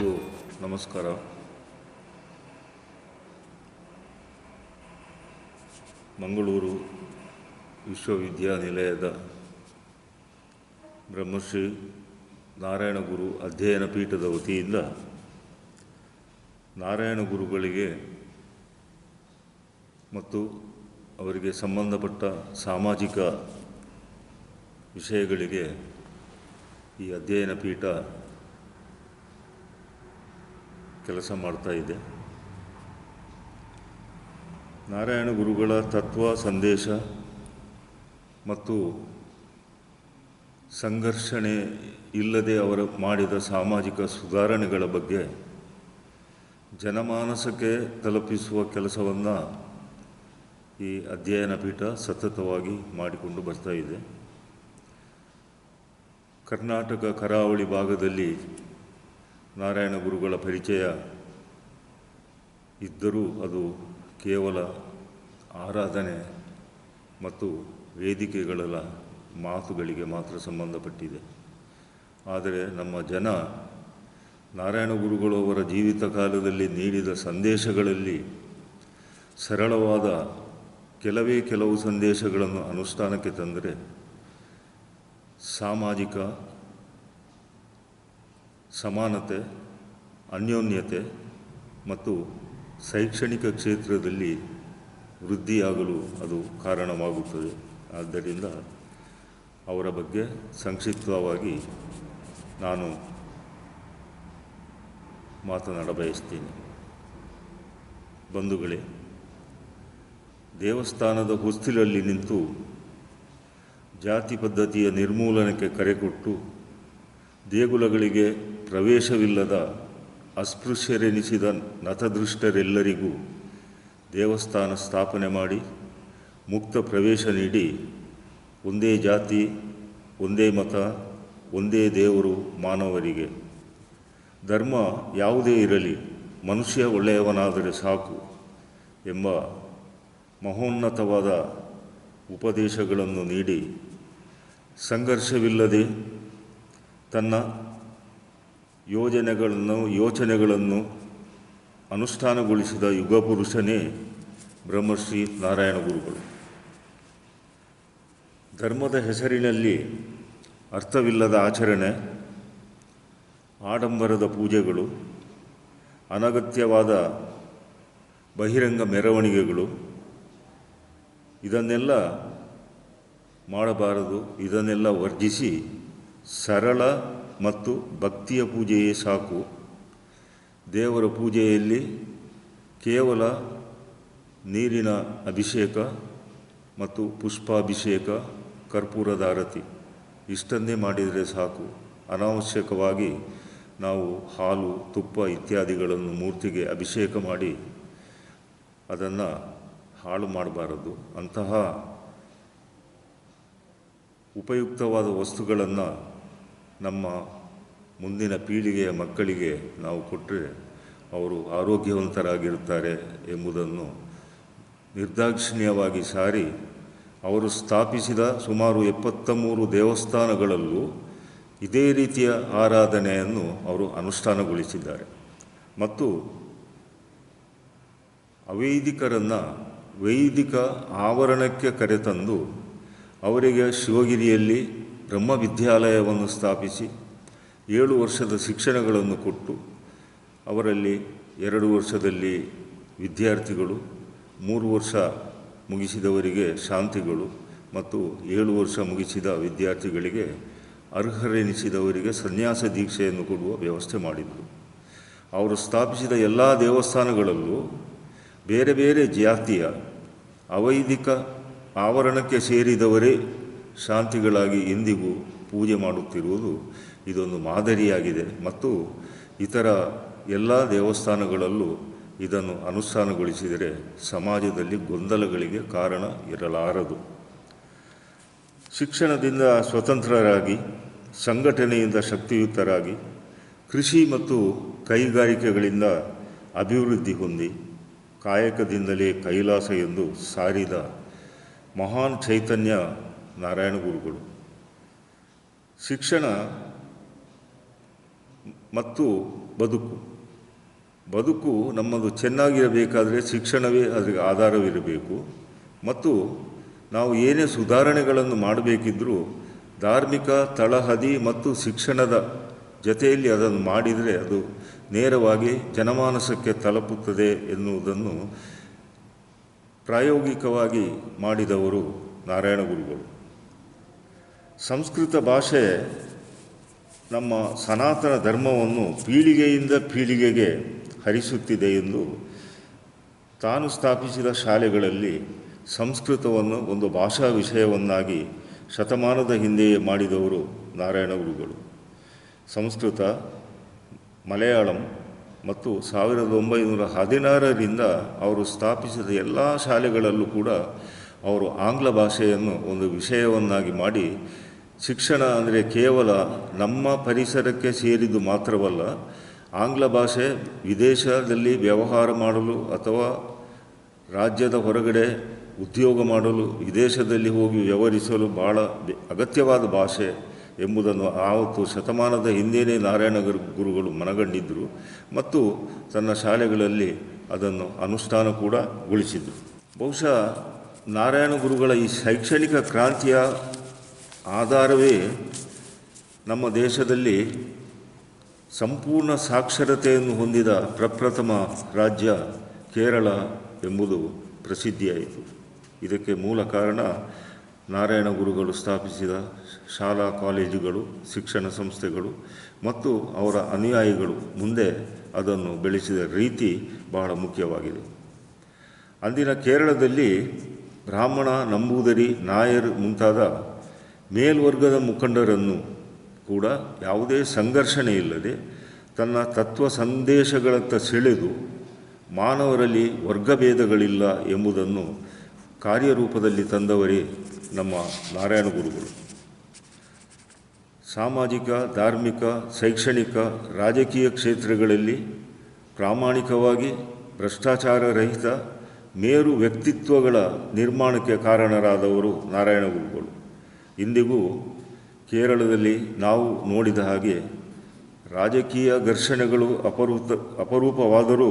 ಎಲ್ಲರಿಗೂ ನಮಸ್ಕಾರ. ಮಂಗಳೂರು ವಿಶ್ವವಿದ್ಯಾನಿಲಯದ ಬ್ರಹ್ಮಶ್ರೀ ನಾರಾಯಣ ಗುರು ಅಧ್ಯಯನ ಪೀಠದ ವತಿಯಿಂದ ನಾರಾಯಣ ಗುರುಗಳಿಗೆ ಮತ್ತು ಅವರಿಗೆ ಸಂಬಂಧಪಟ್ಟ ಸಾಮಾಜಿಕ ವಿಷಯಗಳಿಗೆ ಈ ಅಧ್ಯಯನ ಪೀಠ ಕೆಲಸ ಮಾಡ್ತಾ ಇದೆ. ನಾರಾಯಣ ಗುರುಗಳ ತತ್ವ ಸಂದೇಶ ಮತ್ತು ಸಂಘರ್ಷಣೆ ಇಲ್ಲದೆ ಅವರು ಮಾಡಿದ ಸಾಮಾಜಿಕ ಸುಧಾರಣೆಗಳ ಬಗ್ಗೆ ಜನಮಾನಸಕ್ಕೆ ತಲುಪಿಸುವ ಕೆಲಸವನ್ನು ಈ ಅಧ್ಯಯನ ಪೀಠ ಸತತವಾಗಿ ಮಾಡಿಕೊಂಡು ಬರ್ತಾ ಇದೆ. ಕರ್ನಾಟಕ ಕರಾವಳಿ ಭಾಗದಲ್ಲಿ ನಾರಾಯಣ ಗುರುಗಳ ಪರಿಚಯ ಇದ್ದರೂ ಅದು ಕೇವಲ ಆರಾಧನೆ ಮತ್ತು ವೇದಿಕೆಗಳ ಮಾತುಗಳಿಗೆ ಮಾತ್ರ ಸಂಬಂಧಪಟ್ಟಿದೆ. ಆದರೆ ನಮ್ಮ ಜನ ನಾರಾಯಣ ಗುರುಗಳು ಅವರ ಜೀವಿತ ಕಾಲದಲ್ಲಿ ನೀಡಿದ ಸಂದೇಶಗಳಲ್ಲಿ ಸರಳವಾದ ಕೆಲವು ಸಂದೇಶಗಳನ್ನು ಅನುಷ್ಠಾನಕ್ಕೆ ತಂದರೆ ಸಾಮಾಜಿಕ ಸಮಾನತೆ, ಅನ್ಯೋನ್ಯತೆ ಮತ್ತು ಶೈಕ್ಷಣಿಕ ಕ್ಷೇತ್ರದಲ್ಲಿ ವೃದ್ಧಿಯಾಗಲು ಅದು ಕಾರಣವಾಗುತ್ತದೆ. ಆದ್ದರಿಂದ ಅವರ ಬಗ್ಗೆ ಸಂಕ್ಷಿಪ್ತವಾಗಿ ನಾನು ಮಾತನಾಡಬಯಸ್ತೀನಿ. ಬಂಧುಗಳೇ, ದೇವಸ್ಥಾನದ ಹೊಸ್ತಿಲಲ್ಲಿ ನಿಂತು ಜಾತಿ ಪದ್ಧತಿಯ ನಿರ್ಮೂಲನಕ್ಕೆ ಕರೆಕೊಟ್ಟು ದೇಗುಲಗಳಿಗೆ ಪ್ರವೇಶವಿಲ್ಲದ ಅಸ್ಪೃಶ್ಯರೆನಿಸಿದ ನತದೃಷ್ಟರೆಲ್ಲರಿಗೂ ದೇವಸ್ಥಾನ ಸ್ಥಾಪನೆ ಮಾಡಿ ಮುಕ್ತ ಪ್ರವೇಶ ನೀಡಿ ಒಂದೇ ಜಾತಿ, ಒಂದೇ ಮತ, ಒಂದೇ ದೇವರು ಮಾನವರಿಗೆ, ಧರ್ಮ ಯಾವುದೇ ಇರಲಿ ಮನುಷ್ಯ ಒಳ್ಳೆಯವನಾದರೆ ಸಾಕು ಎಂಬ ಮಹೋನ್ನತವಾದ ಉಪದೇಶಗಳನ್ನು ನೀಡಿ ಸಂಘರ್ಷವಿಲ್ಲದೆ ತನ್ನ ಯೋಚನೆಗಳನ್ನು ಅನುಷ್ಠಾನಗೊಳಿಸಿದ ಯುಗಪುರುಷನೇ ಬ್ರಹ್ಮಶ್ರೀ ನಾರಾಯಣ ಗುರುಗಳು. ಧರ್ಮದ ಹೆಸರಿನಲ್ಲಿ ಅರ್ಥವಿಲ್ಲದ ಆಚರಣೆ, ಆಡಂಬರದ ಪೂಜೆಗಳು, ಅನಗತ್ಯವಾದ ಬಹಿರಂಗ ಮೆರವಣಿಗೆಗಳು ಇದನ್ನೆಲ್ಲ ಮಾಡಬಾರದು. ಇದನ್ನೆಲ್ಲ ವರ್ಜಿಸಿ ಸರಳ ಮತ್ತು ಭಕ್ತಿಯ ಪೂಜೆಯೇ ಸಾಕು. ದೇವರ ಪೂಜೆಯಲ್ಲಿ ಕೇವಲ ನೀರಿನ ಅಭಿಷೇಕ ಮತ್ತು ಪುಷ್ಪಾಭಿಷೇಕ, ಕರ್ಪೂರದ ಆರತಿ ಇಷ್ಟನ್ನೇ ಮಾಡಿದರೆ ಸಾಕು. ಅನಾವಶ್ಯಕವಾಗಿ ನಾವು ಹಾಲು, ತುಪ್ಪ ಇತ್ಯಾದಿಗಳನ್ನು ಮೂರ್ತಿಗೆ ಅಭಿಷೇಕ ಮಾಡಿ ಅದನ್ನು ಹಾಳು ಮಾಡಬಾರದು. ಅಂತಹ ಉಪಯುಕ್ತವಾದ ವಸ್ತುಗಳನ್ನು ನಮ್ಮ ಮುಂದಿನ ಪೀಳಿಗೆಯ ಮಕ್ಕಳಿಗೆ ನಾವು ಕೊಟ್ಟರೆ ಅವರು ಆರೋಗ್ಯವಂತರಾಗಿರುತ್ತಾರೆ ಎಂಬುದನ್ನು ನಿರ್ದಾಕ್ಷಿಣ್ಯವಾಗಿ ಸಾರಿ ಅವರು ಸ್ಥಾಪಿಸಿದ ಸುಮಾರು 73 ದೇವಸ್ಥಾನಗಳಲ್ಲೂ ಇದೇ ರೀತಿಯ ಆರಾಧನೆಯನ್ನು ಅವರು ಅನುಷ್ಠಾನಗೊಳಿಸಿದ್ದಾರೆ. ಮತ್ತು ಅವೈದಿಕರನ್ನು ವೈದಿಕ ಆವರಣಕ್ಕೆ ಕರೆತಂದು ಅವರಿಗೆ ಶಿವಗಿರಿಯಲ್ಲಿ ಬ್ರಹ್ಮವಿದ್ಯಾಲಯವನ್ನು ಸ್ಥಾಪಿಸಿ 7 ವರ್ಷದ ಶಿಕ್ಷಣಗಳನ್ನು ಕೊಟ್ಟು ಅವರಲ್ಲಿ 2 ವರ್ಷದಲ್ಲಿ ವಿದ್ಯಾರ್ಥಿಗಳು, 3 ವರ್ಷ ಮುಗಿಸಿದವರಿಗೆ ಶಾಂತಿಗಳು ಮತ್ತು 7 ವರ್ಷ ಮುಗಿಸಿದ ವಿದ್ಯಾರ್ಥಿಗಳಿಗೆ ಅರ್ಹರೆನಿಸಿದವರಿಗೆ ಸನ್ಯಾಸ ದೀಕ್ಷೆಯನ್ನು ಕೊಡುವ ವ್ಯವಸ್ಥೆ ಮಾಡಿದರು. ಅವರು ಸ್ಥಾಪಿಸಿದ ಎಲ್ಲ ದೇವಸ್ಥಾನಗಳಲ್ಲೂ ಬೇರೆ ಬೇರೆ ಜಾತಿಯ ಅವೈದಿಕ ಆವರಣಕ್ಕೆ ಸೇರಿದವರೇ ಶಾಂತಿಗಳಾಗಿ ಇಂದಿಗೂ ಪೂಜೆ ಮಾಡುತ್ತಿರುವುದು ಇದೊಂದು ಮಾದರಿಯಾಗಿದೆ. ಮತ್ತು ಇತರ ಎಲ್ಲ ದೇವಸ್ಥಾನಗಳಲ್ಲೂ ಇದನ್ನು ಅನುಷ್ಠಾನಗೊಳಿಸಿದರೆ ಸಮಾಜದಲ್ಲಿ ಗೊಂದಲಗಳಿಗೆ ಕಾರಣ ಇರಲಾರದು. ಶಿಕ್ಷಣದಿಂದ ಸ್ವತಂತ್ರರಾಗಿ, ಸಂಘಟನೆಯಿಂದ ಶಕ್ತಿಯುತರಾಗಿ, ಕೃಷಿ ಮತ್ತು ಕೈಗಾರಿಕೆಗಳಿಂದ ಅಭಿವೃದ್ಧಿ ಹೊಂದಿ, ಕಾಯಕದಿಂದಲೇ ಕೈಲಾಸ ಎಂದು ಸಾರಿದ ಮಹಾನ್ ಚೈತನ್ಯ ನಾರಾಯಣ ಗುರುಗಳು. ಶಿಕ್ಷಣ ಮತ್ತು ಬದುಕು ನಮ್ಮದು ಚೆನ್ನಾಗಿರಬೇಕಾದರೆ ಶಿಕ್ಷಣವೇ ಅದಕ್ಕೆ ಆಧಾರವಿರಬೇಕು. ಮತ್ತು ನಾವು ಏನೇ ಸುಧಾರಣೆಗಳನ್ನು ಮಾಡಬೇಕಿದ್ದರೂ ಧಾರ್ಮಿಕ ತಳಹದಿ ಮತ್ತು ಶಿಕ್ಷಣದ ಜೊತೆಯಲ್ಲಿ ಅದನ್ನು ಮಾಡಿದರೆ ಅದು ನೇರವಾಗಿ ಜನಮಾನಸಕ್ಕೆ ತಲುಪುತ್ತದೆ ಎನ್ನುವುದನ್ನು ಪ್ರಾಯೋಗಿಕವಾಗಿ ಮಾಡಿದವರು ನಾರಾಯಣ ಗುರುಗಳು. ಸಂಸ್ಕೃತ ಭಾಷೆ ನಮ್ಮ ಸನಾತನ ಧರ್ಮವನ್ನು ಪೀಳಿಗೆಯಿಂದ ಪೀಳಿಗೆಗೆ ಹರಿಸುತ್ತಿದೆ ಎಂದು ತಾನು ಸ್ಥಾಪಿಸಿದ ಶಾಲೆಗಳಲ್ಲಿ ಸಂಸ್ಕೃತವನ್ನು ಒಂದು ಭಾಷಾ ವಿಷಯವನ್ನಾಗಿ ಶತಮಾನದ ಹಿಂದೆಯೇ ಮಾಡಿದವರು ನಾರಾಯಣ ಗುರುಗಳು. ಸಂಸ್ಕೃತ, ಮಲಯಾಳಂ ಮತ್ತು 1916ರಿಂದ ಅವರು ಸ್ಥಾಪಿಸಿದ ಎಲ್ಲ ಶಾಲೆಗಳಲ್ಲೂ ಕೂಡ ಅವರು ಆಂಗ್ಲ ಭಾಷೆಯನ್ನು ಒಂದು ವಿಷಯವನ್ನಾಗಿ ಮಾಡಿ ಶಿಕ್ಷಣ ಅಂದರೆ ಕೇವಲ ನಮ್ಮ ಪರಿಸರಕ್ಕೆ ಸೇರಿದ್ದು ಮಾತ್ರವಲ್ಲ, ಆಂಗ್ಲ ಭಾಷೆ ವಿದೇಶದಲ್ಲಿ ವ್ಯವಹಾರ ಮಾಡಲು ಅಥವಾ ರಾಜ್ಯದ ಹೊರಗಡೆ ಉದ್ಯೋಗ ಮಾಡಲು ವಿದೇಶದಲ್ಲಿ ಹೋಗಿ ವ್ಯವಹರಿಸಲು ಭಾಳ ಅಗತ್ಯವಾದ ಭಾಷೆ ಎಂಬುದನ್ನು ಆವತ್ತು ಶತಮಾನದ ಹಿಂದೆಯೇ ನಾರಾಯಣ ಗುರುಗಳು ಮನಗಂಡಿದ್ದರು ಮತ್ತು ತನ್ನ ಶಾಲೆಗಳಲ್ಲಿ ಅದನ್ನು ಅನುಷ್ಠಾನ ಕೂಡ ಗೊಳಿಸಿದರು. ಬಹುಶಃ ನಾರಾಯಣ ಗುರುಗಳ ಈ ಶೈಕ್ಷಣಿಕ ಕ್ರಾಂತಿಯ ಆಧಾರವೇ ನಮ್ಮ ದೇಶದಲ್ಲಿ ಸಂಪೂರ್ಣ ಸಾಕ್ಷರತೆಯನ್ನು ಹೊಂದಿದ ಪ್ರಪ್ರಥಮ ರಾಜ್ಯ ಕೇರಳ ಎಂಬುದು ಪ್ರಸಿದ್ಧಿಯಾಯಿತು. ಇದಕ್ಕೆ ಮೂಲ ಕಾರಣ ನಾರಾಯಣ ಗುರುಗಳು ಸ್ಥಾಪಿಸಿದ ಶಾಲಾ ಕಾಲೇಜುಗಳು, ಶಿಕ್ಷಣ ಸಂಸ್ಥೆಗಳು ಮತ್ತು ಅವರ ಅನುಯಾಯಿಗಳು ಮುಂದೆ ಅದನ್ನು ಬೆಳೆಸಿದ ರೀತಿ ಬಹಳ ಮುಖ್ಯವಾಗಿದೆ. ಅಂದಿನ ಕೇರಳದಲ್ಲಿ ಬ್ರಾಹ್ಮಣ, ನಂಬೂದರಿ, ನಾಯರ್ ಮುಂತಾದ ಮೇಲ್ವರ್ಗದ ಮುಖಂಡರನ್ನು ಕೂಡ ಯಾವುದೇ ಸಂಘರ್ಷಣೆ ಇಲ್ಲದೆ ತನ್ನ ತತ್ವ ಸಂದೇಶಗಳತ್ತ ಸೆಳೆದು ಮಾನವರಲ್ಲಿ ವರ್ಗಭೇದಗಳಿಲ್ಲ ಎಂಬುದನ್ನು ಕಾರ್ಯರೂಪದಲ್ಲಿ ತಂದವರೇ ನಮ್ಮ ನಾರಾಯಣ ಗುರುಗಳು. ಸಾಮಾಜಿಕ, ಧಾರ್ಮಿಕ, ಶೈಕ್ಷಣಿಕ, ರಾಜಕೀಯ ಕ್ಷೇತ್ರಗಳಲ್ಲಿ ಪ್ರಾಮಾಣಿಕವಾಗಿ ಭ್ರಷ್ಟಾಚಾರ ರಹಿತ ಮೇರು ವ್ಯಕ್ತಿತ್ವಗಳ ನಿರ್ಮಾಣಕ್ಕೆ ಕಾರಣರಾದವರು ನಾರಾಯಣ ಗುರುಗಳು. ಇಂದಿಗೂ ಕೇರಳದಲ್ಲಿ ನಾವು ನೋಡಿದ ಹಾಗೆ ರಾಜಕೀಯ ಘರ್ಷಣೆಗಳು ಅಪರೂಪವಾದರೂ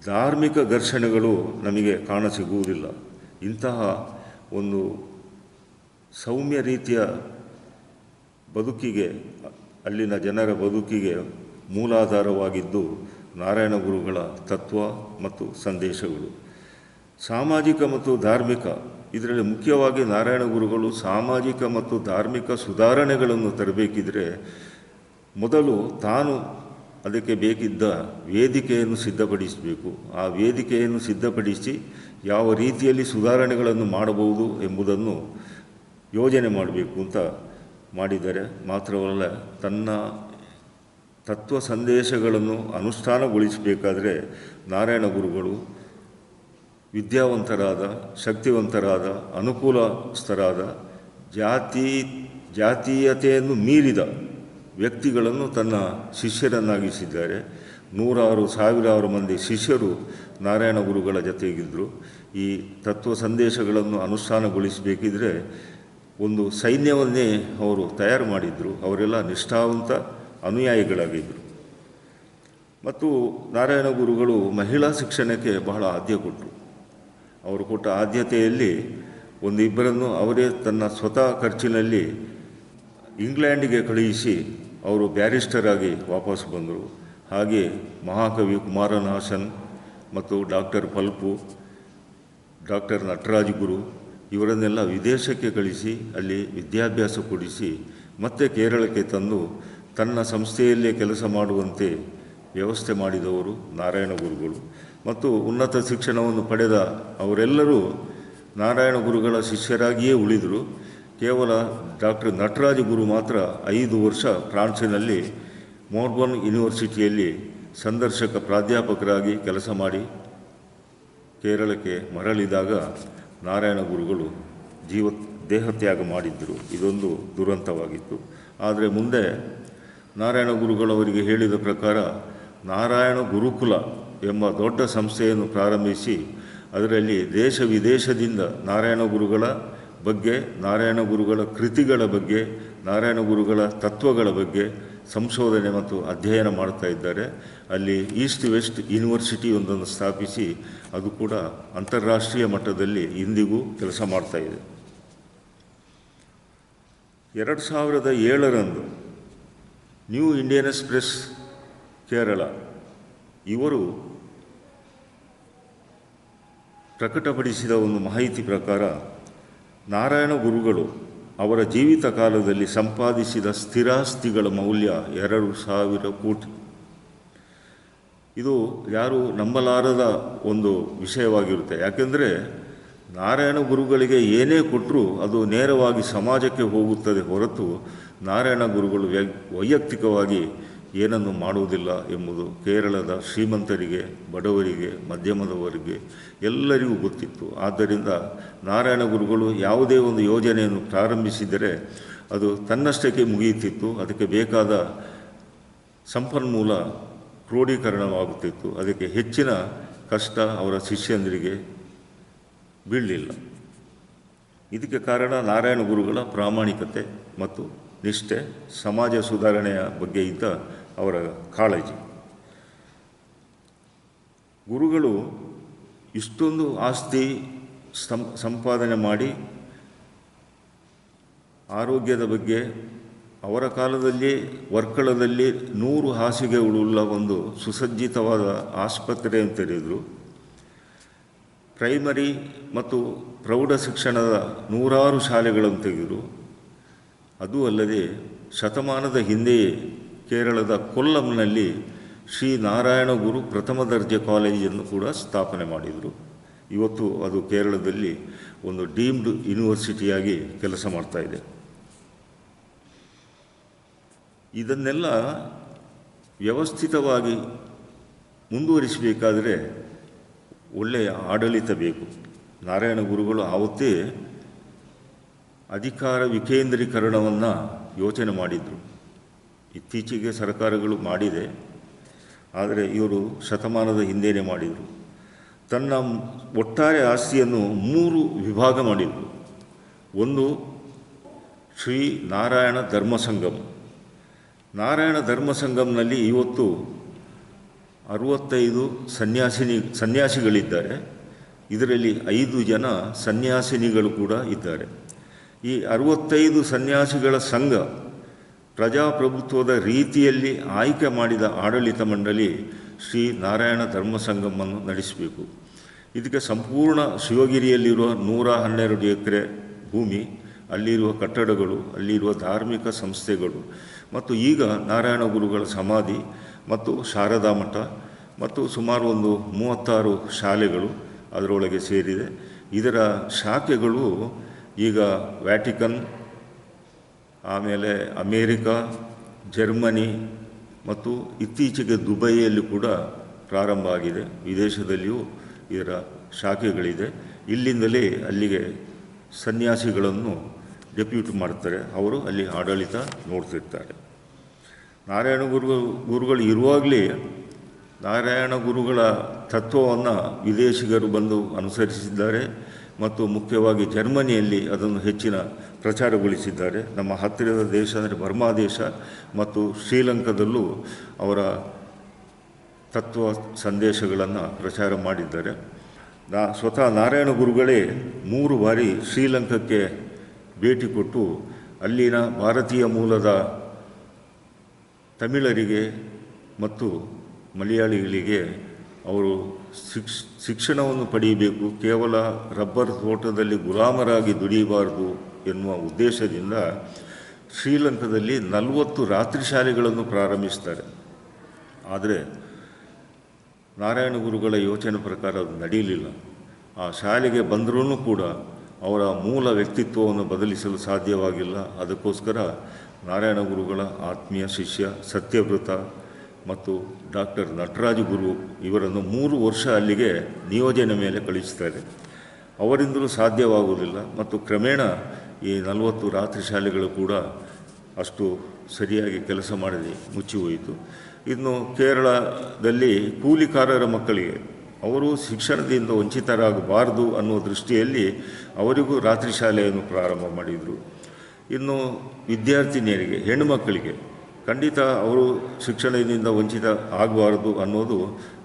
ಧಾರ್ಮಿಕ ಘರ್ಷಣೆಗಳು ನಮಗೆ ಕಾಣಸಿಗುವುದಿಲ್ಲ. ಇಂತಹ ಒಂದು ಸೌಮ್ಯ ರೀತಿಯ ಬದುಕಿಗೆ, ಅಲ್ಲಿನ ಜನರ ಬದುಕಿಗೆ ಮೂಲಾಧಾರವಾಗಿದ್ದು ನಾರಾಯಣ ಗುರುಗಳ ತತ್ವ ಮತ್ತು ಸಂದೇಶಗಳು. ಸಾಮಾಜಿಕ ಮತ್ತು ಧಾರ್ಮಿಕ, ಇದರಲ್ಲಿ ಮುಖ್ಯವಾಗಿ ನಾರಾಯಣ ಗುರುಗಳು ಸಾಮಾಜಿಕ ಮತ್ತು ಧಾರ್ಮಿಕ ಸುಧಾರಣೆಗಳನ್ನು ತರಬೇಕಿದ್ರೆ ಮೊದಲು ತಾನು ಅದಕ್ಕೆ ಬೇಕಿದ್ದ ವೇದಿಕೆಯನ್ನು ಸಿದ್ಧಪಡಿಸಬೇಕು. ಆ ವೇದಿಕೆಯನ್ನು ಸಿದ್ಧಪಡಿಸಿ ಯಾವ ರೀತಿಯಲ್ಲಿ ಸುಧಾರಣೆಗಳನ್ನು ಮಾಡಬಹುದು ಎಂಬುದನ್ನು ಯೋಜನೆ ಮಾಡಬೇಕು ಅಂತ ಮಾಡಿದರೆ ಮಾತ್ರವಲ್ಲ, ತನ್ನ ತತ್ವ ಸಂದೇಶಗಳನ್ನು ಅನುಷ್ಠಾನಗೊಳಿಸಬೇಕಾದರೆ ನಾರಾಯಣ ಗುರುಗಳು ವಿದ್ಯಾವಂತರಾದ, ಶಕ್ತಿವಂತರಾದ, ಅನುಕೂಲಸ್ಥರಾದ, ಜಾತೀಯತೆಯನ್ನು ಮೀರಿದ ವ್ಯಕ್ತಿಗಳನ್ನು ತನ್ನ ಶಿಷ್ಯರನ್ನಾಗಿಸಿದ್ದಾರೆ. ನೂರಾರು ಸಾವಿರಾರು ಮಂದಿ ಶಿಷ್ಯರು ನಾರಾಯಣ ಗುರುಗಳ ಜೊತೆಗಿದ್ದರು. ಈ ತತ್ವ ಸಂದೇಶಗಳನ್ನು ಅನುಷ್ಠಾನಗೊಳಿಸಬೇಕಿದ್ರೆ ಒಂದು ಸೈನ್ಯವನ್ನೇ ಅವರು ತಯಾರು ಮಾಡಿದರು. ಅವರೆಲ್ಲ ನಿಷ್ಠಾವಂತ ಅನುಯಾಯಿಗಳಾಗಿದ್ದರು. ಮತ್ತು ನಾರಾಯಣ ಗುರುಗಳು ಮಹಿಳಾ ಶಿಕ್ಷಣಕ್ಕೆ ಬಹಳ ಆದ್ಯತೆ ಕೊಟ್ಟರು. ಅವರು ಕೊಟ್ಟ ಆದ್ಯತೆಯಲ್ಲಿ ಒಂದಿಬ್ಬರನ್ನು ಅವರೇ ತನ್ನ ಸ್ವತಃ ಖರ್ಚಿನಲ್ಲಿ ಇಂಗ್ಲೆಂಡಿಗೆ ಕಳುಹಿಸಿ ಅವರು ಬ್ಯಾರಿಸ್ಟರ್ ಆಗಿ ವಾಪಸ್ ಬಂದರು. ಹಾಗೆ ಮಹಾಕವಿ ಕುಮಾರನಾಶನ್ ಮತ್ತು ಡಾಕ್ಟರ್ ಪಲ್ಪು, ಡಾಕ್ಟರ್ ನಟರಾಜ್ ಗುರು ಇವರನ್ನೆಲ್ಲ ವಿದೇಶಕ್ಕೆ ಕಳಿಸಿ ಅಲ್ಲಿ ವಿದ್ಯಾಭ್ಯಾಸ ಕೊಡಿಸಿ ಮತ್ತೆ ಕೇರಳಕ್ಕೆ ತಂದು ತನ್ನ ಸಂಸ್ಥೆಯಲ್ಲೇ ಕೆಲಸ ಮಾಡುವಂತೆ ವ್ಯವಸ್ಥೆ ಮಾಡಿದವರು ನಾರಾಯಣ ಗುರುಗಳು. ಮತ್ತು ಉನ್ನತ ಶಿಕ್ಷಣವನ್ನು ಪಡೆದ ಅವರೆಲ್ಲರೂ ನಾರಾಯಣ ಗುರುಗಳ ಶಿಷ್ಯರಾಗಿಯೇ ಉಳಿದರು. ಕೇವಲ ಡಾಕ್ಟರ್ ನಟರಾಜ ಗುರು ಮಾತ್ರ 5 ವರ್ಷ ಫ್ರಾನ್ಸಿನಲ್ಲಿ ಮೋರ್ಬನ್ ಯೂನಿವರ್ಸಿಟಿಯಲ್ಲಿ ಸಂದರ್ಶಕ ಪ್ರಾಧ್ಯಾಪಕರಾಗಿ ಕೆಲಸ ಮಾಡಿ ಕೇರಳಕ್ಕೆ ಮರಳಿದಾಗ ನಾರಾಯಣ ಗುರುಗಳು ದೇಹತ್ಯಾಗ ಮಾಡಿದ್ದರು. ಇದೊಂದು ದುರಂತವಾಗಿತ್ತು. ಆದರೆ ಮುಂದೆ ನಾರಾಯಣ ಗುರುಗಳವರಿಗೆ ಹೇಳಿದ ಪ್ರಕಾರ ನಾರಾಯಣ ಗುರುಕುಲ ಎಂಬ ದೊಡ್ಡ ಸಂಸ್ಥೆಯನ್ನು ಪ್ರಾರಂಭಿಸಿ ಅದರಲ್ಲಿ ದೇಶ ವಿದೇಶದಿಂದ ನಾರಾಯಣ ಗುರುಗಳ ಬಗ್ಗೆ, ನಾರಾಯಣ ಗುರುಗಳ ಕೃತಿಗಳ ಬಗ್ಗೆ, ನಾರಾಯಣ ಗುರುಗಳ ತತ್ವಗಳ ಬಗ್ಗೆ ಸಂಶೋಧನೆ ಮತ್ತು ಅಧ್ಯಯನ ಮಾಡ್ತಾ ಇದ್ದಾರೆ. ಅಲ್ಲಿ ಈಸ್ಟ್ ವೆಸ್ಟ್ ಯೂನಿವರ್ಸಿಟಿ ಒಂದನ್ನು ಸ್ಥಾಪಿಸಿ ಅದು ಕೂಡ ಅಂತಾರಾಷ್ಟ್ರೀಯ ಮಟ್ಟದಲ್ಲಿ ಇಂದಿಗೂ ಕೆಲಸ ಮಾಡ್ತಾ ಇದೆ. 2007ರಂದು ನ್ಯೂ ಇಂಡಿಯನ್ ಎಕ್ಸ್‌ಪ್ರೆಸ್ ಕೇರಳ ಇವರು ಪ್ರಕಟಪಡಿಸಿದ ಒಂದು ಮಾಹಿತಿ ಪ್ರಕಾರ ನಾರಾಯಣ ಗುರುಗಳು ಅವರ ಜೀವಿತ ಕಾಲದಲ್ಲಿ ಸಂಪಾದಿಸಿದ ಸ್ಥಿರಾಸ್ತಿಗಳ ಮೌಲ್ಯ 2,000 ಕೋಟಿ. ಇದು ಯಾರು ನಂಬಲಾರದ ಒಂದು ವಿಷಯವಾಗಿರುತ್ತೆ. ಯಾಕೆಂದರೆ ನಾರಾಯಣ ಗುರುಗಳಿಗೆ ಏನೇ ಕೊಟ್ಟರೂ ಅದು ನೇರವಾಗಿ ಸಮಾಜಕ್ಕೆ ಹೋಗುತ್ತದೆ ಹೊರತು ನಾರಾಯಣ ಗುರುಗಳು ವೈಯಕ್ತಿಕವಾಗಿ ಏನನ್ನು ಮಾಡುವುದಿಲ್ಲ ಎಂಬುದು ಕೇರಳದ ಶ್ರೀಮಂತರಿಗೆ, ಬಡವರಿಗೆ, ಮಧ್ಯಮದವರಿಗೆ ಎಲ್ಲರಿಗೂ ಗೊತ್ತಿತ್ತು. ಆದ್ದರಿಂದ ನಾರಾಯಣ ಗುರುಗಳು ಯಾವುದೇ ಒಂದು ಯೋಜನೆಯನ್ನು ಪ್ರಾರಂಭಿಸಿದರೆ ಅದು ತನ್ನಷ್ಟಕ್ಕೆ ಮುಗಿಯುತ್ತಿತ್ತು. ಅದಕ್ಕೆ ಬೇಕಾದ ಸಂಪನ್ಮೂಲ ಕ್ರೋಢೀಕರಣವಾಗುತ್ತಿತ್ತು. ಅದಕ್ಕೆ ಹೆಚ್ಚಿನ ಕಷ್ಟ ಅವರ ಶಿಷ್ಯಂದರಿಗೆ ಬೀಳಲಿಲ್ಲ. ಇದಕ್ಕೆ ಕಾರಣ ನಾರಾಯಣ ಗುರುಗಳ ಪ್ರಾಮಾಣಿಕತೆ ಮತ್ತು ನಿಷ್ಠೆ, ಸಮಾಜ ಸುಧಾರಣೆಯ ಬಗ್ಗೆ ಇದ್ದ ಅವರ ಕಾಳಜಿ. ಗುರುಗಳು ಇಷ್ಟೊಂದು ಆಸ್ತಿ ಸಂಪಾದನೆ ಮಾಡಿ ಆರೋಗ್ಯದ ಬಗ್ಗೆ ಅವರ ಕಾಲದಲ್ಲಿ ವರ್ಕಳದಲ್ಲಿ 100 ಹಾಸಿಗೆಗಳುಳ್ಳ ಒಂದು ಸುಸಜ್ಜಿತವಾದ ಆಸ್ಪತ್ರೆಯನ್ನು ತೆರೆದರು. ಪ್ರೈಮರಿ ಮತ್ತು ಪ್ರೌಢ ಶಿಕ್ಷಣದ 100 ಶಾಲೆಗಳನ್ನು ತೆಗೆದರು. ಅದೂ ಅಲ್ಲದೆ ಶತಮಾನದ ಹಿಂದೆಯೇ ಕೇರಳದ ಕೊಲ್ಲಂನಲ್ಲಿ ಶ್ರೀ ನಾರಾಯಣ ಗುರು ಪ್ರಥಮ ದರ್ಜೆ ಕಾಲೇಜನ್ನು ಕೂಡ ಸ್ಥಾಪನೆ ಮಾಡಿದರು. ಇವತ್ತು ಅದು ಕೇರಳದಲ್ಲಿ ಒಂದು ಡೀಮ್ಡ್ ಯೂನಿವರ್ಸಿಟಿಯಾಗಿ ಕೆಲಸ ಮಾಡ್ತಾ ಇದೆ. ಇದನ್ನೆಲ್ಲ ವ್ಯವಸ್ಥಿತವಾಗಿ ಮುಂದುವರಿಸಬೇಕಾದರೆ ಒಳ್ಳೆಯ ಆಡಳಿತ ಬೇಕು. ನಾರಾಯಣ ಗುರುಗಳು ಆವತ್ತೇ ಅಧಿಕಾರ ವಿಕೇಂದ್ರೀಕರಣವನ್ನು ಯೋಚನೆ ಮಾಡಿದರು. ಇತ್ತೀಚೆಗೆ ಸರ್ಕಾರಗಳು ಮಾಡಿದೆ, ಆದರೆ ಇವರು ಶತಮಾನದ ಹಿಂದೆಯೇ ಮಾಡಿದರು. ತನ್ನ ಒಟ್ಟಾರೆ ಆಸ್ತಿಯನ್ನು 3 ವಿಭಾಗ ಮಾಡಿದರು. ಒಂದು ಶ್ರೀ ನಾರಾಯಣ ಧರ್ಮ ಸಂಗಮ್. ನಾರಾಯಣ ಧರ್ಮ ಸಂಗಮ್ನಲ್ಲಿ ಇವತ್ತು 65 ಸನ್ಯಾಸಿಗಳಿದ್ದಾರೆ. ಇದರಲ್ಲಿ 5 ಜನ ಸನ್ಯಾಸಿನಿಗಳು ಕೂಡ ಇದ್ದಾರೆ. ಈ 65 ಸನ್ಯಾಸಿಗಳ ಸಂಘ ಪ್ರಜಾಪ್ರಭುತ್ವದ ರೀತಿಯಲ್ಲಿ ಆಯ್ಕೆ ಮಾಡಿದ ಆಡಳಿತ ಮಂಡಳಿ ಶ್ರೀ ನಾರಾಯಣ ಧರ್ಮ ಸಂಗಮವನ್ನು ನಡೆಸಬೇಕು. ಇದಕ್ಕೆ ಸಂಪೂರ್ಣ ಶಿವಗಿರಿಯಲ್ಲಿರುವ 112 ಎಕರೆ ಭೂಮಿ, ಅಲ್ಲಿರುವ ಕಟ್ಟಡಗಳು, ಅಲ್ಲಿರುವ ಧಾರ್ಮಿಕ ಸಂಸ್ಥೆಗಳು ಮತ್ತು ಈಗ ನಾರಾಯಣ ಗುರುಗಳ ಸಮಾಧಿ ಮತ್ತು ಶಾರದಾ ಮಠ ಮತ್ತು ಸುಮಾರು ಒಂದು 36 ಶಾಲೆಗಳು ಅದರೊಳಗೆ ಸೇರಿದೆ. ಇದರ ಶಾಖೆಗಳು ಈಗ ವ್ಯಾಟಿಕನ್, ಆಮೇಲೆ ಅಮೇರಿಕಾ, ಜರ್ಮನಿ ಮತ್ತು ಇತ್ತೀಚೆಗೆ ದುಬೈಯಲ್ಲಿ ಕೂಡ ಪ್ರಾರಂಭ ಆಗಿದೆ. ವಿದೇಶದಲ್ಲಿಯೂ ಇದರ ಶಾಖೆಗಳಿದೆ. ಇಲ್ಲಿಂದಲೇ ಅಲ್ಲಿಗೆ ಸನ್ಯಾಸಿಗಳನ್ನು ಡೆಪ್ಯೂಟ್ ಮಾಡ್ತಾರೆ. ಅವರು ಅಲ್ಲಿ ಆಡಳಿತ ನೋಡ್ತಿರ್ತಾರೆ. ನಾರಾಯಣ ಗುರುಗಳು ಇರುವಾಗಲೇ ನಾರಾಯಣ ಗುರುಗಳ ತತ್ವವನ್ನು ವಿದೇಶಿಗರು ಬಂದು ಅನುಸರಿಸಿದ್ದಾರೆ ಮತ್ತು ಮುಖ್ಯವಾಗಿ ಜರ್ಮನಿಯಲ್ಲಿ ಅದನ್ನು ಹೆಚ್ಚಿನ ಪ್ರಚಾರಗೊಳಿಸಿದ್ದಾರೆ. ನಮ್ಮ ಹತ್ತಿರದ ದೇಶ ಅಂದರೆ ಬರ್ಮಾ ದೇಶ ಮತ್ತು ಶ್ರೀಲಂಕಾದಲ್ಲೂ ಅವರ ತತ್ವ ಸಂದೇಶಗಳನ್ನು ಪ್ರಚಾರ ಮಾಡಿದ್ದಾರೆ. ಸ್ವತಃ ನಾರಾಯಣ ಗುರುಗಳೇ 3 ಬಾರಿ ಶ್ರೀಲಂಕಾಕ್ಕೆ ಭೇಟಿ ಕೊಟ್ಟು ಅಲ್ಲಿನ ಭಾರತೀಯ ಮೂಲದ ತಮಿಳರಿಗೆ ಮತ್ತು ಮಲಯಾಳಿಗಳಿಗೆ ಅವರು ಶಿಕ್ಷಣವನ್ನು ಪಡೆಯಬೇಕು, ಕೇವಲ ರಬ್ಬರ್ ತೋಟದಲ್ಲಿ ಗುಲಾಮರಾಗಿ ದುಡಿಯಬಾರದು ಎನ್ನುವ ಉದ್ದೇಶದಿಂದ ಶ್ರೀಲಂಕಾದಲ್ಲಿ 40 ರಾತ್ರಿ ಶಾಲೆಗಳನ್ನು ಪ್ರಾರಂಭಿಸ್ತಾರೆ. ಆದರೆ ನಾರಾಯಣ ಗುರುಗಳ ಯೋಚನೆ ಪ್ರಕಾರ ಅದು ನಡೆಯಲಿಲ್ಲ. ಆ ಶಾಲೆಗೆ ಬಂದರೂ ಕೂಡ ಅವರ ಮೂಲ ವ್ಯಕ್ತಿತ್ವವನ್ನು ಬದಲಿಸಲು ಸಾಧ್ಯವಾಗಿಲ್ಲ. ಅದಕ್ಕೋಸ್ಕರ ನಾರಾಯಣ ಗುರುಗಳ ಆತ್ಮೀಯ ಶಿಷ್ಯ ಸತ್ಯವ್ರತ ಮತ್ತು ಡಾಕ್ಟರ್ ನಟರಾಜ ಗುರು ಇವರನ್ನು 3 ವರ್ಷ ಅಲ್ಲಿಗೆ ನಿಯೋಜನೆ ಮೇಲೆ ಕಳಿಸ್ತಾರೆ. ಅವರಿಂದಲೂ ಸಾಧ್ಯವಾಗುವುದಿಲ್ಲ ಮತ್ತು ಕ್ರಮೇಣ ಈ 40 ರಾತ್ರಿ ಶಾಲೆಗಳು ಕೂಡ ಅಷ್ಟು ಸರಿಯಾಗಿ ಕೆಲಸ ಮಾಡದೆ ಮುಚ್ಚಿ ಹೋಯಿತು. ಇನ್ನು ಕೇರಳದಲ್ಲಿ ಕೂಲಿಕಾರರ ಮಕ್ಕಳಿಗೆ ಅವರು ಶಿಕ್ಷಣದಿಂದ ವಂಚಿತರಾಗಬಾರದು ಅನ್ನುವ ದೃಷ್ಟಿಯಲ್ಲಿ ಅವರಿಗೂ ರಾತ್ರಿ ಶಾಲೆಯನ್ನು ಪ್ರಾರಂಭ ಮಾಡಿದರು. ಇನ್ನು ವಿದ್ಯಾರ್ಥಿನಿಯರಿಗೆ, ಹೆಣ್ಣುಮಕ್ಕಳಿಗೆ ಖಂಡಿತ ಅವರು ಶಿಕ್ಷಣದಿಂದ ವಂಚಿತ ಆಗಬಾರದು ಅನ್ನೋದು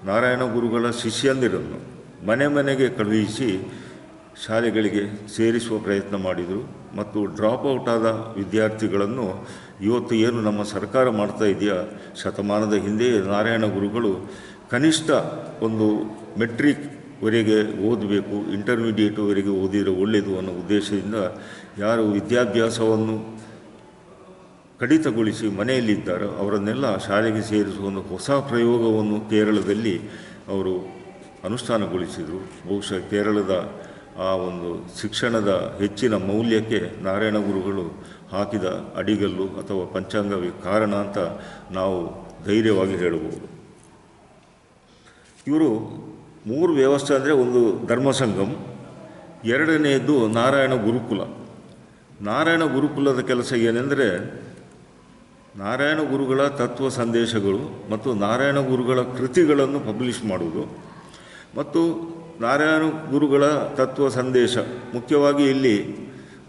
ನಾರಾಯಣ ಗುರುಗಳ ಶಿಷ್ಯಂದಿರನ್ನು ಮನೆ ಮನೆಗೆ ಕಳುಹಿಸಿ ಶಾಲೆಗಳಿಗೆ ಸೇರಿಸುವ ಪ್ರಯತ್ನ ಮಾಡಿದರು. ಮತ್ತು ಡ್ರಾಪ್ ಔಟ್ ಆದ ವಿದ್ಯಾರ್ಥಿಗಳನ್ನು ಇವತ್ತು ಏನು ನಮ್ಮ ಸರ್ಕಾರ ಮಾಡ್ತಾ ಇದೆಯಾ, ಶತಮಾನದ ಹಿಂದೆಯೇ ನಾರಾಯಣ ಗುರುಗಳು ಕನಿಷ್ಠ ಒಂದು ಮೆಟ್ರಿಕ್ವರೆಗೆ ಓದಬೇಕು, ಇಂಟರ್ಮೀಡಿಯೇಟ್ವರೆಗೆ ಓದಿದರೆ ಒಳ್ಳೆಯದು ಅನ್ನೋ ಉದ್ದೇಶದಿಂದ ಯಾರು ವಿದ್ಯಾಭ್ಯಾಸವನ್ನು ಕಡಿತಗೊಳಿಸಿ ಮನೆಯಲ್ಲಿದ್ದಾರೋ ಅವರನ್ನೆಲ್ಲ ಶಾಲೆಗೆ ಸೇರಿಸುವ ಒಂದು ಹೊಸ ಪ್ರಯೋಗವನ್ನು ಕೇರಳದಲ್ಲಿ ಅವರು ಅನುಷ್ಠಾನಗೊಳಿಸಿದರು. ಬಹುಶಃ ಕೇರಳದ ಆ ಒಂದು ಶಿಕ್ಷಣದ ಹೆಚ್ಚಿನ ಮೌಲ್ಯಕ್ಕೆ ನಾರಾಯಣ ಗುರುಗಳು ಹಾಕಿದ ಅಡಿಗಲ್ಲು ಅಥವಾ ಪಂಚಾಂಗವೇ ಕಾರಣ ಅಂತ ನಾವು ಧೈರ್ಯವಾಗಿ ಹೇಳಬಹುದು. ಇವರು 3 ವ್ಯವಸ್ಥೆ ಅಂದರೆ, ಒಂದು ಧರ್ಮಸಂಗಮ್, ಎರಡನೆಯದು ನಾರಾಯಣ ಗುರುಕುಲ. ನಾರಾಯಣ ಗುರುಕುಲದ ಕೆಲಸ ಏನೆಂದರೆ, ನಾರಾಯಣ ಗುರುಗಳ ತತ್ವ ಸಂದೇಶಗಳು ಮತ್ತು ನಾರಾಯಣ ಗುರುಗಳ ಕೃತಿಗಳನ್ನು ಪಬ್ಲಿಷ್ ಮಾಡುವುದು ಮತ್ತು ನಾರಾಯಣ ಗುರುಗಳ ತತ್ವ ಸಂದೇಶ, ಮುಖ್ಯವಾಗಿ ಇಲ್ಲಿ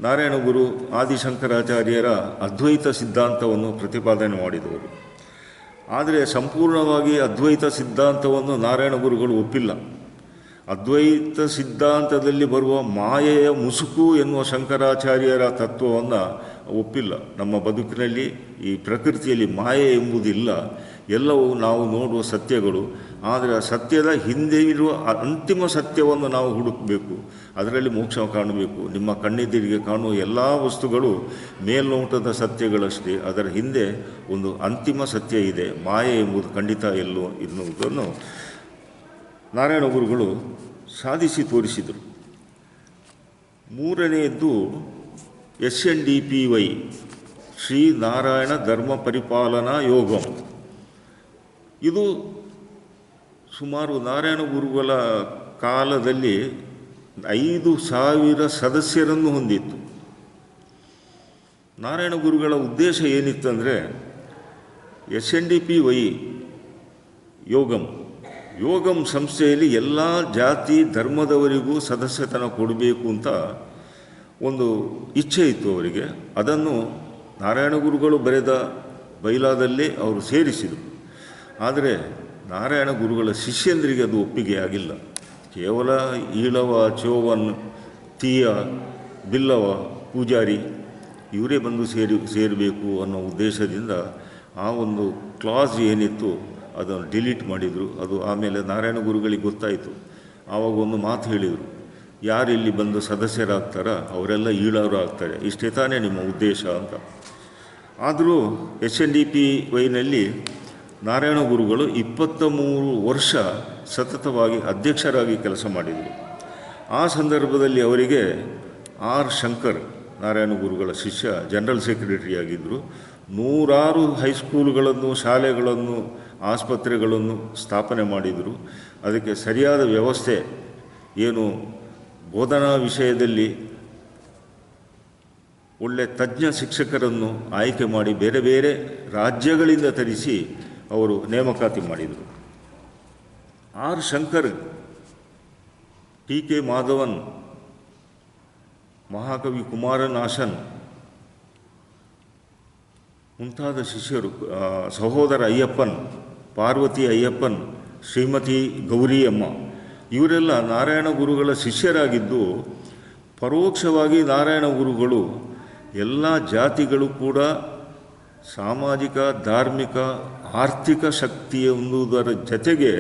ನಾರಾಯಣ ಗುರು ಆದಿಶಂಕರಾಚಾರ್ಯರ ಅದ್ವೈತ ಸಿದ್ಧಾಂತವನ್ನು ಪ್ರತಿಪಾದನೆ ಮಾಡಿದವರು. ಆದರೆ ಸಂಪೂರ್ಣವಾಗಿ ಅದ್ವೈತ ಸಿದ್ಧಾಂತವನ್ನು ನಾರಾಯಣ ಗುರುಗಳು ಒಪ್ಪಿಲ್ಲ. ಅದ್ವೈತ ಸಿದ್ಧಾಂತದಲ್ಲಿ ಬರುವ ಮಾಯೆಯ ಮುಸುಕು ಎನ್ನುವ ಶಂಕರಾಚಾರ್ಯರ ತತ್ವವನ್ನು ಒಪ್ಪಿಲ್ಲ. ನಮ್ಮ ಬದುಕಿನಲ್ಲಿ ಈ ಪ್ರಕೃತಿಯಲ್ಲಿ ಮಾಯೆ ಎಂಬುದಿಲ್ಲ, ಎಲ್ಲವೂ ನಾವು ನೋಡುವ ಸತ್ಯಗಳು. ಆದರೆ ಆ ಸತ್ಯದ ಹಿಂದೆ ಇರುವ ಅಂತಿಮ ಸತ್ಯವನ್ನು ನಾವು ಹುಡುಕಬೇಕು, ಅದರಲ್ಲಿ ಮೋಕ್ಷ ಕಾಣಬೇಕು. ನಿಮ್ಮ ಕಣ್ಣೆದುರಿಗೆ ಕಾಣುವ ಎಲ್ಲ ವಸ್ತುಗಳು ಮೇಲ್ನೋಟದ ಸತ್ಯಗಳಷ್ಟೇ, ಅದರ ಹಿಂದೆ ಒಂದು ಅಂತಿಮ ಸತ್ಯ ಇದೆ, ಮಾಯೆ ಎಂಬುದು ಖಂಡಿತ ಎಲ್ಲೋ ಎನ್ನುವುದನ್ನು ನಾರಾಯಣ ಗುರುಗಳು ಸಾಧಿಸಿ ತೋರಿಸಿದರು. ಮೂರನೆಯದ್ದು SNDPY, ಶ್ರೀ ನಾರಾಯಣ ಧರ್ಮ ಪರಿಪಾಲನಾ ಯೋಗಂ. ಇದು ಸುಮಾರು ನಾರಾಯಣ ಗುರುಗಳ ಕಾಲದಲ್ಲಿ 5,000 ಸದಸ್ಯರನ್ನು ಹೊಂದಿತ್ತು. ನಾರಾಯಣ ಗುರುಗಳ ಉದ್ದೇಶ ಏನಿತ್ತಂದರೆ, SNDPY ಯೋಗಂ ಸಂಸ್ಥೆಯಲ್ಲಿ ಎಲ್ಲ ಜಾತಿ ಧರ್ಮದವರಿಗೂ ಸದಸ್ಯತನ ಕೊಡಬೇಕು ಅಂತ ಒಂದು ಇಚ್ಛೆ ಇತ್ತು ಅವರಿಗೆ. ಅದನ್ನು ನಾರಾಯಣ ಗುರುಗಳು ಬರೆದ ಬೈಲಾದಲ್ಲಿ ಅವರು ಸೇರಿಸಿದರು. ಆದರೆ ನಾರಾಯಣ ಗುರುಗಳ ಶಿಷ್ಯಂದರಿಗೆ ಅದು ಒಪ್ಪಿಗೆ ಆಗಿಲ್ಲ. ಕೇವಲ ಈಳವ, ಚೋವನ್, ತೀಯ, ಬಿಲ್ಲವ, ಪೂಜಾರಿ ಇವರೇ ಬಂದು ಸೇರಬೇಕು ಅನ್ನೋ ಉದ್ದೇಶದಿಂದ ಆ ಒಂದು ಕ್ಲಾಸ್ ಏನಿತ್ತು ಅದನ್ನು ಡಿಲೀಟ್ ಮಾಡಿದರು. ಅದು ಆಮೇಲೆ ನಾರಾಯಣ ಗುರುಗಳಿಗೆ ಗೊತ್ತಾಯಿತು. ಆವಾಗ ಒಂದು ಮಾತು ಹೇಳಿದರು, ಯಾರು ಇಲ್ಲಿ ಬಂದು ಸದಸ್ಯರಾಗ್ತಾರ ಅವರೆಲ್ಲ ಈಳವರು ಆಗ್ತಾರೆ, ಇಷ್ಟೇ ತಾನೇ ನಿಮ್ಮ ಉದ್ದೇಶ ಅಂತ. ಆದರೂ SNDPYನಲ್ಲಿ ನಾರಾಯಣ ಗುರುಗಳು 23 ವರ್ಷ ಸತತವಾಗಿ ಅಧ್ಯಕ್ಷರಾಗಿ ಕೆಲಸ ಮಾಡಿದರು. ಆ ಸಂದರ್ಭದಲ್ಲಿ ಅವರಿಗೆ R. ಶಂಕರ್, ನಾರಾಯಣ ಗುರುಗಳ ಶಿಷ್ಯ, ಜನರಲ್ ಸೆಕ್ರೆಟರಿ ಆಗಿದ್ದರು. 100 ಹೈಸ್ಕೂಲುಗಳನ್ನು, ಶಾಲೆಗಳನ್ನು, ಆಸ್ಪತ್ರೆಗಳನ್ನು ಸ್ಥಾಪನೆ ಮಾಡಿದರು. ಅದಕ್ಕೆ ಸರಿಯಾದ ವ್ಯವಸ್ಥೆ ಏನು, ಬೋಧನಾ ವಿಷಯದಲ್ಲಿ ಒಳ್ಳೆಯ ತಜ್ಞ ಶಿಕ್ಷಕರನ್ನು ಆಯ್ಕೆ ಮಾಡಿ ಬೇರೆ ಬೇರೆ ರಾಜ್ಯಗಳಿಂದ ತರಿಸಿ ಅವರು ನೇಮಕಾತಿ ಮಾಡಿದರು. R. ಶಂಕರ್, T.K. ಮಾಧವನ್, ಮಹಾಕವಿ ಕುಮಾರನ್ ಆಶನ್ ಮುಂತಾದ ಶಿಷ್ಯರು, ಸಹೋದರ ಅಯ್ಯಪ್ಪನ್, ಪಾರ್ವತಿ ಅಯ್ಯಪ್ಪನ್, ಶ್ರೀಮತಿ ಗೌರಿಯಮ್ಮ ಇವರೆಲ್ಲ ನಾರಾಯಣ ಗುರುಗಳ ಶಿಷ್ಯರಾಗಿದ್ದು, ಪರೋಕ್ಷವಾಗಿ ನಾರಾಯಣ ಗುರುಗಳು ಎಲ್ಲ ಜಾತಿಗಳು ಕೂಡ ಸಾಮಾಜಿಕ, ಧಾರ್ಮಿಕ, ಆರ್ಥಿಕ ಶಕ್ತಿ ಹೊಂದುವುದರ ಜೊತೆಗೆ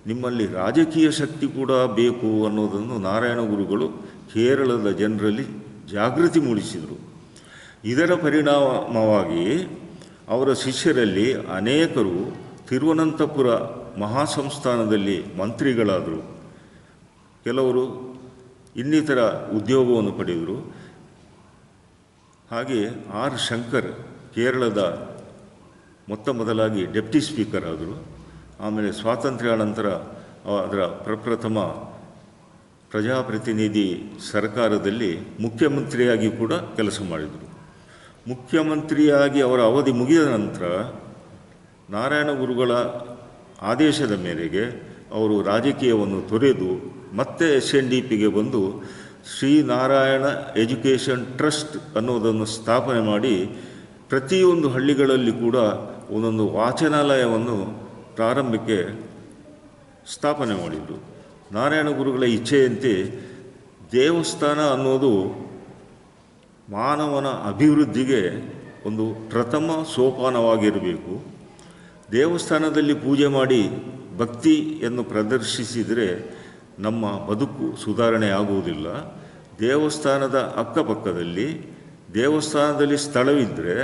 ನಿಮ್ಮಲ್ಲಿ ರಾಜಕೀಯ ಶಕ್ತಿ ಕೂಡ ಬೇಕು ಅನ್ನೋದನ್ನು ನಾರಾಯಣ ಗುರುಗಳು ಕೇರಳದ ಜನರಲ್ಲಿ ಜಾಗೃತಿ ಮೂಡಿಸಿದರು. ಇದರ ಪರಿಣಾಮವಾಗಿ ಅವರ ಶಿಷ್ಯರಲ್ಲಿ ಅನೇಕರು ತಿರುವನಂತಪುರ ಮಹಾಸಂಸ್ಥಾನದಲ್ಲಿ ಮಂತ್ರಿಗಳಾದರು, ಕೆಲವರು ಇನ್ನಿತರ ಉದ್ಯೋಗವನ್ನು ಪಡೆದರು. ಹಾಗೆ R. ಶಂಕರ್ ಕೇರಳದ ಮೊದಲಾಗಿ ಡೆಪ್ಟಿ ಸ್ಪೀಕರ್ ಆದರು. ಆಮೇಲೆ ಸ್ವಾತಂತ್ರ್ಯಾನಂತರ ಅದರ ಪ್ರಪ್ರಥಮ ಪ್ರಜಾಪ್ರತಿನಿಧಿ ಸರ್ಕಾರದಲ್ಲಿ ಮುಖ್ಯಮಂತ್ರಿಯಾಗಿ ಕೂಡ ಕೆಲಸ ಮಾಡಿದರು. ಮುಖ್ಯಮಂತ್ರಿಯಾಗಿ ಅವರ ಅವಧಿ ಮುಗಿದ ನಂತರ ನಾರಾಯಣ ಗುರುಗಳ ಆದೇಶದ ಮೇರೆಗೆ ಅವರು ರಾಜಕೀಯವನ್ನು ತೊರೆದು ಮತ್ತೆ SNDPಗೆ ಬಂದು ಶ್ರೀ ನಾರಾಯಣ ಎಜುಕೇಷನ್ ಟ್ರಸ್ಟ್ ಅನ್ನೋದನ್ನು ಸ್ಥಾಪನೆ ಮಾಡಿ ಪ್ರತಿಯೊಂದು ಹಳ್ಳಿಗಳಲ್ಲಿ ಕೂಡ ಒಂದೊಂದು ವಾಚನಾಲಯವನ್ನು ಪ್ರಾರಂಭಕ್ಕೆ ಸ್ಥಾಪನೆ ಮಾಡಿದರು. ನಾರಾಯಣ ಗುರುಗಳ ಇಚ್ಛೆಯಂತೆ ದೇವಸ್ಥಾನ ಅನ್ನೋದು ಮಾನವನ ಅಭಿವೃದ್ಧಿಗೆ ಒಂದು ಪ್ರಥಮ ಸೋಪಾನವಾಗಿರಬೇಕು. ದೇವಸ್ಥಾನದಲ್ಲಿ ಪೂಜೆ ಮಾಡಿ ಭಕ್ತಿಯನ್ನು ಪ್ರದರ್ಶಿಸಿದರೆ ನಮ್ಮ ಬದುಕು ಸುಧಾರಣೆ ಆಗುವುದಿಲ್ಲ. ದೇವಸ್ಥಾನದ ಅಕ್ಕಪಕ್ಕದಲ್ಲಿ ದೇವಸ್ಥಾನದಲ್ಲಿ ಸ್ಥಳವಿದ್ದರೆ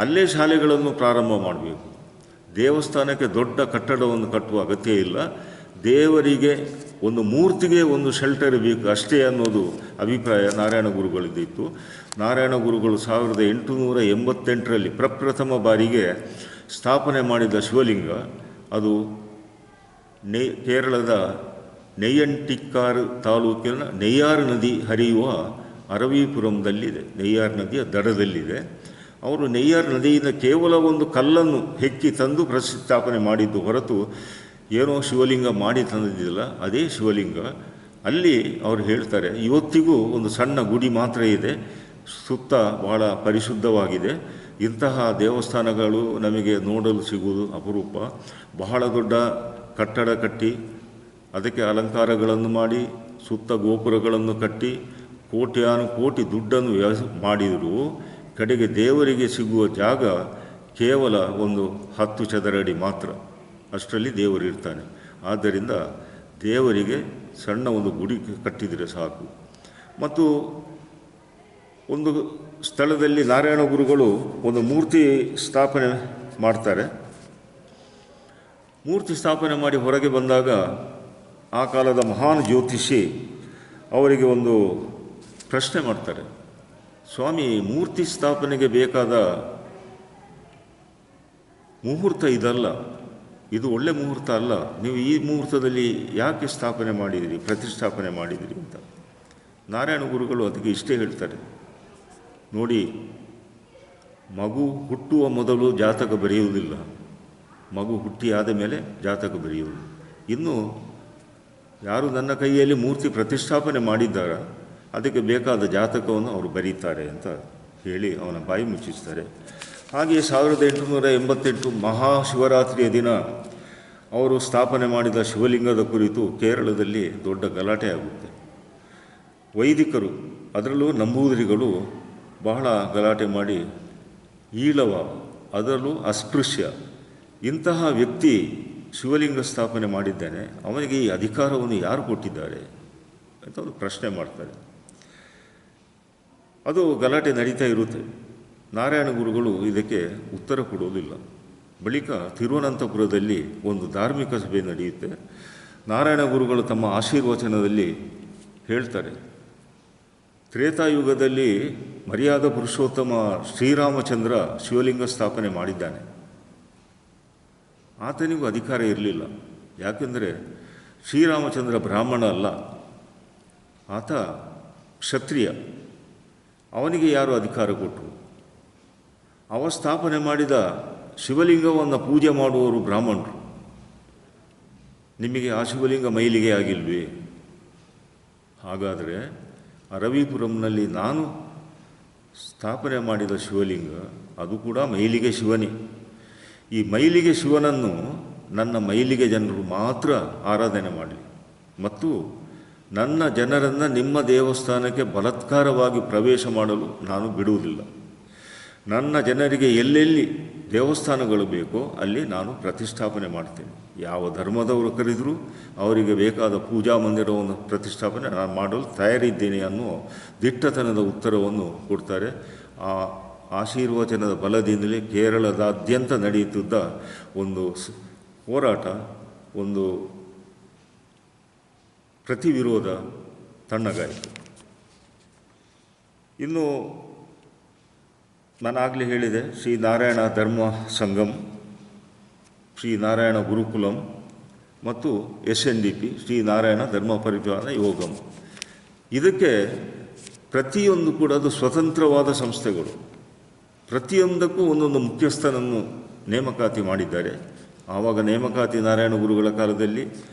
ಅಲ್ಲೇ ಶಾಲೆಗಳನ್ನು ಪ್ರಾರಂಭ ಮಾಡಬೇಕು. ದೇವಸ್ಥಾನಕ್ಕೆ ದೊಡ್ಡ ಕಟ್ಟಡವನ್ನು ಕಟ್ಟುವ ಅಗತ್ಯ ಇಲ್ಲ. ದೇವರಿಗೆ ಒಂದು ಮೂರ್ತಿಗೆ ಒಂದು ಶೆಲ್ಟರ್ ಬೇಕು ಅಷ್ಟೇ ಅನ್ನೋದು ಅಭಿಪ್ರಾಯ ನಾರಾಯಣ ಗುರುಗಳಿದ್ದಿತ್ತು. ನಾರಾಯಣ ಗುರುಗಳು 1888ರಲ್ಲಿ ಪ್ರಪ್ರಥಮ ಬಾರಿಗೆ ಸ್ಥಾಪನೆ ಮಾಡಿದ ಶಿವಲಿಂಗ ಅದು ಕೇರಳದ ನೆಯ್ಯಂಟಿಕ್ಕಾರು ತಾಲೂಕಿನ ನೆಯ್ಯಾರು ನದಿ ಹರಿಯುವ ಅರವೀಪುರಂದಲ್ಲಿದೆ. ನೆಯ್ಯಾರು ನದಿಯ ದಡದಲ್ಲಿದೆ. ಅವರು ನೆಯ್ಯಾರು ನದಿಯಿಂದ ಕೇವಲ ಒಂದು ಕಲ್ಲನ್ನು ಹೆಕ್ಕಿ ತಂದು ಪ್ರತಿಷ್ಠಾಪನೆ ಮಾಡಿದ್ದು ಹೊರತು ಏನೋ ಶಿವಲಿಂಗ ಮಾಡಿ ತಂದಿದ್ದಿಲ್ಲ. ಅದೇ ಶಿವಲಿಂಗ ಅಲ್ಲಿ ಅವರು ಹೇಳ್ತಾರೆ, ಇವತ್ತಿಗೂ ಒಂದು ಸಣ್ಣ ಗುಡಿ ಮಾತ್ರ ಇದೆ, ಸುತ್ತ ಬಹಳ ಪರಿಶುದ್ಧವಾಗಿದೆ. ಇಂತಹ ದೇವಸ್ಥಾನಗಳು ನಮಗೆ ನೋಡಲು ಸಿಗುವುದು ಅಪರೂಪ. ಬಹಳ ದೊಡ್ಡ ಕಟ್ಟಡ ಕಟ್ಟಿ ಅದಕ್ಕೆ ಅಲಂಕಾರಗಳನ್ನು ಮಾಡಿ ಸುತ್ತ ಗೋಪುರಗಳನ್ನು ಕಟ್ಟಿ ಕೋಟ್ಯಾನುಕೋಟಿ ದುಡ್ಡನ್ನು ಮಾಡಿದರೂ ಕಡೆಗೆ ದೇವರಿಗೆ ಸಿಗುವ ಜಾಗ ಕೇವಲ ಒಂದು 10 ಚದರಡಿ ಮಾತ್ರ. ಅಷ್ಟರಲ್ಲಿ ದೇವರು ಇರ್ತಾನೆ. ಆದ್ದರಿಂದ ದೇವರಿಗೆ ಸಣ್ಣ ಒಂದು ಗುಡಿ ಕಟ್ಟಿದರೆ ಸಾಕು. ಮತ್ತು ಒಂದು ಸ್ಥಳದಲ್ಲಿ ನಾರಾಯಣ ಗುರುಗಳು ಒಂದು ಮೂರ್ತಿ ಸ್ಥಾಪನೆ ಮಾಡ್ತಾರೆ. ಮೂರ್ತಿ ಸ್ಥಾಪನೆ ಮಾಡಿ ಹೊರಗೆ ಬಂದಾಗ ಆ ಕಾಲದ ಮಹಾನ್ ಜ್ಯೋತಿಷಿ ಅವರಿಗೆ ಒಂದು ಪ್ರಶ್ನೆ ಮಾಡ್ತಾರೆ, ಸ್ವಾಮಿ, ಮೂರ್ತಿ ಸ್ಥಾಪನೆಗೆ ಬೇಕಾದ ಮುಹೂರ್ತ ಇದಲ್ಲ, ಇದು ಒಳ್ಳೆ ಮುಹೂರ್ತ ಅಲ್ಲ, ನೀವು ಈ ಮುಹೂರ್ತದಲ್ಲಿ ಯಾಕೆ ಸ್ಥಾಪನೆ ಮಾಡಿದಿರಿ, ಪ್ರತಿಷ್ಠಾಪನೆ ಮಾಡಿದಿರಿ ಅಂತ. ನಾರಾಯಣ ಗುರುಗಳು ಅದಕ್ಕೆ ಇಷ್ಟೇ ಹೇಳ್ತಾರೆ, ನೋಡಿ, ಮಗು ಹುಟ್ಟುವ ಮೊದಲು ಜಾತಕ ಬರೆಯುವುದಿಲ್ಲ, ಮಗು ಹುಟ್ಟಿ ಆದ ಮೇಲೆ ಜಾತಕ ಬರೆಯುವುದು. ಇನ್ನು ಯಾರು ನನ್ನ ಕೈಯಲ್ಲಿ ಮೂರ್ತಿ ಪ್ರತಿಷ್ಠಾಪನೆ ಮಾಡಿದ್ದಾರ ಅದಕ್ಕೆ ಬೇಕಾದ ಜಾತಕವನ್ನು ಅವರು ಬರೀತಾರೆ ಅಂತ ಹೇಳಿ ಅವನ ಬಾಯಿ ಮುಚ್ಚಿಸ್ತಾರೆ. ಹಾಗೆಯೇ 1888 ಮಹಾಶಿವರಾತ್ರಿಯ ದಿನ ಅವರು ಸ್ಥಾಪನೆ ಮಾಡಿದ ಶಿವಲಿಂಗದ ಕುರಿತು ಕೇರಳದಲ್ಲಿ ದೊಡ್ಡ ಗಲಾಟೆ ಆಗುತ್ತೆ. ವೈದಿಕರು, ಅದರಲ್ಲೂ ನಂಬೂದಿರಿಗಳು ಬಹಳ ಗಲಾಟೆ ಮಾಡಿ, ಈಳವ, ಅದರಲ್ಲೂ ಅಸ್ಪೃಶ್ಯ, ಇಂತಹ ವ್ಯಕ್ತಿ ಶಿವಲಿಂಗ ಸ್ಥಾಪನೆ ಮಾಡಿದ್ದಾನೆ, ಅವನಿಗೆ ಈ ಅಧಿಕಾರವನ್ನು ಯಾರು ಕೊಟ್ಟಿದ್ದಾರೆ ಅಂತ ಒಂದು ಪ್ರಶ್ನೆ ಮಾಡ್ತಾರೆ. ಅದು ಗಲಾಟೆ ನಡೀತಾ ಇರುತ್ತೆ. ನಾರಾಯಣ ಗುರುಗಳು ಇದಕ್ಕೆ ಉತ್ತರ ಕೊಡೋದಿಲ್ಲ. ಬಳಿಕ ತಿರುವನಂತಪುರದಲ್ಲಿ ಒಂದು ಧಾರ್ಮಿಕ ಸಭೆ ನಡೆಯುತ್ತೆ. ನಾರಾಯಣ ಗುರುಗಳು ತಮ್ಮ ಆಶೀರ್ವಚನದಲ್ಲಿ ಹೇಳ್ತಾರೆ, ತ್ರೇತಾಯುಗದಲ್ಲಿ ಮರ್ಯಾದ ಪುರುಷೋತ್ತಮ ಶ್ರೀರಾಮಚಂದ್ರ ಶಿವಲಿಂಗ ಸ್ಥಾಪನೆ ಮಾಡಿದ್ದಾನೆ. ಆತನಿಗೂ ಅಧಿಕಾರ ಇರಲಿಲ್ಲ. ಯಾಕೆಂದರೆ ಶ್ರೀರಾಮಚಂದ್ರ ಬ್ರಾಹ್ಮಣ ಅಲ್ಲ, ಆತ ಕ್ಷತ್ರಿಯ. ಅವನಿಗೆ ಯಾರು ಅಧಿಕಾರ ಕೊಟ್ಟರು? ಅವ ಸ್ಥಾಪನೆ ಮಾಡಿದ ಶಿವಲಿಂಗವನ್ನು ಪೂಜೆ ಮಾಡುವವರು ಬ್ರಾಹ್ಮಣರು. ನಿಮಗೆ ಆ ಶಿವಲಿಂಗ ಮೈಲಿಗೆ ಆಗಿಲ್ವೇ? ಹಾಗಾದರೆ ಅರವೀಪುರಂನಲ್ಲಿ ನಾನು ಸ್ಥಾಪನೆ ಮಾಡಿದ ಶಿವಲಿಂಗ ಅದು ಕೂಡ ಮೈಲಿಗೆ ಶಿವನೇ. ಈ ಮೈಲಿಗೆ ಶಿವನನ್ನು ನನ್ನ ಮೈಲಿಗೆ ಜನರು ಮಾತ್ರ ಆರಾಧನೆ ಮಾಡಲಿ ಮತ್ತು ನನ್ನ ಜನರನ್ನು ನಿಮ್ಮ ದೇವಸ್ಥಾನಕ್ಕೆ ಬಲಾತ್ಕಾರವಾಗಿ ಪ್ರವೇಶ ಮಾಡಲು ನಾನು ಬಿಡುವುದಿಲ್ಲ. ನನ್ನ ಜನರಿಗೆ ಎಲ್ಲೆಲ್ಲಿ ದೇವಸ್ಥಾನಗಳು ಬೇಕೋ ಅಲ್ಲಿ ನಾನು ಪ್ರತಿಷ್ಠಾಪನೆ ಮಾಡ್ತೇನೆ. ಯಾವ ಧರ್ಮದವರು ಕರೆದರೂ ಅವರಿಗೆ ಬೇಕಾದ ಪೂಜಾ ಮಂದಿರವನ್ನು ಪ್ರತಿಷ್ಠಾಪನೆ ನಾನು ಮಾಡಲು ತಯಾರಿದ್ದೇನೆ ಅನ್ನೋ ದಿಟ್ಟತನದ ಉತ್ತರವನ್ನು ಕೊಡ್ತಾರೆ. ಆ ಆಶೀರ್ವಚನದ ಬಲದಿಂದಲೇ ಕೇರಳದಾದ್ಯಂತ ನಡೆಯುತ್ತಿದ್ದ ಒಂದು ಹೋರಾಟ, ಒಂದು ಪ್ರತಿವಿರೋಧ ತಣ್ಣಗಾಯಿತು. ಇನ್ನು ನಾನಾಗಲೇ ಹೇಳಿದೆ, ಶ್ರೀ ನಾರಾಯಣ ಧರ್ಮ ಸಂಗಮ್, ಶ್ರೀ ನಾರಾಯಣ ಗುರುಕುಲಂ ಮತ್ತು SNDP ಶ್ರೀ ನಾರಾಯಣ ಧರ್ಮ ಪರಿಪಾಲನಾ ಯೋಗಂ. ಇದಕ್ಕೆ ಪ್ರತಿಯೊಂದು ಕೂಡ ಅದು ಸ್ವತಂತ್ರವಾದ ಸಂಸ್ಥೆಗಳು. ಪ್ರತಿಯೊಂದಕ್ಕೂ ಒಂದೊಂದು ಮುಖ್ಯಸ್ಥನನ್ನು ನೇಮಕಾತಿ ಮಾಡಿದ್ದಾರೆ. ಆವಾಗ ನೇಮಕಾತಿ ನಾರಾಯಣ ಗುರುಗಳ ಕಾಲದಲ್ಲಿ,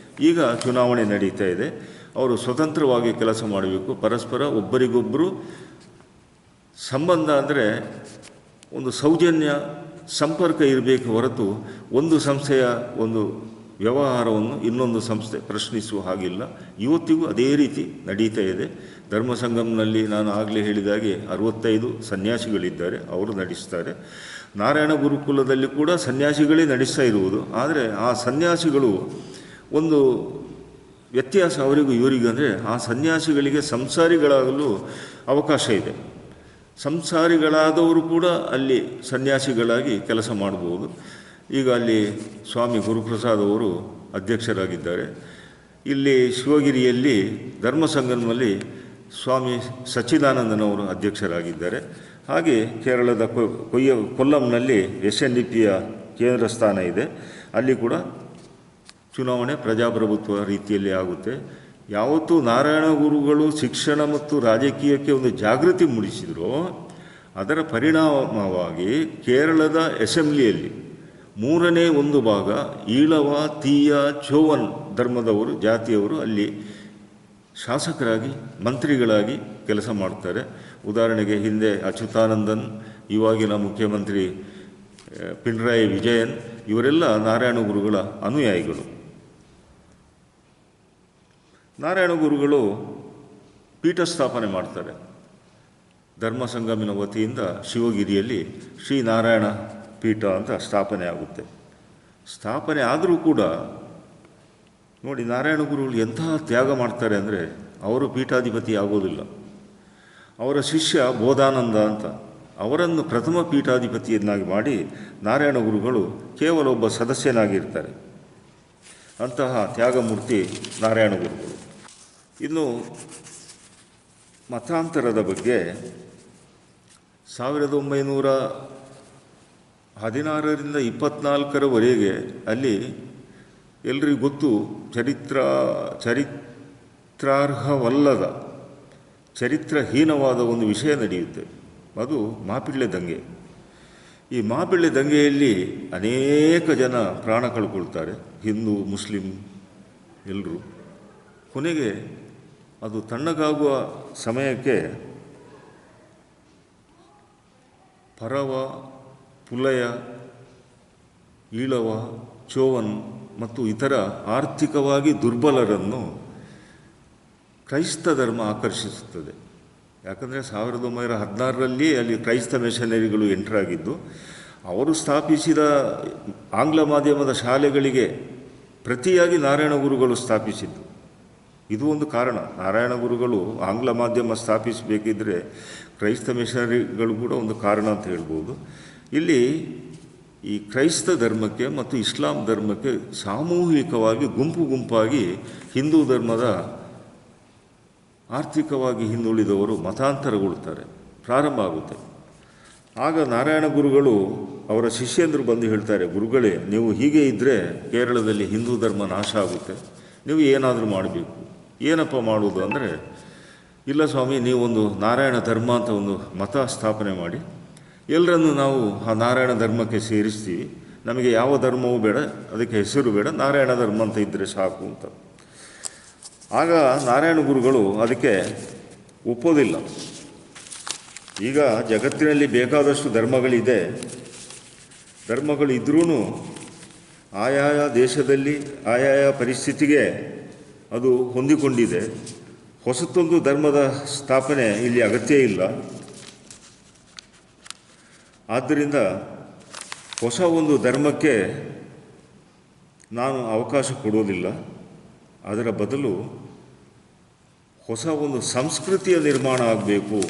ಈಗ ಚುನಾವಣೆ ನಡೀತಾ ಇದೆ. ಅವರು ಸ್ವತಂತ್ರವಾಗಿ ಕೆಲಸ ಮಾಡಬೇಕು. ಪರಸ್ಪರ ಒಬ್ಬರಿಗೊಬ್ಬರು ಸಂಬಂಧ ಅಂದರೆ ಒಂದು ಸೌಜನ್ಯ ಸಂಪರ್ಕ ಇರಬೇಕು ಹೊರತು ಒಂದು ಸಂಸ್ಥೆಯ ಒಂದು ವ್ಯವಹಾರವನ್ನು ಇನ್ನೊಂದು ಸಂಸ್ಥೆ ಪ್ರಶ್ನಿಸುವ ಹಾಗಿಲ್ಲ. ಇವತ್ತಿಗೂ ಅದೇ ರೀತಿ ನಡೀತಾ ಇದೆ. ಧರ್ಮ ಸಂಗಮನಲ್ಲಿ ನಾನು ಆಗಲೇ ಹೇಳಿದಾಗೆ 65 ಸನ್ಯಾಸಿಗಳಿದ್ದಾರೆ, ಅವರು ನಡೆಸ್ತಾರೆ. ನಾರಾಯಣ ಗುರುಕುಲದಲ್ಲಿ ಕೂಡ ಸನ್ಯಾಸಿಗಳೇ ನಡೆಸ್ತಾ ಇರುವುದು. ಆದರೆ ಆ ಸನ್ಯಾಸಿಗಳು ಒಂದು ವ್ಯತ್ಯಾಸ ಅವರಿಗೂ ಇವರಿಗೂ ಅಂದರೆ, ಆ ಸನ್ಯಾಸಿಗಳಿಗೆ ಸಂಸಾರಿಗಳಾಗಲು ಅವಕಾಶ ಇದೆ. ಸಂಸಾರಿಗಳಾದವರು ಕೂಡ ಅಲ್ಲಿ ಸನ್ಯಾಸಿಗಳಾಗಿ ಕೆಲಸ ಮಾಡ್ಬೋದು. ಈಗ ಅಲ್ಲಿ ಸ್ವಾಮಿ ಗುರುಪ್ರಸಾದ್ ಅವರು ಅಧ್ಯಕ್ಷರಾಗಿದ್ದಾರೆ. ಇಲ್ಲಿ ಶಿವಗಿರಿಯಲ್ಲಿ ಧರ್ಮ ಸಂಗಮದಲ್ಲಿ ಸ್ವಾಮಿ ಸಚ್ಚಿದಾನಂದನವರು ಅಧ್ಯಕ್ಷರಾಗಿದ್ದಾರೆ. ಹಾಗೆ ಕೇರಳದ ಕೊಲ್ಲಂನಲ್ಲಿ SNDPಯ ಕೇಂದ್ರ ಸ್ಥಾನ ಇದೆ. ಅಲ್ಲಿ ಕೂಡ ಚುನಾವಣೆ ಪ್ರಜಾಪ್ರಭುತ್ವ ರೀತಿಯಲ್ಲಿ ಆಗುತ್ತೆ. ಯಾವತ್ತೂ ನಾರಾಯಣ ಗುರುಗಳು ಶಿಕ್ಷಣ ಮತ್ತು ರಾಜಕೀಯಕ್ಕೆ ಒಂದು ಜಾಗೃತಿ ಮೂಡಿಸಿದರೋ ಅದರ ಪರಿಣಾಮವಾಗಿ ಕೇರಳದ ಅಸೆಂಬ್ಲಿಯಲ್ಲಿ 1/3 ಭಾಗ ಈಳವ, ತೀಯ, ಚೋವನ್ ಧರ್ಮದವರು, ಜಾತಿಯವರು ಅಲ್ಲಿ ಶಾಸಕರಾಗಿ, ಮಂತ್ರಿಗಳಾಗಿ ಕೆಲಸ ಮಾಡ್ತಾರೆ. ಉದಾಹರಣೆಗೆ ಹಿಂದೆ ಅಚ್ಯುತಾನಂದನ್, ಇವಾಗಿನ ಮುಖ್ಯಮಂತ್ರಿ ಪಿಣರಾಯಿ ವಿಜಯನ್, ಇವರೆಲ್ಲ ನಾರಾಯಣ ಗುರುಗಳ ಅನುಯಾಯಿಗಳು. ನಾರಾಯಣ ಗುರುಗಳು ಪೀಠ ಸ್ಥಾಪನೆ ಮಾಡ್ತಾರೆ. ಧರ್ಮ ಸಂಗಮಿನ ವತಿಯಿಂದ ಶಿವಗಿರಿಯಲ್ಲಿ ಶ್ರೀ ನಾರಾಯಣ ಪೀಠ ಅಂತ ಸ್ಥಾಪನೆ ಆಗುತ್ತೆ. ಸ್ಥಾಪನೆ ಆದರೂ ಕೂಡ ನೋಡಿ, ನಾರಾಯಣ ಗುರುಗಳು ಎಂತಹ ತ್ಯಾಗ ಮಾಡ್ತಾರೆ ಅಂದರೆ, ಅವರು ಪೀಠಾಧಿಪತಿ ಆಗೋದಿಲ್ಲ. ಅವರ ಶಿಷ್ಯ ಬೋಧಾನಂದ ಅಂತ, ಅವರನ್ನು ಪ್ರಥಮ ಪೀಠಾಧಿಪತಿಯನ್ನಾಗಿ ಮಾಡಿ ನಾರಾಯಣ ಗುರುಗಳು ಕೇವಲ ಒಬ್ಬ ಸದಸ್ಯನಾಗಿರ್ತಾರೆ. ಅಂತಹ ತ್ಯಾಗಮೂರ್ತಿ ನಾರಾಯಣ ಗುರುಗಳು. ಇನ್ನು ಮತಾಂತರದ ಬಗ್ಗೆ 1916ರಿಂದ 24ರವರೆಗೆ ಅಲ್ಲಿ ಎಲ್ರಿಗೂ ಗೊತ್ತು, ಚರಿತ್ರಾರ್ಹವಲ್ಲದ, ಚರಿತ್ರಹೀನವಾದ ಒಂದು ವಿಷಯ ನಡೆಯುತ್ತೆ. ಅದು ಮಾಪಿಳ್ಳೆ ದಂಗೆ. ಈ ಮಾಪಿಳ್ಳೆ ದಂಗೆಯಲ್ಲಿ ಅನೇಕ ಜನ ಪ್ರಾಣ ಕಳ್ಕೊಳ್ತಾರೆ, ಹಿಂದೂ ಮುಸ್ಲಿಂ ಎಲ್ಲರೂ. ಕೊನೆಗೆ ಅದು ತಣ್ಣಗಾಗುವ ಸಮಯಕ್ಕೆ ಪರವ, ಪುಲಯ, ಈಳವ, ಚೋವನ್ ಮತ್ತು ಇತರ ಆರ್ಥಿಕವಾಗಿ ದುರ್ಬಲರನ್ನು ಕ್ರೈಸ್ತ ಧರ್ಮ ಆಕರ್ಷಿಸುತ್ತದೆ. ಯಾಕಂದರೆ 1916ರಲ್ಲಿ ಅಲ್ಲಿ ಕ್ರೈಸ್ತ ಮಿಷನರಿಗಳು ಎಂಟ್ರಾಗಿದ್ದು, ಅವರು ಸ್ಥಾಪಿಸಿದ ಆಂಗ್ಲ ಮಾಧ್ಯಮದ ಶಾಲೆಗಳಿಗೆ ಪ್ರತಿಯಾಗಿ ನಾರಾಯಣ ಗುರುಗಳು ಸ್ಥಾಪಿಸಿದ್ದು. ಇದು ಒಂದು ಕಾರಣ. ನಾರಾಯಣ ಗುರುಗಳು ಆಂಗ್ಲ ಮಾಧ್ಯಮ ಸ್ಥಾಪಿಸಬೇಕಿದ್ರೆ ಕ್ರೈಸ್ತ ಮಿಷನರಿಗಳು ಕೂಡ ಒಂದು ಕಾರಣ ಅಂತ ಹೇಳ್ಬೋದು. ಇಲ್ಲಿ ಈ ಕ್ರೈಸ್ತ ಧರ್ಮಕ್ಕೆ ಮತ್ತು ಇಸ್ಲಾಂ ಧರ್ಮಕ್ಕೆ ಸಾಮೂಹಿಕವಾಗಿ ಗುಂಪಾಗಿ ಹಿಂದೂ ಧರ್ಮದ ಆರ್ಥಿಕವಾಗಿ ಹಿಂದುಳಿದವರು ಮತಾಂತರಗೊಳ್ತಾರೆ, ಪ್ರಾರಂಭ ಆಗುತ್ತೆ. ಆಗ ನಾರಾಯಣ ಗುರುಗಳು ಅವರ ಶಿಷ್ಯಂದರು ಬಂದು ಹೇಳ್ತಾರೆ, ಗುರುಗಳೇ, ನೀವು ಹೀಗೆ ಇದ್ದರೆ ಕೇರಳದಲ್ಲಿ ಹಿಂದೂ ಧರ್ಮ ನಾಶ ಆಗುತ್ತೆ, ನೀವು ಏನಾದರೂ ಮಾಡಬೇಕು. ಏನಪ್ಪ ಮಾಡೋದು ಅಂದರೆ, ಇಲ್ಲ ಸ್ವಾಮಿ, ನೀವೊಂದು ನಾರಾಯಣ ಧರ್ಮ ಅಂತ ಒಂದು ಮತ ಸ್ಥಾಪನೆ ಮಾಡಿ ಎಲ್ಲರನ್ನು ನಾವು ಆ ನಾರಾಯಣ ಧರ್ಮಕ್ಕೆ ಸೇರಿಸ್ತೀವಿ, ನಮಗೆ ಯಾವ ಧರ್ಮವೂ ಬೇಡ, ಅದಕ್ಕೆ ಹೆಸರು ಬೇಡ, ನಾರಾಯಣ ಧರ್ಮ ಅಂತ ಇದ್ದರೆ ಸಾಕು ಅಂತ. ಆಗ ನಾರಾಯಣ ಗುರುಗಳು ಅದಕ್ಕೆ ಒಪ್ಪೋದಿಲ್ಲ. ಈಗ ಜಗತ್ತಿನಲ್ಲಿ ಬೇಕಾದಷ್ಟು ಧರ್ಮಗಳಿದೆ, ಧರ್ಮಗಳಿದ್ರೂ ಆಯಾಯ ದೇಶದಲ್ಲಿ ಆಯಾಯ ಪರಿಸ್ಥಿತಿಗೆ ಅದು ಹೊಂದಿಕೊಂಡಿದೆ. ಹೊಸತೊಂದು ಧರ್ಮದ ಸ್ಥಾಪನೆ ಇಲ್ಲಿ ಅಗತ್ಯ ಇಲ್ಲ. ಆದ್ದರಿಂದ ಹೊಸ ಒಂದು ಧರ್ಮಕ್ಕೆ ನಾನು ಅವಕಾಶ ಕೊಡೋದಿಲ್ಲ. ಅದರ ಬದಲು ಹೊಸ ಒಂದು ಸಂಸ್ಕೃತಿಯ ನಿರ್ಮಾಣ ಆಗಬೇಕು.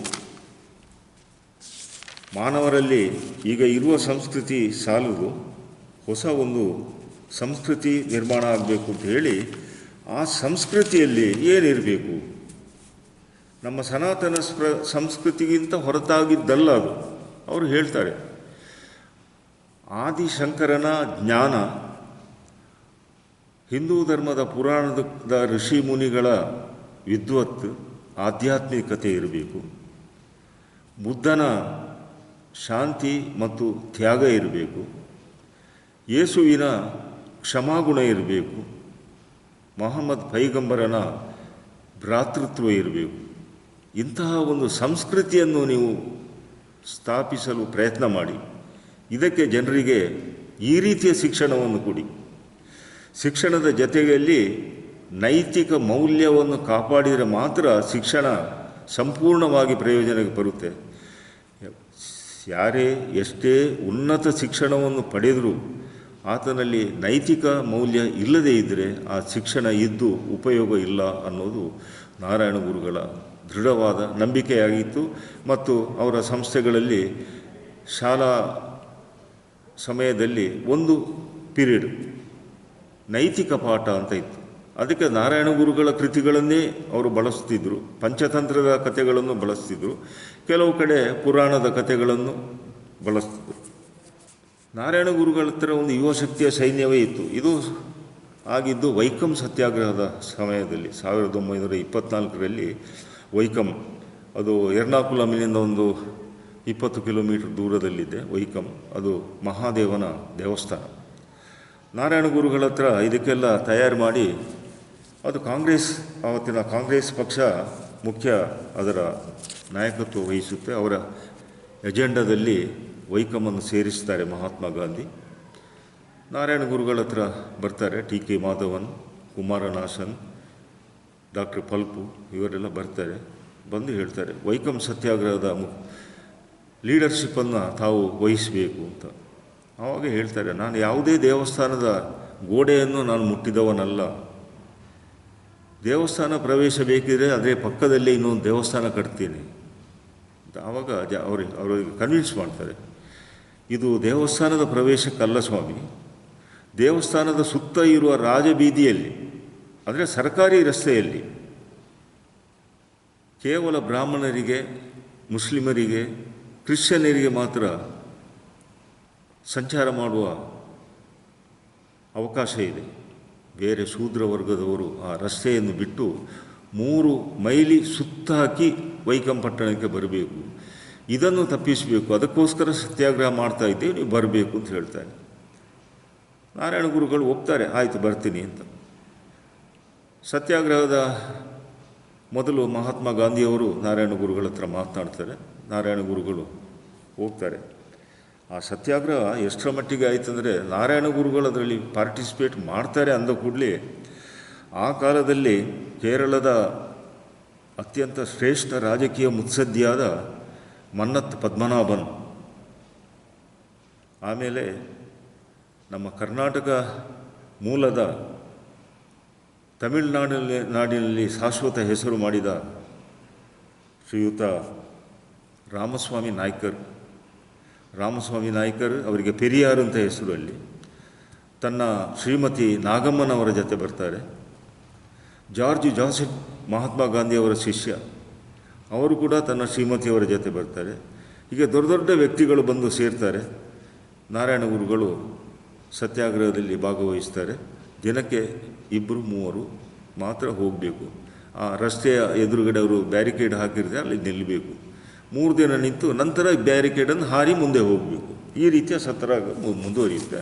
ಮಾನವರಲ್ಲಿ ಈಗ ಇರುವ ಸಂಸ್ಕೃತಿ ಸಾಲದು, ಹೊಸ ಒಂದು ಸಂಸ್ಕೃತಿ ನಿರ್ಮಾಣ ಆಗಬೇಕು ಅಂತ ಹೇಳಿ, ಆ ಸಂಸ್ಕೃತಿಯಲ್ಲಿ ಏನಿರಬೇಕು, ನಮ್ಮ ಸನಾತನ ಸಂಸ್ಕೃತಿಗಿಂತ ಹೊರತಾಗಿದ್ದಲ್ಲ ಅದು. ಅವರು ಹೇಳ್ತಾರೆ, ಆದಿಶಂಕರನ ಜ್ಞಾನ, ಹಿಂದೂ ಧರ್ಮದ ಪುರಾಣದ ಋಷಿ ಮುನಿಗಳ ವಿದ್ವತ್, ಆಧ್ಯಾತ್ಮಿಕತೆ ಇರಬೇಕು. ಬುದ್ಧನ ಶಾಂತಿ ಮತ್ತು ತ್ಯಾಗ ಇರಬೇಕು. ಯೇಸುವಿನ ಕ್ಷಮಾಗುಣ ಇರಬೇಕು. ಮೊಹಮ್ಮದ್ ಪೈಗಂಬರನ ಭ್ರಾತೃತ್ವ ಇರಬೇಕು. ಇಂತಹ ಒಂದು ಸಂಸ್ಕೃತಿಯನ್ನು ನೀವು ಸ್ಥಾಪಿಸಲು ಪ್ರಯತ್ನ ಮಾಡಿ. ಇದಕ್ಕೆ ಜನರಿಗೆ ಈ ರೀತಿಯ ಶಿಕ್ಷಣವನ್ನು ಕೊಡಿ. ಶಿಕ್ಷಣದ ಜೊತೆಯಲ್ಲಿ ನೈತಿಕ ಮೌಲ್ಯವನ್ನು ಕಾಪಾಡಿದರೆ ಮಾತ್ರ ಶಿಕ್ಷಣ ಸಂಪೂರ್ಣವಾಗಿ ಪ್ರಯೋಜನಕ್ಕೆ ಬರುತ್ತೆ. ಯಾರೇ ಎಷ್ಟೇ ಉನ್ನತ ಶಿಕ್ಷಣವನ್ನು ಪಡೆದರೂ ಆತನಲ್ಲಿ ನೈತಿಕ ಮೌಲ್ಯ ಇಲ್ಲದೇ ಇದ್ದರೆ ಆ ಶಿಕ್ಷಣ ಇದ್ದು ಉಪಯೋಗ ಇಲ್ಲ ಅನ್ನೋದು ನಾರಾಯಣ ಗುರುಗಳ ದೃಢವಾದ ನಂಬಿಕೆಯಾಗಿತ್ತು. ಮತ್ತು ಅವರ ಸಂಸ್ಥೆಗಳಲ್ಲಿ ಶಾಲಾ ಸಮಯದಲ್ಲಿ ಒಂದು ಪೀರಿಯಡ್ ನೈತಿಕ ಪಾಠ ಅಂತ ಇತ್ತು. ಅದಕ್ಕೆ ನಾರಾಯಣ ಗುರುಗಳ ಕೃತಿಗಳನ್ನೇ ಅವರು ಬಳಸ್ತಿದ್ದರು. ಪಂಚತಂತ್ರದ ಕಥೆಗಳನ್ನು ಬಳಸ್ತಿದ್ದರು, ಕೆಲವು ಕಡೆ ಪುರಾಣದ ಕಥೆಗಳನ್ನು ಬಳಸ್ತಿದ್ದರು. ನಾರಾಯಣ ಗುರುಗಳ ಹತ್ರ ಒಂದು ಯುವಶಕ್ತಿಯ ಸೈನ್ಯವೇ ಇತ್ತು. ಇದು ಆಗಿದ್ದು ವೈಕಂ ಸತ್ಯಾಗ್ರಹದ ಸಮಯದಲ್ಲಿ 1924ರಲ್ಲಿ. ವೈಕಂ ಅದು ಎರ್ನಾಕುಲಮಿನಿಂದ ಒಂದು 20 ಕಿಲೋಮೀಟರ್ ದೂರದಲ್ಲಿದೆ ವೈಕಂ. ಅದು ಮಹಾದೇವನ ದೇವಸ್ಥಾನ. ನಾರಾಯಣ ಗುರುಗಳ ಹತ್ರ ಇದಕ್ಕೆಲ್ಲ ತಯಾರು ಮಾಡಿ, ಅದು ಕಾಂಗ್ರೆಸ್, ಆವತ್ತಿನ ಕಾಂಗ್ರೆಸ್ ಪಕ್ಷ ಮುಖ್ಯ ಅದರ ನಾಯಕತ್ವ ವಹಿಸುತ್ತೆ. ಅವರ ಎಜೆಂಡಾದಲ್ಲಿ ವೈಕಮನ್ನು ಸೇರಿಸ್ತಾರೆ ಮಹಾತ್ಮ ಗಾಂಧಿ. ನಾರಾಯಣ ಗುರುಗಳ ಹತ್ರ ಬರ್ತಾರೆ. T K Madhavan, Kumaranasan, doctor Palpu ಇವರೆಲ್ಲ ಬರ್ತಾರೆ. ಬಂದು ಹೇಳ್ತಾರೆ, ವೈಕಂ ಸತ್ಯಾಗ್ರಹದ ಲೀಡರ್ಶಿಪ್ಪನ್ನು ತಾವು ವಹಿಸಬೇಕು ಅಂತ. ಆವಾಗ ಹೇಳ್ತಾರೆ, ನಾನು ಯಾವುದೇ ದೇವಸ್ಥಾನದ ಗೋಡೆಯನ್ನು ನಾನು ಮುಟ್ಟಿದವನಲ್ಲ. ದೇವಸ್ಥಾನ ಪ್ರವೇಶ ಬೇಕಿದ್ರೆ ಅದೇ ಪಕ್ಕದಲ್ಲೇ ಇನ್ನೊಂದು ದೇವಸ್ಥಾನ ಕಟ್ತೀನಿ ಅಂತ. ಆವಾಗ ಅವರಿಗೆ ಕನ್ವಿನ್ಸ್ ಮಾಡ್ತಾರೆ, ಇದು ದೇವಸ್ಥಾನದ ಪ್ರವೇಶಕ್ಕಲ್ಲ ಸ್ವಾಮಿ, ದೇವಸ್ಥಾನದ ಸುತ್ತ ಇರುವ ರಾಜಬೀದಿಯಲ್ಲಿ, ಅಂದರೆ ಸರ್ಕಾರಿ ರಸ್ತೆಯಲ್ಲಿ ಕೇವಲ ಬ್ರಾಹ್ಮಣರಿಗೆ, ಮುಸ್ಲಿಮರಿಗೆ, ಕ್ರಿಶ್ಚಿಯನರಿಗೆ ಮಾತ್ರ ಸಂಚಾರ ಮಾಡುವ ಅವಕಾಶ ಇದೆ. ಬೇರೆ ಶೂದ್ರ ವರ್ಗದವರು ಆ ರಸ್ತೆಯನ್ನು ಬಿಟ್ಟು 3 ಮೈಲಿ ಸುತ್ತ ಹಾಕಿ ವೈಕಂ ಪಟ್ಟಣಕ್ಕೆ ಬರಬೇಕು. ಇದನ್ನು ತಪ್ಪಿಸಬೇಕು, ಅದಕ್ಕೋಸ್ಕರ ಸತ್ಯಾಗ್ರಹ ಮಾಡ್ತಾ ಇದ್ದೀವಿ, ನೀವು ಬರಬೇಕು ಅಂತ ಹೇಳ್ತಾರೆ. ನಾರಾಯಣ ಗುರುಗಳು ಒಪ್ತಾರೆ, ಆಯಿತು ಬರ್ತೀನಿ ಅಂತ. ಸತ್ಯಾಗ್ರಹದ ಮೊದಲು ಮಹಾತ್ಮ ಗಾಂಧಿಯವರು ನಾರಾಯಣ ಗುರುಗಳ ಹತ್ರ ಮಾತನಾಡ್ತಾರೆ. ನಾರಾಯಣ ಗುರುಗಳು ಹೋಗ್ತಾರೆ. ಆ ಸತ್ಯಾಗ್ರಹ ಎಷ್ಟರ ಮಟ್ಟಿಗೆ ಆಯಿತಂದರೆ, ನಾರಾಯಣ ಗುರುಗಳು ಅದರಲ್ಲಿ ಪಾರ್ಟಿಸಿಪೇಟ್ ಮಾಡ್ತಾರೆ ಅಂದ ಕೂಡಲೇ ಆ ಕಾಲದಲ್ಲಿ ಕೇರಳದ ಅತ್ಯಂತ ಶ್ರೇಷ್ಠ ರಾಜಕೀಯ ಮುತ್ಸದ್ದಿಯಾದ ಮನ್ನತ್ ಪದ್ಮನಾಭನ್, ಆಮೇಲೆ ನಮ್ಮ ಕರ್ನಾಟಕ ಮೂಲದ ತಮಿಳುನಾಡಿನಲ್ಲಿ ಶಾಶ್ವತ ಹೆಸರು ಮಾಡಿದ ಶ್ರೀಯುತ ರಾಮಸ್ವಾಮಿ ನಾಯ್ಕರ್, ಅವರಿಗೆ ಪೆರಿಯಾರ್ ಅಂತ ಹೆಸರು, ಅಲ್ಲಿ ತನ್ನ ಶ್ರೀಮತಿ ನಾಗಮ್ಮನವರ ಜೊತೆ ಬರ್ತಾರೆ. ಜಾರ್ಜ್ ಜಾಸೆಫ್ ಮಹಾತ್ಮ ಗಾಂಧಿಯವರ ಶಿಷ್ಯ, ಅವರು ಕೂಡ ತನ್ನ ಶ್ರೀಮತಿಯವರ ಜೊತೆ ಬರ್ತಾರೆ. ಹೀಗೆ ದೊಡ್ಡ ದೊಡ್ಡ ವ್ಯಕ್ತಿಗಳು ಬಂದು ಸೇರ್ತಾರೆ. ನಾರಾಯಣ ಗುರುಗಳು ಸತ್ಯಾಗ್ರಹದಲ್ಲಿ ಭಾಗವಹಿಸ್ತಾರೆ. ದಿನಕ್ಕೆ 2-3 ಮಾತ್ರ ಹೋಗಬೇಕು. ಆ ರಸ್ತೆಯ ಎದುರುಗಡೆ ಅವರು ಬ್ಯಾರಿಕೇಡ್ ಹಾಕಿರ್ತಾರೆ, ಅಲ್ಲಿ ನಿಲ್ಲಬೇಕು. 3 ದಿನ ನಿಂತು ನಂತರ ಬ್ಯಾರಿಕೇಡನ್ನು ಹಾರಿ ಮುಂದೆ ಹೋಗಬೇಕು. ಈ ರೀತಿಯ ಸತ್ಯಾಗ್ರಹ ಮುಂದುವರಿಯುತ್ತೆ.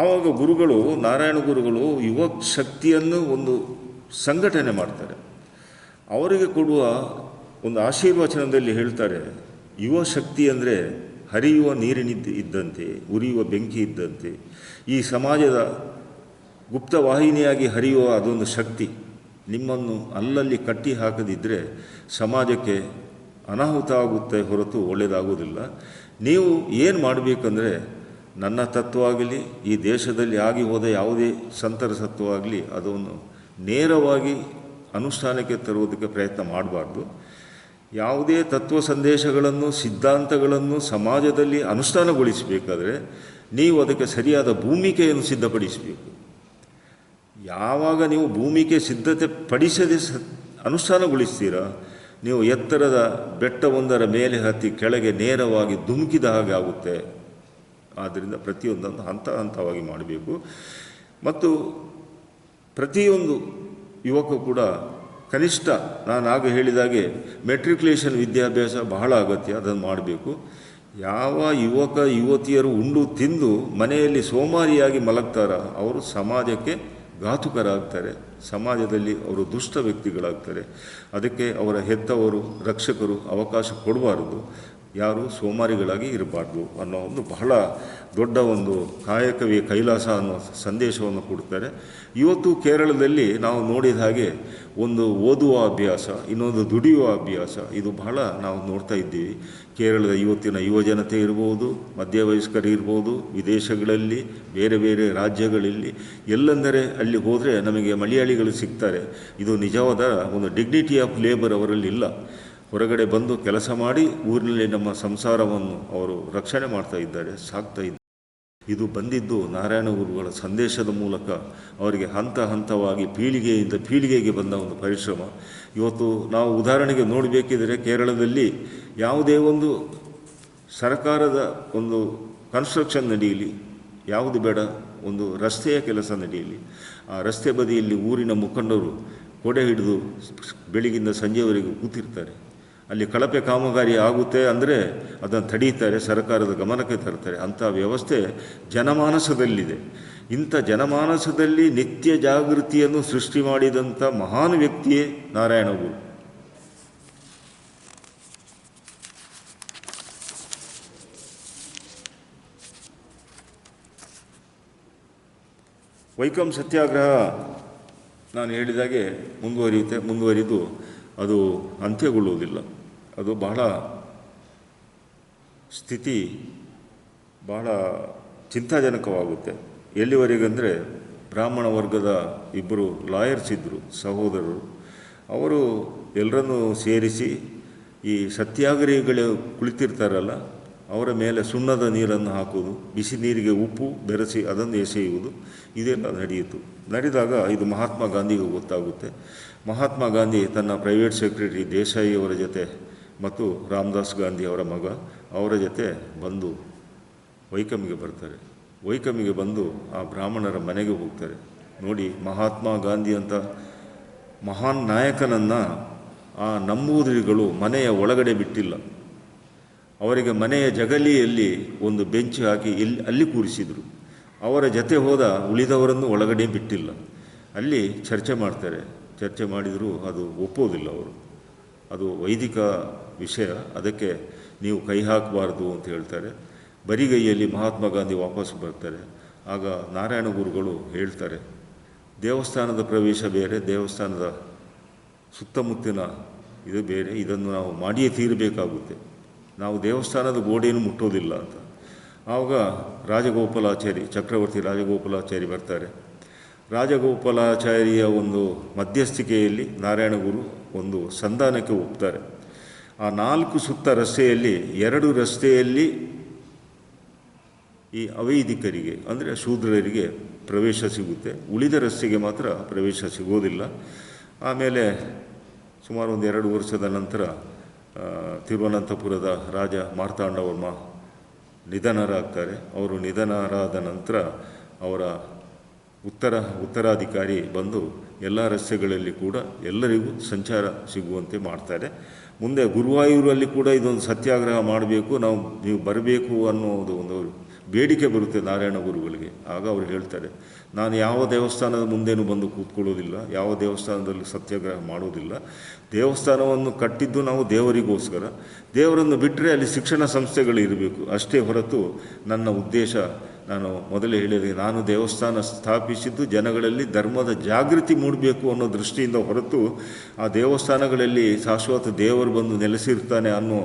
ಆವಾಗ ಗುರುಗಳು, ನಾರಾಯಣ ಗುರುಗಳು ಯುವ ಶಕ್ತಿಯನ್ನು ಒಂದು ಸಂಘಟನೆ ಮಾಡ್ತಾರೆ. ಅವರಿಗೆ ಕೊಡುವ ಒಂದು ಆಶೀರ್ವಚನದಲ್ಲಿ ಹೇಳ್ತಾರೆ, ಯುವ ಶಕ್ತಿ ಅಂದರೆ ಹರಿಯುವ ನೀರಿನಿದ್ದಂತೆ, ಉರಿಯುವ ಬೆಂಕಿ ಇದ್ದಂತೆ, ಈ ಸಮಾಜದ ಗುಪ್ತವಾಹಿನಿಯಾಗಿ ಹರಿಯುವ ಅದೊಂದು ಶಕ್ತಿ. ನಿಮ್ಮನ್ನು ಅಲ್ಲಲ್ಲಿ ಕಟ್ಟಿ ಹಾಕದಿದ್ದರೆ ಸಮಾಜಕ್ಕೆ ಅನಾಹುತ ಆಗುತ್ತೆ ಹೊರತು ಒಳ್ಳೆಯದಾಗೋದಿಲ್ಲ. ನೀವು ಏನು ಮಾಡಬೇಕಂದ್ರೆ, ನನ್ನ ತತ್ವ ಆಗಲಿ, ಈ ದೇಶದಲ್ಲಿ ಆಗಿ ಹೋದ ಯಾವುದೇ ಸಂತರ ತತ್ವ ಆಗಲಿ, ಅದನ್ನು ನೇರವಾಗಿ ಅನುಷ್ಠಾನಕ್ಕೆ ತರುವುದಕ್ಕೆ ಪ್ರಯತ್ನ ಮಾಡಬಾರ್ದು. ಯಾವುದೇ ತತ್ವ ಸಂದೇಶಗಳನ್ನು, ಸಿದ್ಧಾಂತಗಳನ್ನು ಸಮಾಜದಲ್ಲಿ ಅನುಷ್ಠಾನಗೊಳಿಸಬೇಕಾದ್ರೆ ನೀವು ಅದಕ್ಕೆ ಸರಿಯಾದ ಭೂಮಿಕೆಯನ್ನು ಸಿದ್ಧಪಡಿಸಬೇಕು. ಯಾವಾಗ ನೀವು ಭೂಮಿಕೆ ಸಿದ್ಧತೆ ಪಡಿಸದೆ ಅನುಷ್ಠಾನಗೊಳಿಸ್ತೀರಾ, ನೀವು ಎತ್ತರದ ಬೆಟ್ಟವೊಂದರ ಮೇಲೆ ಹತ್ತಿ ಕೆಳಗೆ ನೇರವಾಗಿ ಧುಮುಕಿದ ಹಾಗೆ ಆಗುತ್ತೆ. ಆದ್ದರಿಂದ ಪ್ರತಿಯೊಂದನ್ನು ಹಂತವಾಗಿ ಮಾಡಬೇಕು. ಮತ್ತು ಪ್ರತಿಯೊಂದು ಯುವಕ ಕೂಡ ಕನಿಷ್ಠ, ನಾನು ಆಗ ಹೇಳಿದಾಗೆ ಮೆಟ್ರಿಕ್ಯುಲೇಷನ್ ವಿದ್ಯಾಭ್ಯಾಸ ಬಹಳ ಅಗತ್ಯ, ಅದನ್ನು ಮಾಡಬೇಕು. ಯಾವ ಯುವಕ ಯುವತಿಯರು ಉಂಡು ತಿಂದು ಮನೆಯಲ್ಲಿ ಸೋಮಾರಿಯಾಗಿ ಮಲಗ್ತಾರ, ಅವರು ಸಮಾಜಕ್ಕೆ ಘಾತುಕರಾಗ್ತಾರೆ, ಸಮಾಜದಲ್ಲಿ ಅವರು ದುಷ್ಟ ವ್ಯಕ್ತಿಗಳಾಗ್ತಾರೆ. ಅದಕ್ಕೆ ಅವರ ಹೆತ್ತವರು, ರಕ್ಷಕರು ಅವಕಾಶ ಕೊಡಬಾರದು. ಯಾರು ಸೋಮಾರಿಗಳಾಗಿ ಇರಬಾರ್ದು ಅನ್ನೋ ಒಂದು ಬಹಳ ದೊಡ್ಡ ಒಂದು ಕಾಯಕವೇ ಕೈಲಾಸ ಅನ್ನೋ ಸಂದೇಶವನ್ನು ಕೊಡ್ತಾರೆ. ಇವತ್ತು ಕೇರಳದಲ್ಲಿ ನಾವು ನೋಡಿದ ಹಾಗೆ ಒಂದು ಓದುವ ಅಭ್ಯಾಸ, ಇನ್ನೊಂದು ದುಡಿಯುವ ಅಭ್ಯಾಸ, ಇದು ಬಹಳ ನಾವು ನೋಡ್ತಾ ಇದ್ದೀವಿ. ಕೇರಳದ ಇವತ್ತಿನ ಯುವಜನತೆ ಇರ್ಬೋದು, ಮಧ್ಯವಯಸ್ಕರು ಇರ್ಬೋದು, ವಿದೇಶಗಳಲ್ಲಿ ಬೇರೆ ಬೇರೆ ರಾಜ್ಯಗಳಲ್ಲಿ ಎಲ್ಲೆಂದರೆ ಅಲ್ಲಿ ಹೋದರೆ ನಮಗೆ ಮಲಯಾಳಿಗಳು ಸಿಗ್ತಾರೆ. ಇದು ನಿಜವಾದ ಒಂದು ಡಿಗ್ನಿಟಿ ಆಫ್ ಲೇಬರ್ ಅವರಲ್ಲಿ ಇಲ್ಲ. ಹೊರಗಡೆ ಬಂದು ಕೆಲಸ ಮಾಡಿ ಊರಿನಲ್ಲಿ ನಮ್ಮ ಸಂಸಾರವನ್ನು ಅವರು ರಕ್ಷಣೆ ಮಾಡ್ತಾ ಇದ್ದಾರೆ, ಸಾಕ್ತಾ ಇದ್ದಾರೆ. ಇದು ಬಂದಿದ್ದು ನಾರಾಯಣ ಗುರುಗಳ ಸಂದೇಶದ ಮೂಲಕ ಅವರಿಗೆ ಹಂತ ಹಂತವಾಗಿ ಪೀಳಿಗೆಯಿಂದ ಪೀಳಿಗೆಗೆ ಬಂದ ಒಂದು ಪರಿಶ್ರಮ. ಇವತ್ತು ನಾವು ಉದಾಹರಣೆಗೆ ನೋಡಬೇಕಿದ್ರೆ ಕೇರಳದಲ್ಲಿ ಯಾವುದೇ ಒಂದು ಸರ್ಕಾರದ ಒಂದು ಕನ್ಸ್ಟ್ರಕ್ಷನ್ ನಡೆಯಲಿ, ಯಾವುದು ಬೇಡ, ಒಂದು ರಸ್ತೆಯ ಕೆಲಸ ನಡೆಯಲಿ, ಆ ರಸ್ತೆ ಬದಿಯಲ್ಲಿ ಊರಿನ ಮುಖಂಡರು ಕೊಡೆ ಹಿಡಿದು ಬೆಳಗಿಂದ ಸಂಜೆವರೆಗೂ ಕೂತಿರ್ತಾರೆ. ಅಲ್ಲಿ ಕಳಪೆ ಕಾಮಗಾರಿ ಆಗುತ್ತೆ ಅಂದರೆ ಅದನ್ನು ತಡೀತಾರೆ, ಸರ್ಕಾರದ ಗಮನಕ್ಕೆ ತರ್ತಾರೆ. ಅಂಥ ವ್ಯವಸ್ಥೆ ಜನಮಾನಸದಲ್ಲಿದೆ. ಇಂಥ ಜನಮಾನಸದಲ್ಲಿ ನಿತ್ಯ ಜಾಗೃತಿಯನ್ನು ಸೃಷ್ಟಿ ಮಾಡಿದಂಥ ಮಹಾನ್ ವ್ಯಕ್ತಿಯೇ ನಾರಾಯಣ ಗುರು. ವೈಕಂ ಸತ್ಯಾಗ್ರಹ ನಾನು ಹೇಳಿದಾಗೆ ಮುಂದುವರಿದು ಅದು ಅಂತ್ಯಗೊಳ್ಳುವುದಿಲ್ಲ. ಅದು ಬಹಳ ಸ್ಥಿತಿ ಬಹಳ ಚಿಂತಾಜನಕವಾಗುತ್ತೆ. ಎಲ್ಲಿವರೆಗಂದರೆ ಬ್ರಾಹ್ಮಣ ವರ್ಗದ ಇಬ್ಬರು ಲಾಯರ್ಸ್ ಇದ್ದರು, ಸಹೋದರರು. ಅವರು ಎಲ್ಲರನ್ನೂ ಸೇರಿಸಿ ಈ ಸತ್ಯಾಗ್ರಹಿಗಳು ಕುಳಿತಿರ್ತಾರಲ್ಲ, ಅವರ ಮೇಲೆ ಸುಣ್ಣದ ನೀರನ್ನು ಹಾಕುವುದು, ಬಿಸಿ ನೀರಿಗೆ ಉಪ್ಪು ಬೆರೆಸಿ ಅದನ್ನು ಎಸೆಯುವುದು, ಇದೆಲ್ಲ ನಡೆದಾಗ ಇದು ಮಹಾತ್ಮ ಗಾಂಧಿಗೂ ಗೊತ್ತಾಗುತ್ತೆ. ಮಹಾತ್ಮ ಗಾಂಧಿ ತನ್ನ ಪ್ರೈವೇಟ್ ಸೆಕ್ರೆಟರಿ ದೇಸಾಯಿ ಅವರ ಜೊತೆ ಮತ್ತು ರಾಮದಾಸ್ ಗಾಂಧಿ ಅವರ ಮಗ ಅವರ ಜೊತೆ ಬಂದು ವೈಕಂಗೆ ಬರ್ತಾರೆ. ವೈಕಂಗೆ ಬಂದು ಆ ಬ್ರಾಹ್ಮಣರ ಮನೆಗೆ ಹೋಗ್ತಾರೆ. ನೋಡಿ, ಮಹಾತ್ಮ ಗಾಂಧಿ ಅಂತ ಮಹಾನ್ ನಾಯಕನನ್ನು ಆ ನಂಬೂದಿರಿಗಳು ಮನೆಯ ಒಳಗಡೆ ಬಿಟ್ಟಿಲ್ಲ. ಅವರಿಗೆ ಮನೆಯ ಜಗಲಿಯಲ್ಲಿ ಒಂದು ಬೆಂಚ್ ಹಾಕಿ ಅಲ್ಲಿ ಕೂರಿಸಿದರು. ಅವರ ಜೊತೆ ಹೋದ ಉಳಿದವರನ್ನು ಒಳಗಡೆ ಬಿಟ್ಟಿಲ್ಲ. ಅಲ್ಲಿ ಚರ್ಚೆ ಮಾಡ್ತಾರೆ. ಚರ್ಚೆ ಮಾಡಿದರೂ ಅದು ಒಪ್ಪೋದಿಲ್ಲ ಅವರು. ಅದು ವೈದಿಕ ವಿಷಯ, ಅದಕ್ಕೆ ನೀವು ಕೈ ಹಾಕಬಾರ್ದು ಅಂತ ಹೇಳ್ತಾರೆ. ಬರಿಗೈಯಲ್ಲಿ ಮಹಾತ್ಮ ಗಾಂಧಿ ವಾಪಸ್ ಬರ್ತಾರೆ. ಆಗ ನಾರಾಯಣ ಗುರುಗಳು ಹೇಳ್ತಾರೆ, ದೇವಸ್ಥಾನದ ಪ್ರವೇಶ ಬೇರೆ, ದೇವಸ್ಥಾನದ ಸುತ್ತಮುತ್ತಿನ ಇದು ಬೇರೆ, ಇದನ್ನು ನಾವು ಮಾಡಿಯೇ ತೀರಬೇಕಾಗುತ್ತೆ. ನಾವು ದೇವಸ್ಥಾನದ ಗೋಡೆಯನ್ನು ಮುಟ್ಟೋದಿಲ್ಲ ಅಂತ. ಆವಾಗ ರಾಜಗೋಪಾಲಾಚಾರಿ, ಚಕ್ರವರ್ತಿ ರಾಜಗೋಪಾಲಾಚಾರಿ ಬರ್ತಾರೆ. ರಾಜಗೋಪಾಲಾಚಾರಿಯ ಒಂದು ಮಧ್ಯಸ್ಥಿಕೆಯಲ್ಲಿ ನಾರಾಯಣ ಗುರು ಒಂದು ಸಂಧಾನಕ್ಕೆ ಒಪ್ತಾರೆ. ಆ 4 ಸುತ್ತ ರಸ್ತೆಯಲ್ಲಿ 2 ರಸ್ತೆಯಲ್ಲಿ ಈ ಅವೈದಿಕರಿಗೆ ಅಂದರೆ ಶೂದ್ರರಿಗೆ ಪ್ರವೇಶ ಸಿಗುತ್ತೆ, ಉಳಿದ ರಸ್ತೆಗೆ ಮಾತ್ರ ಪ್ರವೇಶ ಸಿಗೋದಿಲ್ಲ. ಆಮೇಲೆ ಸುಮಾರು ಒಂದು 2 ವರ್ಷದ ನಂತರ ತಿರುವನಂತಪುರದ ರಾಜ ಮಾರ್ತಾಂಡವರ್ಮ ನಿಧನರಾಗ್ತಾರೆ. ಅವರು ನಿಧನರಾದ ನಂತರ ಅವರ ಉತ್ತರಾಧಿಕಾರಿ ಬಂದು ಎಲ್ಲ ರಸ್ತೆಗಳಲ್ಲಿ ಕೂಡ ಎಲ್ಲರಿಗೂ ಸಂಚಾರ ಸಿಗುವಂತೆ ಮಾಡ್ತಾರೆ. ಮುಂದೆ ಗುರುವಾಯೂರಲ್ಲಿ ಕೂಡ ಇದೊಂದು ಸತ್ಯಾಗ್ರಹ ಮಾಡಬೇಕು, ನೀವು ಬರಬೇಕು ಅನ್ನೋದು ಒಂದು ಬೇಡಿಕೆ ಬರುತ್ತೆ ನಾರಾಯಣ ಗುರುಗಳಿಗೆ. ಆಗ ಅವರು ಹೇಳ್ತಾರೆ, ನಾನು ಯಾವ ದೇವಸ್ಥಾನದ ಮುಂದೇನೂ ಬಂದು ಕೂತ್ಕೊಳ್ಳೋದಿಲ್ಲ, ಯಾವ ದೇವಸ್ಥಾನದಲ್ಲಿ ಸತ್ಯಾಗ್ರಹ ಮಾಡೋದಿಲ್ಲ. ದೇವಸ್ಥಾನವನ್ನು ಕಟ್ಟಿದ್ದು ನಾವು ದೇವರಿಗೋಸ್ಕರ, ದೇವರನ್ನು ಬಿಟ್ಟರೆ ಅಲ್ಲಿ ಶಿಕ್ಷಣ ಸಂಸ್ಥೆಗಳು ಇರಬೇಕು ಅಷ್ಟೇ ಹೊರತು ನನ್ನ ಉದ್ದೇಶ, ನಾನು ಮೊದಲೇ ಹೇಳಿದೆ, ನಾನು ದೇವಸ್ಥಾನ ಸ್ಥಾಪಿಸಿದ್ದು ಜನಗಳಲ್ಲಿ ಧರ್ಮದ ಜಾಗೃತಿ ಮೂಡಬೇಕು ಅನ್ನೋ ದೃಷ್ಟಿಯಿಂದ ಹೊರತು ಆ ದೇವಸ್ಥಾನಗಳಲ್ಲಿ ಶಾಶ್ವತ ದೇವರು ಬಂದು ನೆಲೆಸಿರ್ತಾನೆ ಅನ್ನೋ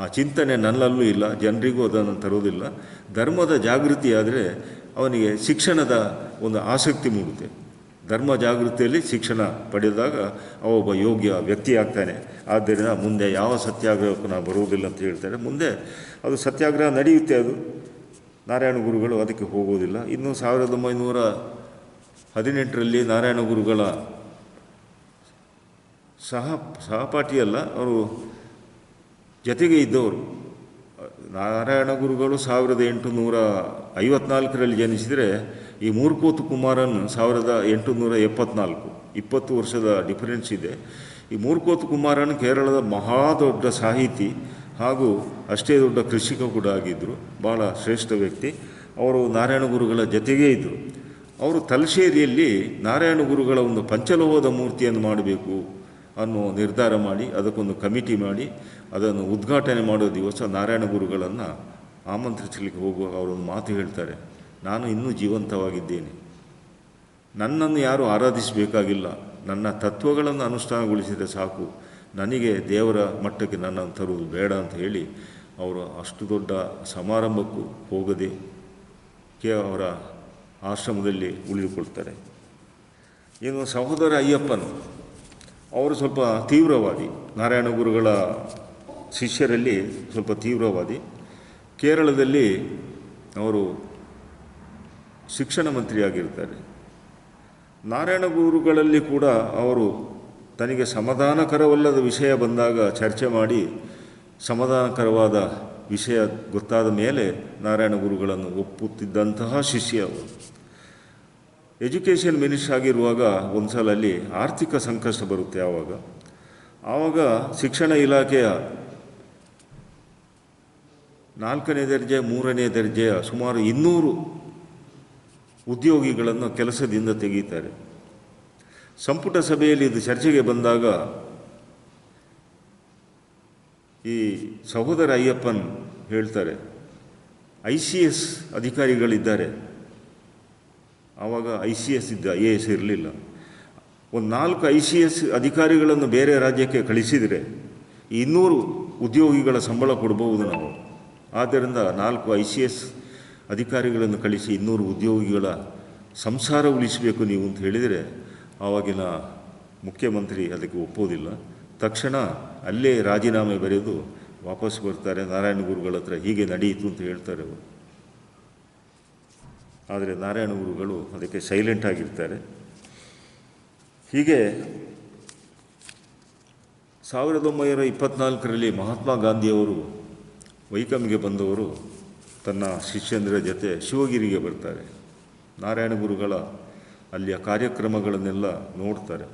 ಆ ಚಿಂತನೆ ನನ್ನಲ್ಲೂ ಇಲ್ಲ, ಜನರಿಗೂ ಅದನ್ನು ತರೋದಿಲ್ಲ. ಧರ್ಮದ ಜಾಗೃತಿ ಆದರೆ ಅವನಿಗೆ ಶಿಕ್ಷಣದ ಒಂದು ಆಸಕ್ತಿ ಮೂಡುತ್ತೆ. ಧರ್ಮ ಜಾಗೃತಿಯಲ್ಲಿ ಶಿಕ್ಷಣ ಪಡೆದಾಗ ಅವೊಬ್ಬ ಯೋಗ್ಯ ವ್ಯಕ್ತಿ ಆಗ್ತಾನೆ. ಆದ್ದರಿಂದ ಮುಂದೆ ಯಾವ ಸತ್ಯಾಗ್ರಹಕ್ಕೂ ನಾವು ಬರುವುದಿಲ್ಲ ಅಂತ ಹೇಳ್ತಾರೆ. ಮುಂದೆ ಅದು ಸತ್ಯಾಗ್ರಹ ನಡೆಯುತ್ತೆ. ಅದು ನಾರಾಯಣ ಗುರುಗಳು ಅದಕ್ಕೆ ಹೋಗೋದಿಲ್ಲ. ಇನ್ನು 1918ರಲ್ಲಿ ನಾರಾಯಣ ಗುರುಗಳ ಸಹಪಾಠಿಯಲ್ಲ, ಅವರು ಜೊತೆಗೆ ಇದ್ದವರು. ನಾರಾಯಣ ಗುರುಗಳು 1854ರಲ್ಲಿ ಜನಿಸಿದರೆ ಈ ಮೂರ್ಕೋತು ಕುಮಾರನ್ 1874, 20 ವರ್ಷದ ಡಿಫರೆನ್ಸ್ ಇದೆ. ಈ ಮೂರ್ಕೋತು ಕುಮಾರನ್ ಕೇರಳದ ಮಹಾ ದೊಡ್ಡ ಸಾಹಿತಿ ಹಾಗೂ ಅಷ್ಟೇ ದೊಡ್ಡ ಕೃಷಿಕ ಕೂಡ ಆಗಿದ್ದರು. ಭಾಳ ಶ್ರೇಷ್ಠ ವ್ಯಕ್ತಿ. ಅವರು ನಾರಾಯಣ ಗುರುಗಳ ಜೊತೆಗೇ ಇದ್ದರು. ಅವರು ತಲಶೇರಿಯಲ್ಲಿ ನಾರಾಯಣ ಗುರುಗಳ ಒಂದು ಪಂಚಲೋಹದ ಮೂರ್ತಿಯನ್ನು ಮಾಡಬೇಕು ಅನ್ನೋ ನಿರ್ಧಾರ ಮಾಡಿ ಅದಕ್ಕೊಂದು ಕಮಿಟಿ ಮಾಡಿ ಅದನ್ನು ಉದ್ಘಾಟನೆ ಮಾಡೋ ದಿವಸ ನಾರಾಯಣ ಗುರುಗಳನ್ನು ಆಮಂತ್ರಿಸಲಿಕ್ಕೆ ಹೋಗುವಾಗ ಅವರೊಂದು ಮಾತು ಹೇಳ್ತಾರೆ, ನಾನು ಇನ್ನೂ ಜೀವಂತವಾಗಿದ್ದೇನೆ, ನನ್ನನ್ನು ಯಾರೂ ಆರಾಧಿಸಬೇಕಾಗಿಲ್ಲ, ನನ್ನ ತತ್ವಗಳನ್ನು ಅನುಷ್ಠಾನಗೊಳಿಸಿದರೆ ಸಾಕು, ನನಗೆ ದೇವರ ಮಟ್ಟಕ್ಕೆ ನನ್ನನ್ನು ತರುವುದು ಬೇಡ ಅಂತ ಹೇಳಿ ಅವರು ಅಷ್ಟು ದೊಡ್ಡ ಸಮಾರಂಭಕ್ಕೂ ಹೋಗದೆ ಅವರ ಆಶ್ರಮದಲ್ಲಿ ಉಳಿದುಕೊಳ್ತಾರೆ. ಇನ್ನು ಸಹೋದರ ಅಯ್ಯಪ್ಪನು ಅವರು ಸ್ವಲ್ಪ ತೀವ್ರವಾದಿ, ನಾರಾಯಣ ಗುರುಗಳ ಶಿಷ್ಯರಲ್ಲಿ ಸ್ವಲ್ಪ ತೀವ್ರವಾದಿ. ಕೇರಳದಲ್ಲಿ ಅವರು ಶಿಕ್ಷಣ ಮಂತ್ರಿಯಾಗಿರ್ತಾರೆ. ನಾರಾಯಣ ಗುರುಗಳಲ್ಲಿ ಕೂಡ ಅವರು ತನಗೆ ಸಮಾಧಾನಕರವಲ್ಲದ ವಿಷಯ ಬಂದಾಗ ಚರ್ಚೆ ಮಾಡಿ ಸಮಾಧಾನಕರವಾದ ವಿಷಯ ಗೊತ್ತಾದ ಮೇಲೆ ನಾರಾಯಣ ಗುರುಗಳನ್ನು ಒಪ್ಪುತ್ತಿದ್ದಂತಹ ಶಿಷ್ಯ ಅವರು. ಎಜುಕೇಷನ್ ಮಿನಿಸ್ಟರ್ ಆಗಿರುವಾಗ ಒಂದು ಸಲ ಅಲ್ಲಿ ಆರ್ಥಿಕ ಸಂಕಷ್ಟ ಬರುತ್ತೆ. ಆವಾಗ ಶಿಕ್ಷಣ ಇಲಾಖೆಯ 4ನೇ ದರ್ಜೆ 3ನೇ ದರ್ಜೆಯ ಸುಮಾರು 200 ಉದ್ಯೋಗಿಗಳನ್ನು ಕೆಲಸದಿಂದ ತೆಗೀತಾರೆ. ಸಂಪುಟ ಸಭೆಯಲ್ಲಿ ಇದು ಚರ್ಚೆಗೆ ಬಂದಾಗ ಈ ಸಹೋದರ ಅಯ್ಯಪ್ಪನ್ ಹೇಳ್ತಾರೆ, ICS ಅಧಿಕಾರಿಗಳಿದ್ದಾರೆ. ಆವಾಗ ICS ಇದ್ದ, IAS ಇರಲಿಲ್ಲ. ಒಂದು 4 ICS ಅಧಿಕಾರಿಗಳನ್ನು ಬೇರೆ ರಾಜ್ಯಕ್ಕೆ ಕಳಿಸಿದರೆ 200 ಉದ್ಯೋಗಿಗಳ ಸಂಬಳ ಕೊಡ್ಬೋದು ನಾವು. ಆದ್ದರಿಂದ 4 ICS ಅಧಿಕಾರಿಗಳನ್ನು ಕಳಿಸಿ 200 ಉದ್ಯೋಗಿಗಳ ಸಂಸಾರ ಉಳಿಸಬೇಕು ನೀವು ಅಂತ ಹೇಳಿದರೆ ಆವಾಗಿನ ಮುಖ್ಯಮಂತ್ರಿ ಅದಕ್ಕೆ ಒಪ್ಪೋದಿಲ್ಲ. ತಕ್ಷಣ ಅಲ್ಲೇ ರಾಜೀನಾಮೆ ಬರೆದು ವಾಪಸ್ ಬರ್ತಾರೆ. ನಾರಾಯಣ ಗುರುಗಳ ಹತ್ರ ಹೀಗೆ ನಡೆಯಿತು ಅಂತ ಹೇಳ್ತಾರೆ ಅವರು. ಆದರೆ ನಾರಾಯಣ ಗುರುಗಳು ಅದಕ್ಕೆ ಸೈಲೆಂಟ್ ಆಗಿರ್ತಾರೆ. ಹೀಗೆ 1924ರಲ್ಲಿ ಮಹಾತ್ಮ ಗಾಂಧಿಯವರು ವೈಕಮ್ಗೆ ಬಂದವರು ತನ್ನ ಶಿಷ್ಯಂದಿರ ಜೊತೆ ಶಿವಗಿರಿಗೆ ಬರ್ತಾರೆ. ನಾರಾಯಣ ಗುರುಗಳ ಅಲ್ಲಿಯ ಕಾರ್ಯಕ್ರಮಗಳನ್ನೆಲ್ಲ ನೋಡ್ತಾರೆ.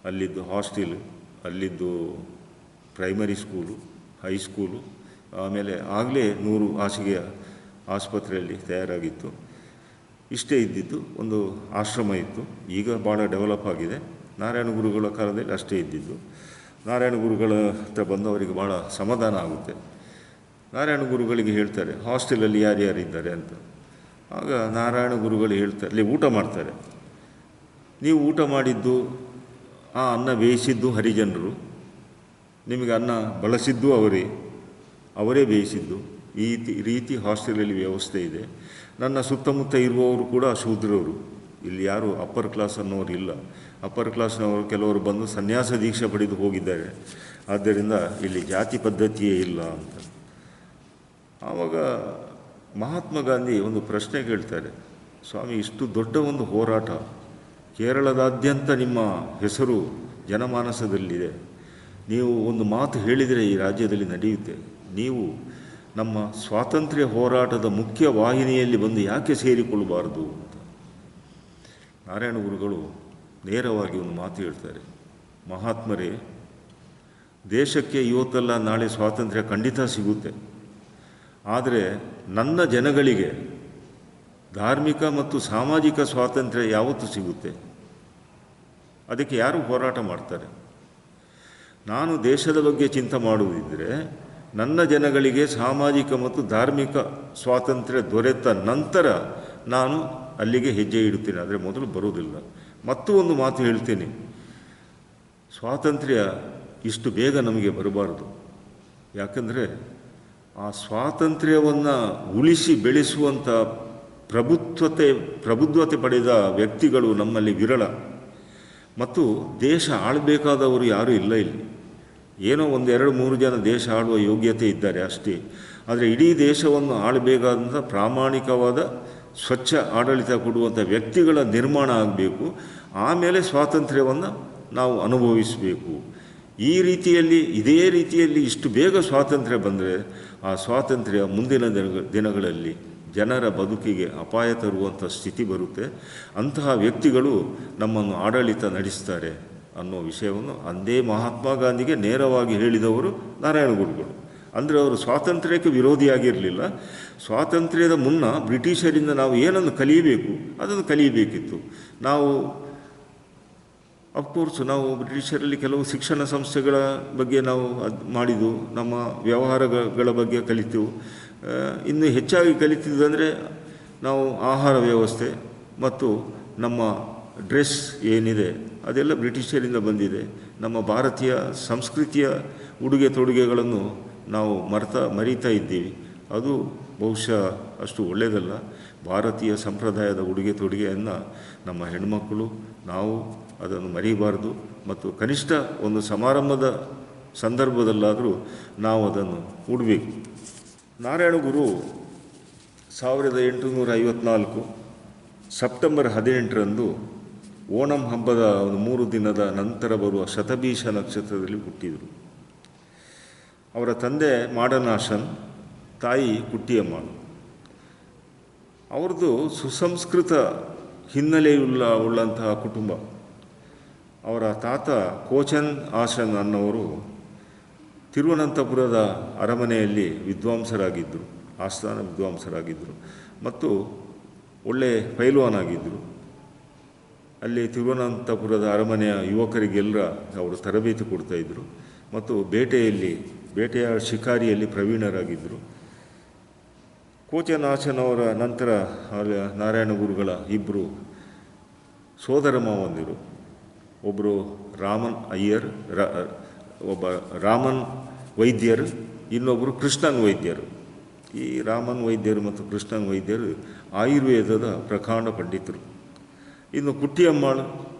ಅಲ್ಲಿದ್ದು ಹಾಸ್ಟೆಲು, ಅಲ್ಲಿದ್ದು ಪ್ರೈಮರಿ ಸ್ಕೂಲು, ಹೈಸ್ಕೂಲು, ಆಮೇಲೆ ಆಗಲೇ 100 ಹಾಸಿಗೆಯ ಆಸ್ಪತ್ರೆಯಲ್ಲಿ ತಯಾರಾಗಿತ್ತು. ಇಷ್ಟೇ ಇದ್ದಿದ್ದು, ಒಂದು ಆಶ್ರಮ ಇತ್ತು. ಈಗ ಭಾಳ ಡೆವಲಪ್ ಆಗಿದೆ. ನಾರಾಯಣ ಗುರುಗಳ ಕಾಲದಲ್ಲಿ ಅಷ್ಟೇ ಇದ್ದಿದ್ದು. ನಾರಾಯಣ ಗುರುಗಳ ಹತ್ರ ಬಂದವರಿಗೆ ಭಾಳ ಸಮಾಧಾನ ಆಗುತ್ತೆ. ನಾರಾಯಣ ಗುರುಗಳಿಗೆ ಹೇಳ್ತಾರೆ, ಹಾಸ್ಟೆಲಲ್ಲಿ ಯಾರ್ಯಾರಿದ್ದಾರೆ ಅಂತ. ಆಗ ನಾರಾಯಣ ಗುರುಗಳು ಹೇಳ್ತಾರೆ, ಅಲ್ಲಿ ಊಟ ಮಾಡ್ತಾರೆ, ನೀವು ಊಟ ಮಾಡಿದ್ದು ಆ ಅನ್ನ ಬೇಯಿಸಿದ್ದು ಹರಿಜನರು, ನಿಮಗೆ ಅನ್ನ ಬಳಸಿದ್ದು ಅವರೇ ಬೇಯಿಸಿದ್ದು. ಈ ರೀತಿ ಹಾಸ್ಟೆಲಲ್ಲಿ ವ್ಯವಸ್ಥೆ ಇದೆ. ನನ್ನ ಸುತ್ತಮುತ್ತ ಇರುವವರು ಕೂಡ ಶೂದ್ರವರು, ಇಲ್ಲಿ ಯಾರು ಅಪ್ಪರ್ ಕ್ಲಾಸ್ ಅನ್ನೋರು ಇಲ್ಲ. ಅಪ್ಪರ್ ಕ್ಲಾಸ್ನವರು ಕೆಲವರು ಬಂದು ಸನ್ಯಾಸ ದೀಕ್ಷೆ ಪಡೆದು ಹೋಗಿದ್ದಾರೆ. ಆದ್ದರಿಂದ ಇಲ್ಲಿ ಜಾತಿ ಪದ್ಧತಿಯೇ ಇಲ್ಲ ಅಂತ. ಆವಾಗ ಮಹಾತ್ಮ ಗಾಂಧಿ ಒಂದು ಪ್ರಶ್ನೆ ಕೇಳ್ತಾರೆ, ಸ್ವಾಮಿ, ಇಷ್ಟು ದೊಡ್ಡ ಒಂದು ಹೋರಾಟ, ಕೇರಳದಾದ್ಯಂತ ನಿಮ್ಮ ಹೆಸರು ಜನಮಾನಸದಲ್ಲಿದೆ, ನೀವು ಒಂದು ಮಾತು ಹೇಳಿದರೆ ಈ ರಾಜ್ಯದಲ್ಲಿ ನಡೆಯುತ್ತೆ, ನೀವು ನಮ್ಮ ಸ್ವಾತಂತ್ರ್ಯ ಹೋರಾಟದ ಮುಖ್ಯ ವಾಹಿನಿಯಲ್ಲಿ ಬಂದು ಯಾಕೆ ಸೇರಿಕೊಳ್ಳಬಾರದು ಅಂತ. ನಾರಾಯಣ ಗುರುಗಳು ನೇರವಾಗಿ ಒಂದು ಮಾತು ಹೇಳ್ತಾರೆ, ಮಹಾತ್ಮರೇ, ದೇಶಕ್ಕೆ ಇವತ್ತಲ್ಲ ನಾಳೆ ಸ್ವಾತಂತ್ರ್ಯ ಖಂಡಿತ ಸಿಗುತ್ತೆ. ಆದರೆ ನನ್ನ ಜನಗಳಿಗೆ ಧಾರ್ಮಿಕ ಮತ್ತು ಸಾಮಾಜಿಕ ಸ್ವಾತಂತ್ರ್ಯ ಯಾವತ್ತೂ ಸಿಗುತ್ತೆ? ಅದಕ್ಕೆ ಯಾರು ಹೋರಾಟ ಮಾಡ್ತಾರೆ? ನಾನು ದೇಶದ ಬಗ್ಗೆ ಚಿಂತೆ ಮಾಡುವುದಿದ್ದರೆ ನನ್ನ ಜನಗಳಿಗೆ ಸಾಮಾಜಿಕ ಮತ್ತು ಧಾರ್ಮಿಕ ಸ್ವಾತಂತ್ರ್ಯ ದೊರೆತ ನಂತರ ನಾನು ಅಲ್ಲಿಗೆ ಹೆಜ್ಜೆ ಇಡುತ್ತೇನೆ, ಆದರೆ ಮೊದಲು ಬರುವುದಿಲ್ಲ. ಮತ್ತು ಒಂದು ಮಾತು ಹೇಳ್ತೇನೆ, ಸ್ವಾತಂತ್ರ್ಯ ಇಷ್ಟು ಬೇಗ ನಮಗೆ ಬರಬಾರದು. ಯಾಕಂದರೆ ಆ ಸ್ವಾತಂತ್ರ್ಯವನ್ನು ಉಳಿಸಿ ಬೆಳೆಸುವಂಥ ಪ್ರಬುದ್ಧತೆ ಪಡೆದ ವ್ಯಕ್ತಿಗಳು ನಮ್ಮಲ್ಲಿ ವಿರಳ. ಮತ್ತು ದೇಶ ಆಳಬೇಕಾದವರು ಯಾರೂ ಇಲ್ಲ ಇಲ್ಲಿ. ಏನೋ 1-2-3 ಜನ ದೇಶ ಆಳುವ ಯೋಗ್ಯತೆ ಇದ್ದಾರೆ ಅಷ್ಟೇ. ಆದರೆ ಇಡೀ ದೇಶವನ್ನು ಆಳಬೇಕಾದಂಥ ಪ್ರಾಮಾಣಿಕವಾದ ಸ್ವಚ್ಛ ಆಡಳಿತ ಕೊಡುವಂಥ ವ್ಯಕ್ತಿಗಳ ನಿರ್ಮಾಣ ಆಗಬೇಕು. ಆಮೇಲೆ ಸ್ವಾತಂತ್ರ್ಯವನ್ನು ನಾವು ಅನುಭವಿಸಬೇಕು. ಇದೇ ರೀತಿಯಲ್ಲಿ ಇಷ್ಟು ಬೇಗ ಸ್ವಾತಂತ್ರ್ಯ ಬಂದರೆ ಆ ಸ್ವಾತಂತ್ರ್ಯ ಮುಂದಿನ ದಿನಗಳಲ್ಲಿ ಜನರ ಬದುಕಿಗೆ ಅಪಾಯ ತರುವಂಥ ಸ್ಥಿತಿ ಬರುತ್ತೆ. ಅಂತಹ ವ್ಯಕ್ತಿಗಳು ನಮ್ಮನ್ನು ಆಡಳಿತ ನಡೆಸ್ತಾರೆ ಅನ್ನೋ ವಿಷಯವನ್ನು ಅಂದೇ ಮಹಾತ್ಮ ಗಾಂಧಿಗೆ ನೇರವಾಗಿ ಹೇಳಿದವರು ನಾರಾಯಣ ಗುರುಗಳು. ಅಂದರೆ ಅವರು ಸ್ವಾತಂತ್ರ್ಯಕ್ಕೆ ವಿರೋಧಿಯಾಗಿರಲಿಲ್ಲ. ಸ್ವಾತಂತ್ರ್ಯದ ಮುನ್ನ ಬ್ರಿಟಿಷರಿಂದ ನಾವು ಏನನ್ನು ಕಲಿಯಬೇಕು ಅದನ್ನು ಕಲಿಯಬೇಕಿತ್ತು. ನಾವು ಅಫ್ಕೋರ್ಸ್ ನಾವು ಬ್ರಿಟಿಷರಲ್ಲಿ ಕೆಲವು ಶಿಕ್ಷಣ ಸಂಸ್ಥೆಗಳ ಬಗ್ಗೆ ನಾವು ಮಾಡಿದ್ದು, ನಮ್ಮ ವ್ಯವಹಾರಗಳ ಬಗ್ಗೆ ಕಲಿತೆವು. ಇನ್ನು ಹೆಚ್ಚಾಗಿ ಕಲಿತಿದ್ದಂದರೆ ನಾವು ಆಹಾರ ವ್ಯವಸ್ಥೆ ಮತ್ತು ನಮ್ಮ ಡ್ರೆಸ್ ಏನಿದೆ ಅದೆಲ್ಲ ಬ್ರಿಟಿಷರಿಂದ ಬಂದಿದೆ. ನಮ್ಮ ಭಾರತೀಯ ಸಂಸ್ಕೃತಿಯ ಉಡುಗೆ ತೊಡುಗೆಗಳನ್ನು ನಾವು ಮರೀತಾ ಇದ್ದೀವಿ. ಅದು ಬಹುಶಃ ಅಷ್ಟು ಒಳ್ಳೆಯದಲ್ಲ. ಭಾರತೀಯ ಸಂಪ್ರದಾಯದ ಉಡುಗೆ ತೊಡುಗೆಯನ್ನು ನಮ್ಮ ಹೆಣ್ಮಕ್ಕಳು ನಾವು ಅದನ್ನು ಮರೀಬಾರ್ದು. ಮತ್ತು ಕನಿಷ್ಠ ಒಂದು ಸಮಾರಂಭದ ಸಂದರ್ಭದಲ್ಲಾದರೂ ನಾವು ಅದನ್ನು ಉಡಬೇಕು. ನಾರಾಯಣಗುರು 1854 ಸೆಪ್ಟೆಂಬರ್ 18ರಂದು ಓಣಂ ಹಬ್ಬದ ಒಂದು 3 ದಿನದ ನಂತರ ಬರುವ ಶತಭೀಷ ನಕ್ಷತ್ರದಲ್ಲಿ ಹುಟ್ಟಿದರು. ಅವರ ತಂದೆ ಮಾಡನಾಶನ್, ತಾಯಿ ಕುಟ್ಟಿಯಮ್ಮಳು. ಅವ್ರದ್ದು ಸುಸಂಸ್ಕೃತ ಹಿನ್ನೆಲೆಯುಳ್ಳಂತಹ ಕುಟುಂಬ. ಅವರ ತಾತ ಕೋಚನ್ ಆಶನ್ ಅನ್ನೋರು ತಿರುವನಂತಪುರದ ಅರಮನೆಯಲ್ಲಿ ವಿದ್ವಾಂಸರಾಗಿದ್ದರು, ಆಸ್ಥಾನ ವಿದ್ವಾಂಸರಾಗಿದ್ದರು ಮತ್ತು ಒಳ್ಳೆಯ ಪೈಲ್ವಾನಾಗಿದ್ದರು. ಅಲ್ಲಿ ತಿರುವನಂತಪುರದ ಅರಮನೆಯ ಯುವಕರಿಗೆಲ್ಲ ಅವರು ತರಬೇತಿ ಕೊಡ್ತಾಯಿದ್ರು ಮತ್ತು ಬೇಟೆಯ ಶಿಕಾರಿಯಲ್ಲಿ ಪ್ರವೀಣರಾಗಿದ್ದರು. ಕೋಚನಾಶನವರ ನಂತರ ನಾರಾಯಣ ಗುರುಗಳ ಇಬ್ಬರು ಸೋದರ ಮಾವಂದಿರು, ಒಬ್ಬರು ರಾಮನ್ ಅಯ್ಯರ್, ಒಬ್ಬ ರಾಮನ್ ವೈದ್ಯರು, ಇನ್ನೊಬ್ಬರು ಕೃಷ್ಣನ್ ವೈದ್ಯರು. ಈ ರಾಮನ್ ವೈದ್ಯರು ಮತ್ತು ಕೃಷ್ಣನ್ ವೈದ್ಯರು ಆಯುರ್ವೇದದ ಪ್ರಕಾಂಡ ಪಂಡಿತರು. ಇನ್ನು ಕುಟ್ಟಿಯಮ್ಮಳು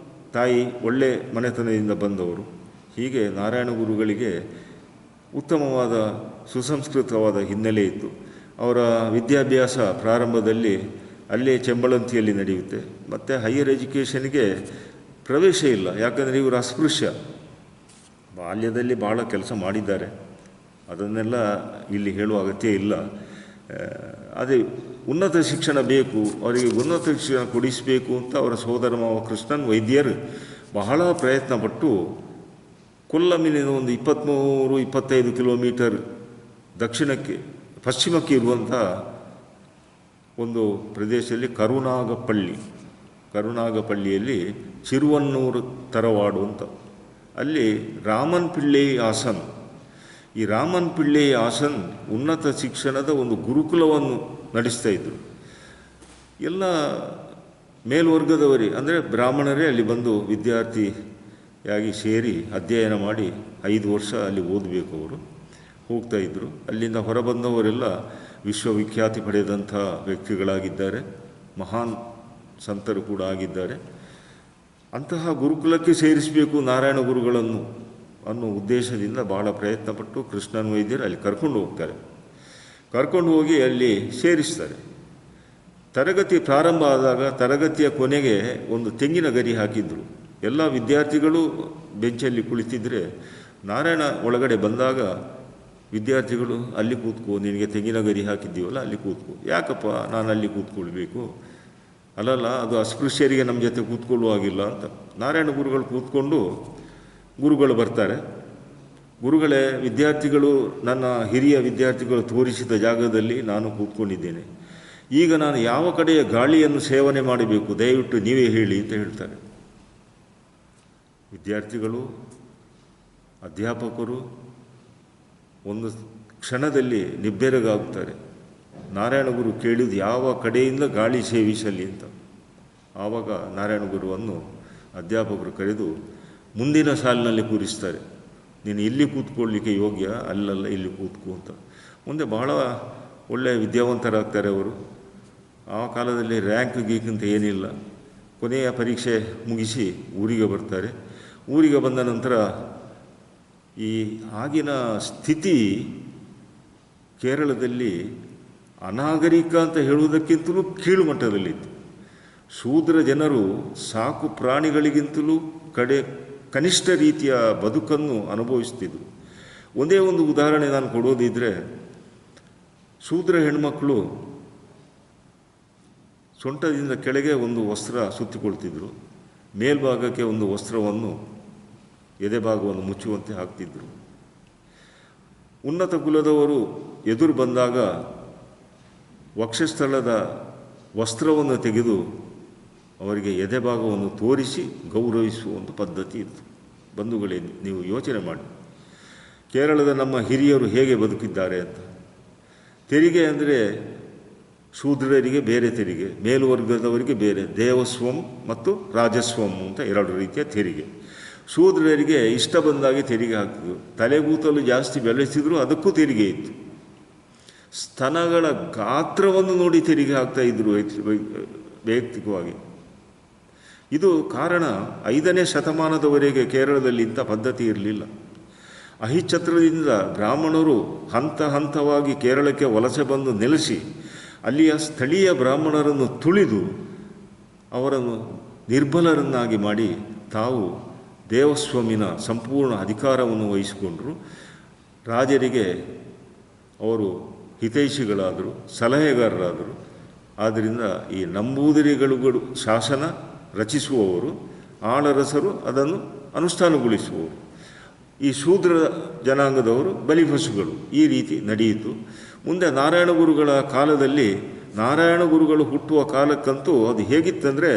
ತಾಯಿ ಒಳ್ಳೆ ಮನೆತನದಿಂದ ಬಂದವರು. ಹೀಗೆ ನಾರಾಯಣ ಗುರುಗಳಿಗೆ ಉತ್ತಮವಾದ ಸುಸಂಸ್ಕೃತವಾದ ಹಿನ್ನೆಲೆ ಇತ್ತು. ಅವರ ವಿದ್ಯಾಭ್ಯಾಸ ಪ್ರಾರಂಭದಲ್ಲಿ ಅಲ್ಲೇ ಚೆಂಬಳಂತಿಯಲ್ಲಿ ನಡೆಯುತ್ತೆ. ಮತ್ತು ಹೈಯರ್ ಎಜುಕೇಷನ್ಗೆ ಪ್ರವೇಶ ಇಲ್ಲ, ಯಾಕಂದರೆ ಇವರು ಅಸ್ಪೃಶ್ಯ. ಬಾಲ್ಯದಲ್ಲಿ ಭಾಳ ಕೆಲಸ ಮಾಡಿದ್ದಾರೆ, ಅದನ್ನೆಲ್ಲ ಇಲ್ಲಿ ಹೇಳುವ ಅಗತ್ಯ ಇಲ್ಲ. ಅದೇ ಉನ್ನತ ಶಿಕ್ಷಣ ಬೇಕು, ಅವರಿಗೆ ಉನ್ನತ ಶಿಕ್ಷಣ ಕೊಡಿಸಬೇಕು ಅಂತ ಅವರ ಸೋದರ ಮಾವ ಕೃಷ್ಣನ್ ವೈದ್ಯರು ಬಹಳ ಪ್ರಯತ್ನಪಟ್ಟು ಕೊಲ್ಲಂನಿಂದ ಒಂದು 23-25 ಕಿಲೋಮೀಟರ್ ಪಶ್ಚಿಮಕ್ಕೆ ಇರುವಂಥ ಒಂದು ಪ್ರದೇಶದಲ್ಲಿ ಕರುನಾಗಪಳ್ಳಿಯಲ್ಲಿ ಚಿರುವನ್ನೂರು ತರವಾಡು ಅಂತ, ಅಲ್ಲಿ ರಾಮನ್ ಪಿಳ್ಳೈ ಆಸನ್. ಈ ರಾಮನ್ ಪಿಳ್ಳೈ ಆಸನ್ ಉನ್ನತ ಶಿಕ್ಷಣದ ಒಂದು ಗುರುಕುಲವನ್ನು ನಡೆಸ್ತಾ ಇದ್ದರು. ಎಲ್ಲ ಮೇಲ್ವರ್ಗದವರೇ ಅಂದರೆ ಬ್ರಾಹ್ಮಣರೇ ಅಲ್ಲಿ ಬಂದು ವಿದ್ಯಾರ್ಥಿಯಾಗಿ ಸೇರಿ ಅಧ್ಯಯನ ಮಾಡಿ 5 ವರ್ಷ ಅಲ್ಲಿ ಓದಬೇಕು ಅವರು ಹೋಗ್ತಾಯಿದ್ರು. ಅಲ್ಲಿಂದ ಹೊರಬಂದವರೆಲ್ಲ ವಿಶ್ವವಿಖ್ಯಾತಿ ಪಡೆದಂಥ ವ್ಯಕ್ತಿಗಳಾಗಿದ್ದಾರೆ, ಮಹಾನ್ ಸಂತರು ಕೂಡ ಆಗಿದ್ದಾರೆ. ಅಂತಹ ಗುರುಕುಲಕ್ಕೆ ಸೇರಿಸಬೇಕು ನಾರಾಯಣ ಗುರುಗಳನ್ನು ಅನ್ನೋ ಉದ್ದೇಶದಿಂದ ಭಾಳ ಪ್ರಯತ್ನಪಟ್ಟು ಕೃಷ್ಣನ್ ವೈದ್ಯರು ಅಲ್ಲಿ ಕರ್ಕೊಂಡು ಹೋಗಿ ಅಲ್ಲಿ ಸೇರಿಸ್ತಾರೆ. ತರಗತಿ ಪ್ರಾರಂಭ ಆದಾಗ ತರಗತಿಯ ಕೊನೆಗೆ ಒಂದು ತೆಂಗಿನ ಗರಿ ಹಾಕಿದ್ರು. ಎಲ್ಲ ವಿದ್ಯಾರ್ಥಿಗಳು ಬೆಂಚಲ್ಲಿ ಕುಳಿತಿದ್ದರೆ ನಾರಾಯಣ ಒಳಗಡೆ ಬಂದಾಗ ವಿದ್ಯಾರ್ಥಿಗಳು ಅಲ್ಲಿ ಕೂತ್ಕೋ, ನಿನಗೆ ತೆಂಗಿನ ಗರಿ ಹಾಕಿದ್ದೀವಲ್ಲ ಅಲ್ಲಿ ಕೂತ್ಕೋ. ಯಾಕಪ್ಪ ನಾನು ಅಲ್ಲಿ ಕೂತ್ಕೊಳ್ಬೇಕು? ಅಲ್ಲಲ್ಲ, ಅದು ಅಸ್ಪೃಶ್ಯರಿಗೆ ನಮ್ಮ ಜೊತೆ ಕೂತ್ಕೊಳ್ಳುವಾಗಿಲ್ಲ ಅಂತ. ನಾರಾಯಣ ಗುರುಗಳು ಕೂತ್ಕೊಂಡು ಗುರುಗಳು ಬರ್ತಾರೆ. ಗುರುಗಳೇ, ವಿದ್ಯಾರ್ಥಿಗಳು ನನ್ನ ಹಿರಿಯ ವಿದ್ಯಾರ್ಥಿಗಳು ತೋರಿಸಿದ ಜಾಗದಲ್ಲಿ ನಾನು ಕೂತ್ಕೊಂಡಿದ್ದೇನೆ. ಈಗ ನಾನು ಯಾವ ಕಡೆಯ ಗಾಳಿಯನ್ನು ಸೇವನೆ ಮಾಡಬೇಕು, ದಯವಿಟ್ಟು ನೀವೇ ಹೇಳಿ ಅಂತ ಹೇಳ್ತಾರೆ. ವಿದ್ಯಾರ್ಥಿಗಳು, ಅಧ್ಯಾಪಕರು ಒಂದು ಕ್ಷಣದಲ್ಲಿ ನಿಬ್ಬೆರಗಾಗುತ್ತಾರೆ. ನಾರಾಯಣ ಗುರು ಕೇಳಿದ್ದು ಯಾವ ಕಡೆಯಿಂದ ಗಾಳಿ ಸೇವಿಸಲಿ ಅಂತ. ಆವಾಗ ನಾರಾಯಣ ಗುರುವನ್ನು ಅಧ್ಯಾಪಕರು ಕರೆದು ಮುಂದಿನ ಸಾಲಿನಲ್ಲಿ ಕೂರಿಸ್ತಾರೆ. ನೀನು ಇಲ್ಲಿ ಕೂತ್ಕೊಳ್ಳಲಿಕ್ಕೆ ಯೋಗ್ಯ, ಅಲ್ಲಲ್ಲ ಇಲ್ಲಿ ಕೂತ್ಕೋ ಅಂತ. ಮುಂದೆ ಬಹಳ ಒಳ್ಳೆಯ ವಿದ್ಯಾವಂತರಾಗ್ತಾರೆ ಅವರು. ಆ ಕಾಲದಲ್ಲಿ ರ್ಯಾಂಕ್ ಗೀಕ್ ಅಂತ ಏನಿಲ್ಲ. ಕೊನೆಯ ಪರೀಕ್ಷೆ ಮುಗಿಸಿ ಊರಿಗೆ ಬರ್ತಾರೆ. ಊರಿಗೆ ಬಂದ ನಂತರ ಈ ಆಗಿನ ಸ್ಥಿತಿ ಕೇರಳದಲ್ಲಿ ಅನಾಗರಿಕ ಅಂತ ಹೇಳುವುದಕ್ಕಿಂತಲೂ ಕೀಳು ಮಟ್ಟದಲ್ಲಿತ್ತು. ಶೂದ್ರ ಜನರು ಸಾಕು ಪ್ರಾಣಿಗಳಿಗಿಂತಲೂ ಕನಿಷ್ಠ ರೀತಿಯ ಬದುಕನ್ನು ಅನುಭವಿಸ್ತಿದ್ರು. ಒಂದೇ ಒಂದು ಉದಾಹರಣೆ ನಾನು ಕೊಡೋದಿದ್ದರೆ, ಶೂದ್ರ ಹೆಣ್ಮಕ್ಕಳು ಸೊಂಟದಿಂದ ಕೆಳಗೆ ಒಂದು ವಸ್ತ್ರ ಸುತ್ತಿಕೊಳ್ತಿದ್ರು, ಮೇಲ್ಭಾಗಕ್ಕೆ ಒಂದು ವಸ್ತ್ರವನ್ನು ಎದೆಭಾಗವನ್ನು ಮುಚ್ಚುವಂತೆ ಹಾಕ್ತಿದ್ರು. ಉನ್ನತ ಕುಲದವರು ಎದುರು ಬಂದಾಗ ವಕ್ಷಸ್ಥಳದ ವಸ್ತ್ರವನ್ನು ತೆಗೆದು ಅವರಿಗೆ ಎದೆಭಾಗವನ್ನು ತೋರಿಸಿ ಗೌರವಿಸುವ ಒಂದು ಪದ್ಧತಿ ಇತ್ತು. ಬಂಧುಗಳೇ, ನೀವು ಯೋಚನೆ ಮಾಡಿ, ಕೇರಳದ ನಮ್ಮ ಹಿರಿಯರು ಹೇಗೆ ಬದುಕಿದ್ದಾರೆ ಅಂತ. ತೆರಿಗೆ ಅಂದರೆ ಶೂದ್ರರಿಗೆ ಬೇರೆ ತೆರಿಗೆ, ಮೇಲ್ವರ್ಗದವರಿಗೆ ಬೇರೆ, ದೇವಸ್ವಂ ಮತ್ತು ರಾಜಸ್ವಂ ಅಂತ ಎರಡು ರೀತಿಯ ತೆರಿಗೆ. ಶೂದ್ರರಿಗೆ ಇಷ್ಟ ಬಂದಾಗಿ ತೆರಿಗೆ ಹಾಕ್ತಿದ್ರು. ತಲೆಗೂತಲು ಜಾಸ್ತಿ ಬೆಳೆಸಿದ್ರು ಅದಕ್ಕೂ ತೆರಿಗೆ ಇತ್ತು. ಸ್ತನಗಳ ಗಾತ್ರವನ್ನು ನೋಡಿ ತೆರಿಗೆ ಹಾಕ್ತಾಯಿದ್ರು ವೈಯಕ್ತಿಕವಾಗಿ. ಇದು ಕಾರಣ 5ನೇ ಶತಮಾನದವರೆಗೆ ಕೇರಳದಲ್ಲಿ ಇಂಥ ಪದ್ಧತಿ ಇರಲಿಲ್ಲ. ಅಹಿಚ್ಛತ್ರದಿಂದ ಬ್ರಾಹ್ಮಣರು ಹಂತ ಹಂತವಾಗಿ ಕೇರಳಕ್ಕೆ ವಲಸೆ ಬಂದು ನೆಲೆಸಿ ಅಲ್ಲಿಯ ಸ್ಥಳೀಯ ಬ್ರಾಹ್ಮಣರನ್ನು ತುಳಿದು ಅವರನ್ನು ನಿರ್ಬಲರನ್ನಾಗಿ ಮಾಡಿ ತಾವು ದೇವಸ್ವಾಮಿನ ಸಂಪೂರ್ಣ ಅಧಿಕಾರವನ್ನು ವಹಿಸಿಕೊಂಡರು. ರಾಜರಿಗೆ ಅವರು ಹಿತೈಷಿಗಳಾದರು, ಸಲಹೆಗಾರರಾದರು. ಆದ್ದರಿಂದ ಈ ನಂಬೂದಿರಿಗಳು ಶಾಸನ ರಚಿಸುವವರು, ಆಳರಸರು ಅದನ್ನು ಅನುಷ್ಠಾನಗೊಳಿಸುವವರು, ಈ ಶೂದ್ರ ಜನಾಂಗದವರು ಬಲಿಪಶುಗಳು. ಈ ರೀತಿ ನಡೆಯಿತು. ಮುಂದೆ ನಾರಾಯಣ ಗುರುಗಳ ಕಾಲದಲ್ಲಿ, ನಾರಾಯಣ ಗುರುಗಳು ಹುಟ್ಟುವ ಕಾಲಕ್ಕಂತೂ ಅದು ಹೇಗಿತ್ತಂದರೆ,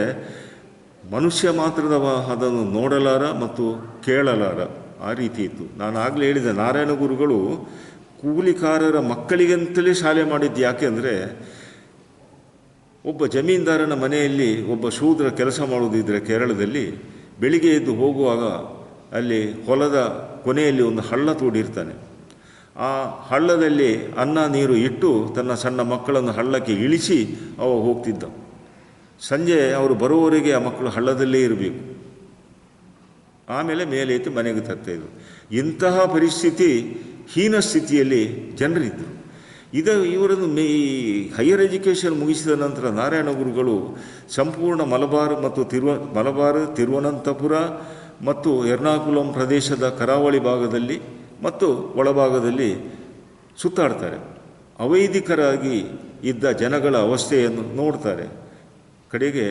ಮನುಷ್ಯ ಮಾತ್ರದವ ಅದನ್ನು ನೋಡಲಾರ ಮತ್ತು ಕೇಳಲಾರ, ಆ ರೀತಿ ಇತ್ತು. ನಾನು ಆಗಲೇ ಹೇಳಿದೆ, ನಾರಾಯಣ ಗುರುಗಳು ಕೂಲಿಕಾರರ ಮಕ್ಕಳಿಗಂತಲೇ ಶಾಲೆ ಮಾಡಿದ್ದು. ಯಾಕೆ ಅಂದರೆ, ಒಬ್ಬ ಜಮೀನ್ದಾರನ ಮನೆಯಲ್ಲಿ ಒಬ್ಬ ಶೂದ್ರ ಕೆಲಸ ಮಾಡುವುದಿದ್ದರೆ ಕೇರಳದಲ್ಲಿ, ಬೆಳಿಗ್ಗೆ ಎದ್ದು ಹೋಗುವಾಗ ಅಲ್ಲಿ ಹೊಲದ ಕೊನೆಯಲ್ಲಿ ಒಂದು ಹಳ್ಳ ತೋಡಿರ್ತಾನೆ. ಆ ಹಳ್ಳದಲ್ಲಿ ಅನ್ನ ನೀರು ಇಟ್ಟು ತನ್ನ ಸಣ್ಣ ಮಕ್ಕಳನ್ನು ಹಳ್ಳಕ್ಕೆ ಇಳಿಸಿ ಅವ ಹೋಗ್ತಿದ್ದ. ಸಂಜೆ ಅವರು ಬರುವವರೆಗೆ ಆ ಮಕ್ಕಳು ಹಳ್ಳದಲ್ಲೇ ಇರಬೇಕು. ಆಮೇಲೆ ಮೇಲೆ ಎತ್ತಿ ಮನೆಗೆ ತರ್ತಾಯಿದ್ರು. ಇಂತಹ ಪರಿಸ್ಥಿತಿ, ಹೀನ ಸ್ಥಿತಿಯಲ್ಲಿ ಜನರಿದ್ದರು. ಇವರನ್ನು ಈ ಹೈಯರ್ ಎಜುಕೇಷನ್ ಮುಗಿಸಿದ ನಂತರ ನಾರಾಯಣ ಗುರುಗಳು ಸಂಪೂರ್ಣ ಮಲಬಾರ್, ತಿರುವನಂತಪುರ ಮತ್ತು ಎರ್ನಾಕುಲಂ ಪ್ರದೇಶದ ಕರಾವಳಿ ಭಾಗದಲ್ಲಿ ಮತ್ತು ಒಳಭಾಗದಲ್ಲಿ ಸುತ್ತಾಡ್ತಾರೆ. ಅವೈದಿಕರಾಗಿ ಇದ್ದ ಜನಗಳ ಅವಸ್ಥೆಯನ್ನು ನೋಡ್ತಾರೆ. ಕಡೆಗೆ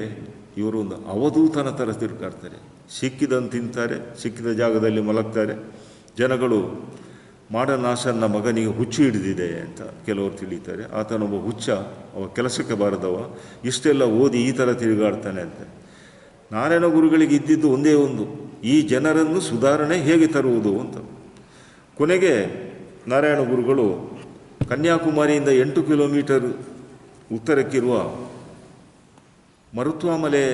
ಇವರು ಒಂದು ಅವಧೂತನ ಥರ ತಿರುಗಾಡ್ತಾರೆ. ಸಿಕ್ಕಿದಂತೆ ತಿಂತಾರೆ, ಸಿಕ್ಕಿದ ಜಾಗದಲ್ಲಿ ಮಲಗ್ತಾರೆ. ಜನಗಳು ಮಾಡನಾಶನ ಮಗನಿಗೆ ಹುಚ್ಚು ಹಿಡಿದಿದೆ ಅಂತ ಕೆಲವರು ತಿಳಿತಾರೆ. ಆತನೊಬ್ಬ ಹುಚ್ಚ, ಅವ ಕೆಲಸಕ್ಕೆ ಬಾರದವ, ಇಷ್ಟೆಲ್ಲ ಓದಿ ಈ ಥರ ತಿರುಗಾಡ್ತಾನೆ ಅಂತ. ನಾರಾಯಣ ಗುರುಗಳಿಗೆ ಇದ್ದಿದ್ದು ಒಂದೇ ಒಂದು, ಈ ಜನರನ್ನು ಸುಧಾರಣೆ ಹೇಗೆ ತರುವುದು ಅಂತ. ಕೊನೆಗೆ ನಾರಾಯಣ ಗುರುಗಳು ಕನ್ಯಾಕುಮಾರಿಯಿಂದ 8 ಕಿಲೋಮೀಟರ್ ಉತ್ತರಕ್ಕಿರುವ ಮರುತ್ವಾಮಲೆ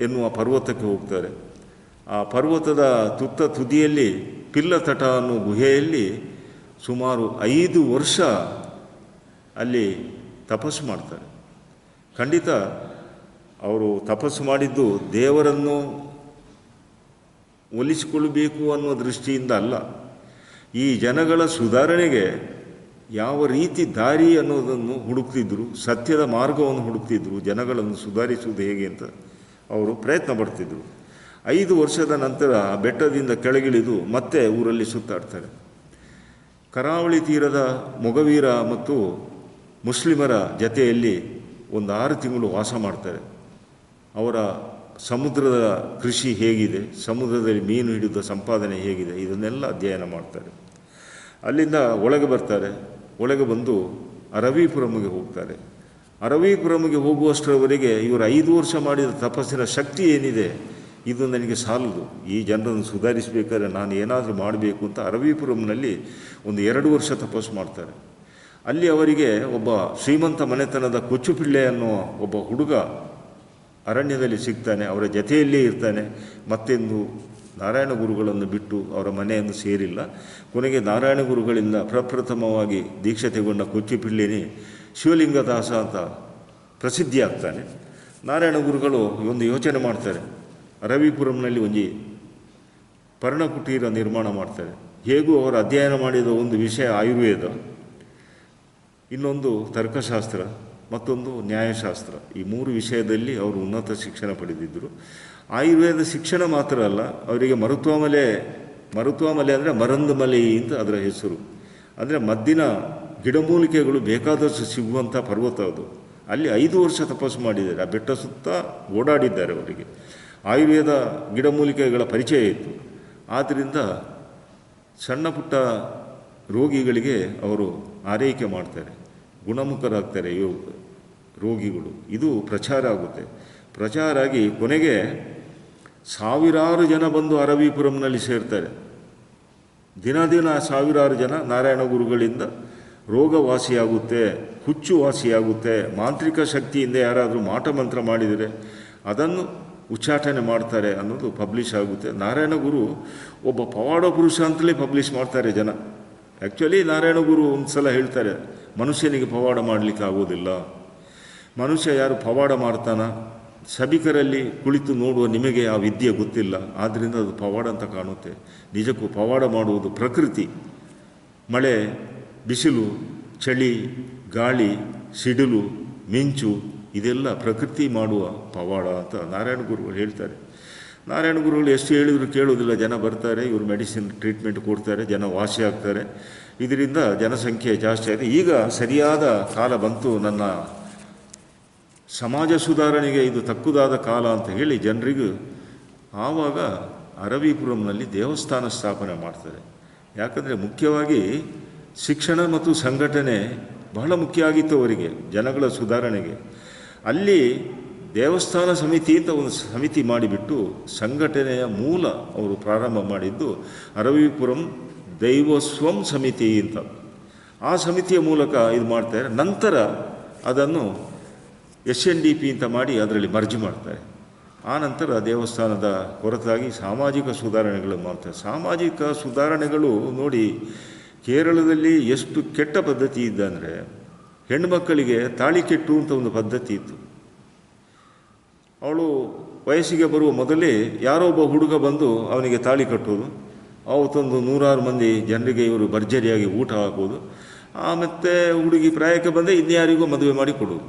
ಎನ್ನುವ ಪರ್ವತಕ್ಕೆ ಹೋಗ್ತಾರೆ. ಆ ಪರ್ವತದ ತುದಿಯಲ್ಲಿ ಪಿಲ್ಲತಟ ಅನ್ನೋ ಗುಹೆಯಲ್ಲಿ ಸುಮಾರು 5 ವರ್ಷ ಅಲ್ಲಿ ತಪಸ್ಸು ಮಾಡ್ತಾರೆ. ಖಂಡಿತ ಅವರು ತಪಸ್ಸು ಮಾಡಿದ್ದು ದೇವರನ್ನು ಒಲಿಸಿಕೊಳ್ಳಬೇಕು ಅನ್ನೋ ದೃಷ್ಟಿಯಿಂದ ಅಲ್ಲ. ಈ ಜನಗಳ ಸುಧಾರಣೆಗೆ ಯಾವ ರೀತಿ ದಾರಿ ಅನ್ನೋದನ್ನು ಹುಡುಕ್ತಿದ್ರು, ಸತ್ಯದ ಮಾರ್ಗವನ್ನು ಹುಡುಕ್ತಿದ್ರು, ಜನಗಳನ್ನು ಸುಧಾರಿಸುವುದು ಹೇಗೆ ಅಂತ ಅವರು ಪ್ರಯತ್ನ ಪಡ್ತಿದ್ರು. 5 ವರ್ಷದ ನಂತರ ಬೆಟ್ಟದಿಂದ ಕೆಳಗಿಳಿದು ಮತ್ತೆ ಊರಲ್ಲಿ ಸುತ್ತಾಡ್ತಾರೆ. ಕರಾವಳಿ ತೀರದ ಮೊಗವೀರ ಮತ್ತು ಮುಸ್ಲಿಮರ ಜತೆಯಲ್ಲಿ ಒಂದು 6 ತಿಂಗಳು ವಾಸ ಮಾಡ್ತಾರೆ. ಅವರ ಸಮುದ್ರದ ಕೃಷಿ ಹೇಗಿದೆ, ಸಮುದ್ರದಲ್ಲಿ ಮೀನು ಹಿಡಿದ ಸಂಪಾದನೆ ಹೇಗಿದೆ, ಇದನ್ನೆಲ್ಲ ಅಧ್ಯಯನ ಮಾಡ್ತಾರೆ. ಅಲ್ಲಿಂದ ಒಳಗೆ ಬರ್ತಾರೆ. ಒಳಗೆ ಬಂದು ಅರವೀಪುರಮ್ಗೆ ಹೋಗ್ತಾರೆ. ಅರವೀಪುರಮ್ಗೆ ಹೋಗುವಷ್ಟರವರೆಗೆ ಇವರು 5 ವರ್ಷ ಮಾಡಿದ ತಪಸ್ಸಿನ ಶಕ್ತಿ ಏನಿದೆ, ಇದು ನನಗೆ ಸಾಲದು, ಈ ಜನರನ್ನು ಸುಧಾರಿಸಬೇಕಾದ್ರೆ ನಾನು ಏನಾದರೂ ಮಾಡಬೇಕು ಅಂತ ಅರವೀಪುರಂನಲ್ಲಿ ಒಂದು 2 ವರ್ಷ ತಪಸ್ಸು ಮಾಡ್ತಾರೆ. ಅಲ್ಲಿ ಅವರಿಗೆ ಒಬ್ಬ ಶ್ರೀಮಂತ ಮನೆತನದ ಕೊಚ್ಚುಪಿಳ್ಳೆ ಅನ್ನೋ ಒಬ್ಬ ಹುಡುಗ ಅರಣ್ಯದಲ್ಲಿ ಸಿಗ್ತಾನೆ. ಅವರ ಜತೆಯಲ್ಲೇ ಇರ್ತಾನೆ. ಮತ್ತೆಂದು ನಾರಾಯಣ ಗುರುಗಳನ್ನು ಬಿಟ್ಟು ಅವರ ಮನೆಯನ್ನು ಸೇರಿಲ್ಲ. ಕೊನೆಗೆ ನಾರಾಯಣ ಗುರುಗಳಿಂದ ಪ್ರಪ್ರಥಮವಾಗಿ ದೀಕ್ಷೆ ತೆಗೊಂಡ ಕೊಚ್ಚುಪಿಳ್ಳೆನೇ ಶಿವಲಿಂಗದಾಸ ಅಂತ ಪ್ರಸಿದ್ಧಿ ಆಗ್ತಾನೆ. ನಾರಾಯಣ ಗುರುಗಳು ಒಂದು ಯೋಚನೆ ಮಾಡ್ತಾರೆ. ಅರವೀಪುರಂನಲ್ಲಿ ಒಂದು ಪರ್ಣಕುಟೀರ ನಿರ್ಮಾಣ ಮಾಡ್ತಾರೆ. ಹೇಗೂ ಅವರು ಅಧ್ಯಯನ ಮಾಡಿದ ಒಂದು ವಿಷಯ ಆಯುರ್ವೇದ, ಇನ್ನೊಂದು ತರ್ಕಶಾಸ್ತ್ರ, ಮತ್ತೊಂದು ನ್ಯಾಯಶಾಸ್ತ್ರ. ಈ 3 ವಿಷಯದಲ್ಲಿ ಅವರು ಉನ್ನತ ಶಿಕ್ಷಣ ಪಡೆದಿದ್ದರು. ಆಯುರ್ವೇದ ಶಿಕ್ಷಣ ಮಾತ್ರ ಅಲ್ಲ, ಅವರಿಗೆ ಮರುತ್ವಾಮಲೆ ಅಂದರೆ ಮರಂದು ಮಲೆ ಅಂತ ಅದರ ಹೆಸರು. ಅಂದರೆ ಮದ್ದಿನ ಗಿಡಮೂಲಿಕೆಗಳು ಬೇಕಾದಷ್ಟು ಸಿಗುವಂಥ ಪರ್ವತ ಅದು. ಅಲ್ಲಿ 5 ವರ್ಷ ತಪಸ್ಸು ಮಾಡಿದ್ದಾರೆ. ಆ ಬೆಟ್ಟ ಸುತ್ತ ಓಡಾಡಿದ್ದಾರೆ. ಅವರಿಗೆ ಆಯುರ್ವೇದ ಗಿಡಮೂಲಿಕೆಗಳ ಪರಿಚಯ ಇತ್ತು. ಆದ್ದರಿಂದ ಸಣ್ಣ ಪುಟ್ಟ ರೋಗಿಗಳಿಗೆ ಅವರು ಆರೈಕೆ ಮಾಡ್ತಾರೆ, ಗುಣಮುಖರಾಗ್ತಾರೆ ರೋಗಿಗಳು. ಇದು ಪ್ರಚಾರ ಆಗುತ್ತೆ. ಪ್ರಚಾರ ಆಗಿ ಕೊನೆಗೆ ಸಾವಿರಾರು ಜನ ಬಂದು ಅರವೀಪುರಂನಲ್ಲಿ ಸೇರ್ತಾರೆ. ದಿನ ಸಾವಿರಾರು ಜನ ನಾರಾಯಣ ಗುರುಗಳಿಂದ ರೋಗ ವಾಸಿಯಾಗುತ್ತೆ, ಹುಚ್ಚು ವಾಸಿಯಾಗುತ್ತೆ, ಮಾಂತ್ರಿಕ ಶಕ್ತಿಯಿಂದ ಯಾರಾದರೂ ಮಾಟ ಮಂತ್ರ ಮಾಡಿದರೆ ಅದನ್ನು ಉಚ್ಚಾಟನೆ ಮಾಡ್ತಾರೆ ಅನ್ನೋದು ಪಬ್ಲಿಷ್ ಆಗುತ್ತೆ. ನಾರಾಯಣ ಗುರು ಒಬ್ಬ ಪವಾಡ ಪುರುಷ ಅಂತಲೇ ಪಬ್ಲಿಷ್ ಮಾಡ್ತಾರೆ ಜನ. ಆ್ಯಕ್ಚುಲಿ ನಾರಾಯಣ ಗುರು ಒಂದು ಸಲ ಹೇಳ್ತಾರೆ, ಮನುಷ್ಯನಿಗೆ ಪವಾಡ ಮಾಡಲಿಕ್ಕೆ ಆಗೋದಿಲ್ಲ. ಮನುಷ್ಯ ಯಾರು ಪವಾಡ ಮಾಡ್ತಾನ, ಸಭಿಕರಲ್ಲಿ ಕುಳಿತು ನೋಡುವ ನಿಮಗೆ ಆ ವಿದ್ಯೆ ಗೊತ್ತಿಲ್ಲ, ಆದ್ದರಿಂದ ಅದು ಪವಾಡ ಅಂತ ಕಾಣುತ್ತೆ. ನಿಜಕ್ಕೂ ಪವಾಡ ಮಾಡುವುದು ಪ್ರಕೃತಿ. ಮಳೆ, ಬಿಸಿಲು, ಚಳಿ, ಗಾಳಿ, ಸಿಡಿಲು, ಮಿಂಚು ಇದೆಲ್ಲ ಪ್ರಕೃತಿ ಮಾಡುವ ಪವಾಡ ಅಂತ ನಾರಾಯಣ ಗುರುಗಳು ಹೇಳ್ತಾರೆ. ನಾರಾಯಣ ಗುರುಗಳು ಎಷ್ಟು ಹೇಳಿದರೂ ಕೇಳೋದಿಲ್ಲ. ಜನ ಬರ್ತಾರೆ, ಇವರು ಮೆಡಿಸಿನ್ ಟ್ರೀಟ್ಮೆಂಟ್ ಕೊಡ್ತಾರೆ, ಜನ ವಾಸಿ ಆಗ್ತಾರೆ. ಇದರಿಂದ ಜನಸಂಖ್ಯೆ ಜಾಸ್ತಿ ಆಗಿದೆ. ಈಗ ಸರಿಯಾದ ಕಾಲ ಬಂತು, ನನ್ನ ಸಮಾಜ ಸುಧಾರಣೆಗೆ ಇದು ತಕ್ಕುದಾದ ಕಾಲ ಅಂತ ಹೇಳಿ ಜನರಿಗೂ ಆವಾಗ ಅರವೀಪುರಂನಲ್ಲಿ ದೇವಸ್ಥಾನ ಸ್ಥಾಪನೆ ಮಾಡ್ತಾರೆ. ಯಾಕಂದರೆ ಮುಖ್ಯವಾಗಿ ಶಿಕ್ಷಣ ಮತ್ತು ಸಂಘಟನೆ ಬಹಳ ಮುಖ್ಯ ಆಗಿತ್ತು ಅವರಿಗೆ, ಜನಗಳ ಸುಧಾರಣೆಗೆ. ಅಲ್ಲಿ ದೇವಸ್ಥಾನ ಸಮಿತಿ ಅಂತ ಒಂದು ಸಮಿತಿ ಮಾಡಿಬಿಟ್ಟು ಸಂಘಟನೆಯ ಮೂಲ ಅವರು ಪ್ರಾರಂಭ ಮಾಡಿದ್ದು ಅರವೀಪುರಂ ದೈವಸ್ವಂ ಸಮಿತಿ ಅಂತ. ಆ ಸಮಿತಿಯ ಮೂಲಕ ಇದು ಮಾಡ್ತಾರೆ. ನಂತರ ಅದನ್ನು SNDP ಅಂತ ಮಾಡಿ ಅದರಲ್ಲಿ ಮರ್ಜಿ ಮಾಡ್ತಾರೆ. ಆ ನಂತರ ದೇವಸ್ಥಾನದ ಹೊರತಾಗಿ ಸಾಮಾಜಿಕ ಸುಧಾರಣೆಗಳು ಮಾಡ್ತಾರೆ. ಸಾಮಾಜಿಕ ಸುಧಾರಣೆಗಳು ನೋಡಿ, ಕೇರಳದಲ್ಲಿ ಎಷ್ಟು ಕೆಟ್ಟ ಪದ್ಧತಿ ಇದ್ದಂದರೆ, ಹೆಣ್ಣುಮಕ್ಕಳಿಗೆ ತಾಳಿ ಕೆಟ್ಟು ಅಂತ ಒಂದು ಪದ್ಧತಿ ಇತ್ತು. ಅವಳು ವಯಸ್ಸಿಗೆ ಬರುವ ಮೊದಲೇ ಯಾರೋ ಒಬ್ಬ ಹುಡುಗ ಬಂದು ಅವನಿಗೆ ತಾಳಿ ಕಟ್ಟೋದು, ಅವತ್ತೊಂದು 100 ಮಂದಿ ಜನರಿಗೆ ಇವರು ಭರ್ಜರಿಯಾಗಿ ಊಟ ಹಾಕೋದು. ಮತ್ತು ಹುಡುಗಿ ಪ್ರಾಯಕ್ಕೆ ಬಂದರೆ ಇನ್ಯಾರಿಗೂ ಮದುವೆ ಮಾಡಿ ಕೊಡೋದು.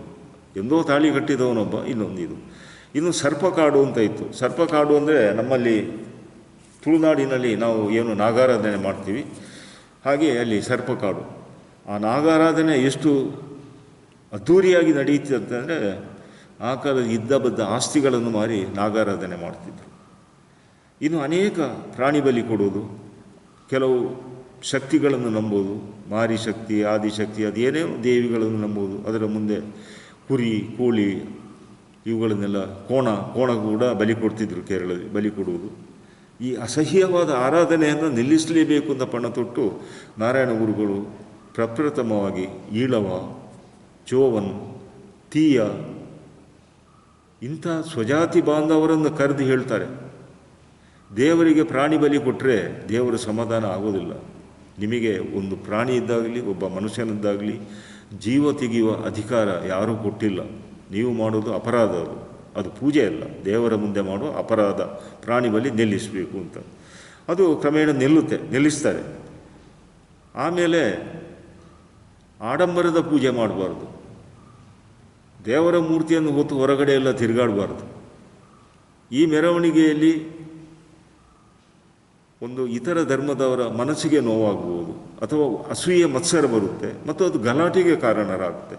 ಎಂದೋ ತಾಳಿ ಕಟ್ಟಿದವನೊಬ್ಬ ಇನ್ನೊಂದು. ಇನ್ನು ಸರ್ಪಕಾಡು ಅಂತ ಇತ್ತು. ಸರ್ಪಕಾಡು ಅಂದರೆ ನಮ್ಮಲ್ಲಿ ತುಳುನಾಡಿನಲ್ಲಿ ನಾವು ಏನು ನಾಗಾರಾಧನೆ ಮಾಡ್ತೀವಿ, ಹಾಗೆ ಅಲ್ಲಿ ಸರ್ಪಕಾಡು. ಆ ನಾಗಾರಾಧನೆ ಎಷ್ಟು ಅದ್ಧೂರಿಯಾಗಿ ನಡೆಯುತ್ತೆ ಅಂತಂದರೆ, ಆ ಕಾಲದ ಇದ್ದ ಆಸ್ತಿಗಳನ್ನು ಮಾರಿ ನಾಗಾರಾಧನೆ ಮಾಡ್ತಿದ್ರು. ಇನ್ನು ಅನೇಕ ಪ್ರಾಣಿ ಬಲಿ ಕೊಡೋದು, ಕೆಲವು ಶಕ್ತಿಗಳನ್ನು ನಂಬೋದು, ಮಾರಿ ಶಕ್ತಿ, ಆದಿಶಕ್ತಿ, ಅದೇನೇ ದೇವಿಗಳನ್ನು ನಂಬೋದು. ಅದರ ಮುಂದೆ ಕುರಿ, ಕೋಳಿ ಇವುಗಳನ್ನೆಲ್ಲ ಕೋಣ ಕೂಡ ಬಲಿ ಕೊಡ್ತಿದ್ರು ಕೇರಳದಲ್ಲಿ. ಬಲಿ ಕೊಡುವುದು, ಈ ಅಸಹ್ಯವಾದ ಆರಾಧನೆಯನ್ನು ನಿಲ್ಲಿಸಲೇಬೇಕು ಅಂತ ಪಣ ತೊಟ್ಟು ನಾರಾಯಣ ಗುರುಗಳು ಪ್ರಪ್ರಥಮವಾಗಿ ಈಳವ, ಚೋವನ್, ತೀಯ ಇಂಥ ಸ್ವಜಾತಿ ಬಾಂಧವರನ್ನು ಕರೆದು ಹೇಳ್ತಾರೆ, ದೇವರಿಗೆ ಪ್ರಾಣಿ ಬಲಿ ಕೊಟ್ಟರೆ ದೇವರ ಸಮಾಧಾನ ಆಗೋದಿಲ್ಲ. ನಿಮಗೆ ಒಂದು ಪ್ರಾಣಿ ಇದ್ದಾಗಲಿ ಒಬ್ಬ ಮನುಷ್ಯನಿದ್ದಾಗಲಿ ಜೀವ ತೆಗೆಯುವ ಅಧಿಕಾರ ಯಾರೂ ಕೊಟ್ಟಿಲ್ಲ. ನೀವು ಮಾಡೋದು ಅಪರಾಧ, ಅದು ಪೂಜೆ ಅಲ್ಲ, ದೇವರ ಮುಂದೆ ಮಾಡುವ ಅಪರಾಧ. ಪ್ರಾಣಿ ಬಲಿ ನಿಲ್ಲಿಸಬೇಕು ಅಂತ. ಅದು ಕ್ರಮೇಣ ನಿಲ್ಲಿಸ್ತಾರೆ. ಆಮೇಲೆ ಆಡಂಬರದ ಪೂಜೆ ಮಾಡಬಾರ್ದು, ದೇವರ ಮೂರ್ತಿಯನ್ನು ಹೊತ್ತು ಹೊರಗಡೆ ಎಲ್ಲ ತಿರುಗಾಡಬಾರ್ದು. ಈ ಮೆರವಣಿಗೆಯಲ್ಲಿ ಒಂದು ಇತರ ಧರ್ಮದವರ ಮನಸ್ಸಿಗೆ ನೋವಾಗಬಹುದು, ಅಥವಾ ಅಸೂಯೆ ಮತ್ಸರ ಬರುತ್ತೆ, ಮತ್ತು ಅದು ಗಲಾಟೆಗೆ ಕಾರಣರಾಗುತ್ತೆ.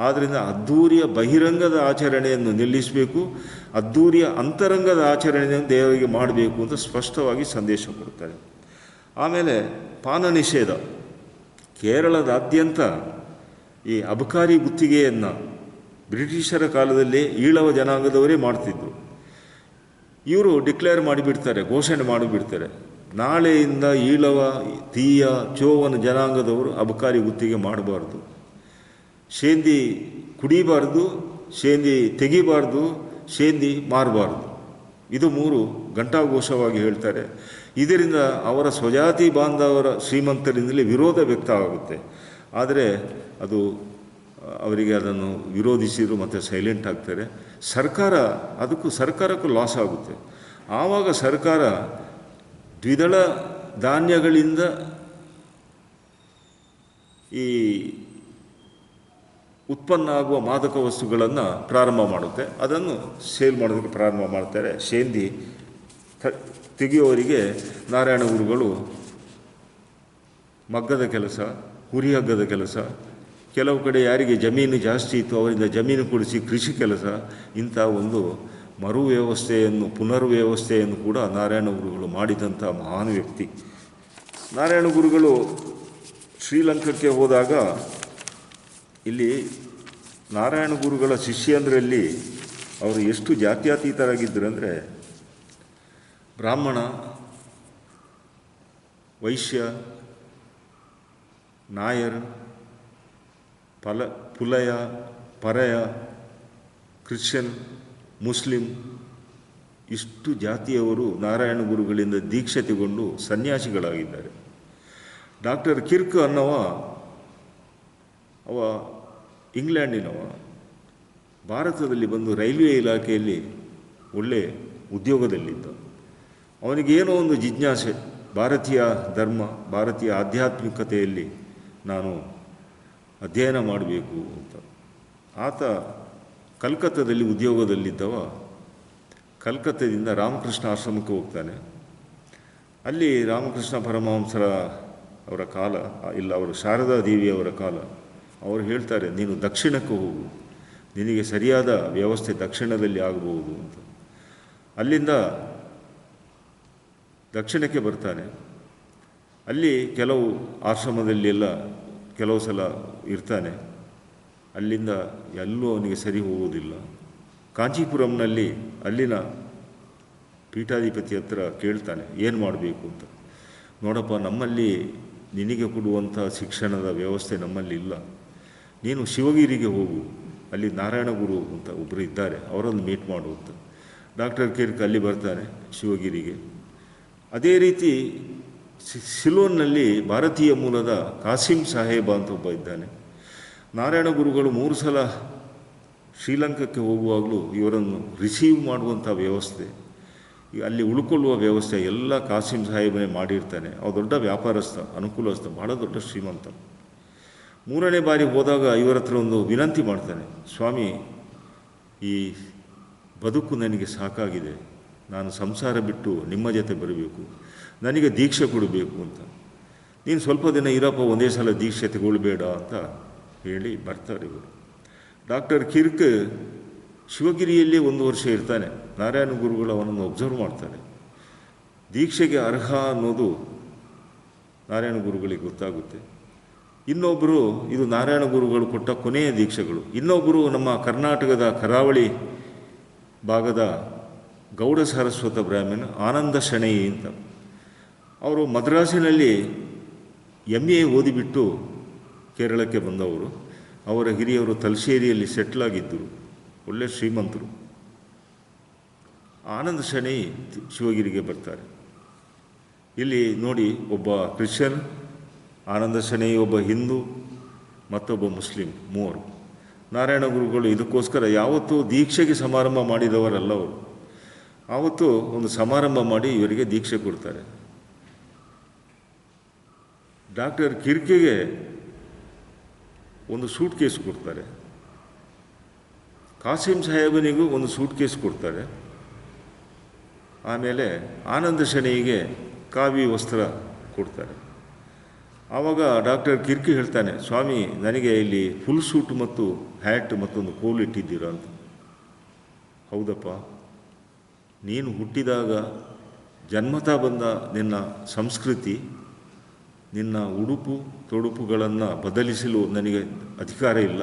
ಆದ್ದರಿಂದ ಅದ್ಧೂರಿಯ ಬಹಿರಂಗದ ಆಚರಣೆಯನ್ನು ನಿಲ್ಲಿಸಬೇಕು, ಅದ್ಧೂರಿಯ ಅಂತರಂಗದ ಆಚರಣೆಯನ್ನು ದೇವರಿಗೆ ಮಾಡಬೇಕು ಅಂತ ಸ್ಪಷ್ಟವಾಗಿ ಸಂದೇಶ ಕೊಡ್ತಾರೆ. ಆಮೇಲೆ ಪಾನ ನಿಷೇಧ. ಕೇರಳದಾದ್ಯಂತ ಈ ಅಬಕಾರಿ ಗುತ್ತಿಗೆಯನ್ನು ಬ್ರಿಟಿಷರ ಕಾಲದಲ್ಲಿ ಈಳವ ಜನಾಂಗದವರೇ ಮಾಡ್ತಿದ್ರು. ಇವರು ಡಿಕ್ಲೇರ್ ಮಾಡಿಬಿಡ್ತಾರೆ, ಘೋಷಣೆ ಮಾಡಿಬಿಡ್ತಾರೆ, ನಾಳೆಯಿಂದ ಈಳವ, ತೀಯ, ಚೋವನ ಜನಾಂಗದವರು ಅಬಕಾರಿ ಗುತ್ತಿಗೆ ಮಾಡಬಾರ್ದು, ಶೇಂದಿ ಕುಡಿಬಾರ್ದು, ಶೇಂದಿ ತೆಗಿಬಾರ್ದು, ಶೇಂದಿ ಮಾರಬಾರ್ದು. ಇದು 3 ಘಂಟಾಘೋಷವಾಗಿ ಹೇಳ್ತಾರೆ. ಇದರಿಂದ ಅವರ ಸ್ವಜಾತಿ ಬಾಂಧವರ ಶ್ರೀಮಂತರಿಂದಲೇ ವಿರೋಧ ವ್ಯಕ್ತ ಆಗುತ್ತೆ. ಆದರೆ ಅದು ಅವರಿಗೆ ಅದನ್ನು ವಿರೋಧಿಸಿದ್ರು ಮತ್ತು ಸೈಲೆಂಟ್ ಆಗ್ತಾರೆ. ಸರ್ಕಾರಕ್ಕೂ ಲಾಸ್ ಆಗುತ್ತೆ. ಆವಾಗ ಸರ್ಕಾರ ದ್ವಿದಳ ಧಾನ್ಯಗಳಿಂದ ಈ ಉತ್ಪನ್ನ ಆಗುವ ಮಾದಕ ವಸ್ತುಗಳನ್ನು ಪ್ರಾರಂಭ ಮಾಡುತ್ತೆ. ಅದನ್ನು ಸೇಲ್ ಮಾಡೋದಕ್ಕೆ ಪ್ರಾರಂಭ ಮಾಡ್ತಾರೆ. ಶೇಂದಿ ತೆಗೆಯುವವರಿಗೆ ನಾರಾಯಣ ಗುರುಗಳು ಮಗ್ಗದ ಕೆಲಸ, ಹುರಿ ಹಗ್ಗದ ಕೆಲಸ, ಕೆಲವು ಕಡೆ ಯಾರಿಗೆ ಜಮೀನು ಜಾಸ್ತಿ ಇತ್ತು ಅವರಿಂದ ಜಮೀನು ಕೊಡಿಸಿ ಕೃಷಿ ಕೆಲಸ, ಇಂಥ ಒಂದು ಪುನರ್ವ್ಯವಸ್ಥೆಯನ್ನು ಕೂಡ ನಾರಾಯಣ ಗುರುಗಳು ಮಾಡಿದಂಥ ಮಹಾನ್ ವ್ಯಕ್ತಿ. ನಾರಾಯಣ ಗುರುಗಳು ಶ್ರೀಲಂಕಾಕ್ಕೆ ಹೋದಾಗ ಇಲ್ಲಿ ನಾರಾಯಣ ಗುರುಗಳ ಶಿಷ್ಯಂದರಲ್ಲಿ ಅವರು ಎಷ್ಟು ಜಾತ್ಯತೀತರಾಗಿದ್ದರು ಅಂದರೆ ಬ್ರಾಹ್ಮಣ, ವೈಶ್ಯ, ನಾಯರ್, ಪುಲಯ, ಪರಯ, ಕ್ರಿಶ್ಚಿಯನ್, ಮುಸ್ಲಿಂ ಇಷ್ಟು ಜಾತಿಯವರು ನಾರಾಯಣ ಗುರುಗಳಿಂದ ದೀಕ್ಷೆ ತಗೊಂಡು ಸನ್ಯಾಸಿಗಳಾಗಿದ್ದಾರೆ. ಡಾಕ್ಟರ್ ಕಿರ್ಕ್ ಅನ್ನವ ಇಂಗ್ಲೆಂಡಿನವ ಭಾರತದಲ್ಲಿ ಬಂದು ರೈಲ್ವೆ ಇಲಾಖೆಯಲ್ಲಿ ಒಳ್ಳೆ ಉದ್ಯೋಗದಲ್ಲಿದ್ದ. ಅವನಿಗೇನೋ ಒಂದು ಜಿಜ್ಞಾಸೆ, ಭಾರತೀಯ ಧರ್ಮ, ಭಾರತೀಯ ಆಧ್ಯಾತ್ಮಿಕತೆಯಲ್ಲಿ ನಾನು ಅಧ್ಯಯನ ಮಾಡಬೇಕು ಅಂತ. ಆತ ಕಲ್ಕತ್ತಾದಲ್ಲಿ ಉದ್ಯೋಗದಲ್ಲಿದ್ದವ ಕಲ್ಕತ್ತಾದಿಂದ ರಾಮಕೃಷ್ಣ ಆಶ್ರಮಕ್ಕೆ ಹೋಗ್ತಾನೆ. ಅಲ್ಲಿ ರಾಮಕೃಷ್ಣ ಪರಮಹಂಸರ ಅವರ ಕಾಲ ಇಲ್ಲ, ಅವರು ಶಾರದಾ ದೇವಿಯವರ ಕಾಲ. ಅವರು ಹೇಳ್ತಾರೆ, ನೀನು ದಕ್ಷಿಣಕ್ಕೆ ಹೋಗು, ನಿನಗೆ ಸರಿಯಾದ ವ್ಯವಸ್ಥೆ ದಕ್ಷಿಣದಲ್ಲಿ ಆಗಬಹುದು ಅಂತ. ಅಲ್ಲಿಂದ ದಕ್ಷಿಣಕ್ಕೆ ಬರ್ತಾನೆ. ಅಲ್ಲಿ ಕೆಲವು ಆಶ್ರಮದಲ್ಲಿ ಎಲ್ಲ ಕೆಲವು ಸಲ ಇರ್ತಾನೆ. ಅಲ್ಲಿಂದ ಎಲ್ಲೂ ಅವನಿಗೆ ಸರಿ ಹೋಗುವುದಿಲ್ಲ. ಕಾಂಚೀಪುರಂನಲ್ಲಿ ಅಲ್ಲಿನ ಪೀಠಾಧಿಪತಿ ಹತ್ರ ಕೇಳ್ತಾನೆ, ಏನು ಮಾಡಬೇಕು ಅಂತ. ನೋಡಪ್ಪ, ನಮ್ಮಲ್ಲಿ ನಿನಗೆ ಕೊಡುವಂಥ ಶಿಕ್ಷಣದ ವ್ಯವಸ್ಥೆ ನಮ್ಮಲ್ಲಿ ಇಲ್ಲ. ನೀನು ಶಿವಗಿರಿಗೆ ಹೋಗು, ಅಲ್ಲಿ ನಾರಾಯಣ ಗುರು ಅಂತ ಒಬ್ಬರು ಇದ್ದಾರೆ, ಅವರನ್ನು ಮೀಟ್ ಮಾಡು ಅಂತ. ಡಾಕ್ಟರ್ ಕಿರ್ಕ್ ಅಲ್ಲಿ ಬರ್ತಾನೆ ಶಿವಗಿರಿಗೆ. ಅದೇ ರೀತಿ ಸಿಲೋನ್ನಲ್ಲಿ ಭಾರತೀಯ ಮೂಲದ ಕಾಸಿಂ ಸಾಹೇಬ ಅಂತ ಒಬ್ಬ ಇದ್ದಾನೆ. ನಾರಾಯಣ ಗುರುಗಳು 3 ಸಲ ಶ್ರೀಲಂಕಾಕ್ಕೆ ಹೋಗುವಾಗಲೂ ಇವರನ್ನು ರಿಸೀವ್ ಮಾಡುವಂಥ ವ್ಯವಸ್ಥೆ, ಅಲ್ಲಿ ಉಳ್ಕೊಳ್ಳುವ ವ್ಯವಸ್ಥೆ ಎಲ್ಲ ಕಾಸಿಂ ಸಾಹೇಬನೇ ಮಾಡಿರ್ತಾನೆ. ಅವ ದೊಡ್ಡ ವ್ಯಾಪಾರಸ್ಥ, ಅನುಕೂಲಸ್ಥ, ಭಾಳ ದೊಡ್ಡ ಶ್ರೀಮಂತ. 3ನೇ ಬಾರಿ ಹೋದಾಗ ಇವರ ಹತ್ರ ಒಂದು ವಿನಂತಿ ಮಾಡ್ತಾನೆ, ಸ್ವಾಮಿ, ಈ ಬದುಕು ನನಗೆ ಸಾಕಾಗಿದೆ, ನಾನು ಸಂಸಾರ ಬಿಟ್ಟು ನಿಮ್ಮ ಜೊತೆ ಬರಬೇಕು, ನನಗೆ ದೀಕ್ಷೆ ಕೊಡಬೇಕು ಅಂತ. ನೀನು ಸ್ವಲ್ಪ ದಿನ ಇರಪ್ಪ, ಒಂದೇ ಸಲ ದೀಕ್ಷೆ ತಗೊಳ್ಬೇಡ ಅಂತ ಹೇಳಿ ಬರ್ತಾರೆ ಇವರು. ಡಾಕ್ಟರ್ ಕಿರ್ಕ್ ಶಿವಗಿರಿಯಲ್ಲಿ 1 ವರ್ಷ ಇರ್ತಾನೆ. ನಾರಾಯಣ ಗುರುಗಳು ಅವನನ್ನು ಒಬ್ಸರ್ವ್ ಮಾಡ್ತಾರೆ. ದೀಕ್ಷೆಗೆ ಅರ್ಹ ಅನ್ನೋದು ನಾರಾಯಣ ಗುರುಗಳಿಗೆ ಗೊತ್ತಾಗುತ್ತೆ. ಇನ್ನೊಬ್ಬರು, ಇದು ನಾರಾಯಣ ಗುರುಗಳು ಕೊಟ್ಟ ಕೊನೆಯ ದೀಕ್ಷೆಗಳು. ಇನ್ನೊಬ್ಬರು ನಮ್ಮ ಕರ್ನಾಟಕದ ಕರಾವಳಿ ಭಾಗದ ಗೌಡ ಸಾರಸ್ವತ ಬ್ರಾಹ್ಮಣ ಆನಂದ ಶೆಣೈ ಅಂತ. ಅವರು ಮದ್ರಾಸಿನಲ್ಲಿ MA ಓದಿಬಿಟ್ಟು ಕೇರಳಕ್ಕೆ ಬಂದವರು. ಅವರ ಹಿರಿಯವರು ತಲಶೇರಿಯಲ್ಲಿ ಸೆಟ್ಲಾಗಿದ್ದರು, ಒಳ್ಳೆ ಶ್ರೀಮಂತರು. ಆನಂದ ಶೆಣೈ ಶಿವಗಿರಿಗೆ ಬರ್ತಾರೆ. ಇಲ್ಲಿ ನೋಡಿ, ಒಬ್ಬ ಕ್ರಿಶ್ಚಿಯನ್, ಆನಂದ ಶೆಣೈ ಒಬ್ಬ ಹಿಂದೂ, ಮತ್ತೊಬ್ಬ ಮುಸ್ಲಿಂ, 3. ನಾರಾಯಣ ಗುರುಗಳು ಇದಕ್ಕೋಸ್ಕರ ಯಾವತ್ತೂ ದೀಕ್ಷೆಗೆ ಸಮಾರಂಭ ಮಾಡಿದವರಲ್ಲ ಅವರು. ಆವತ್ತು ಒಂದು ಸಮಾರಂಭ ಮಾಡಿ ಇವರಿಗೆ ದೀಕ್ಷೆ ಕೊಡ್ತಾರೆ. ಡಾಕ್ಟರ್ ಕಿರ್ಕಿಗೆ ಒಂದು ಸೂಟ್ ಕೇಸ್ ಕೊಡ್ತಾರೆ, ಕಾಸಿಂ ಸಾಹೇಬನಿಗೂ ಒಂದು ಸೂಟ್ ಕೇಸ್ ಕೊಡ್ತಾರೆ. ಆಮೇಲೆ ಆನಂದ ಶೆಣೈಗೆ ಕಾವಿ ವಸ್ತ್ರ ಕೊಡ್ತಾರೆ. ಆವಾಗ ಡಾಕ್ಟರ್ ಕಿರ್ಕಿ ಹೇಳ್ತಾನೆ, ಸ್ವಾಮಿ, ನನಗೆ ಇಲ್ಲಿ ಫುಲ್ ಸೂಟ್ ಮತ್ತು ಹ್ಯಾಟ್ ಮತ್ತೊಂದು ಕೋಲ್ ಇಟ್ಟಿದ್ದೀರಾ ಅಂತ. ಹೌದಪ್ಪ, ನೀನು ಹುಟ್ಟಿದಾಗ ಜನ್ಮತಾ ಬಂದ ನಿನ್ನ ಸಂಸ್ಕೃತಿ, ನಿನ್ನ ಉಡುಪು ತೊಡುಪುಗಳನ್ನು ಬದಲಿಸಲು ನನಗೆ ಅಧಿಕಾರ ಇಲ್ಲ.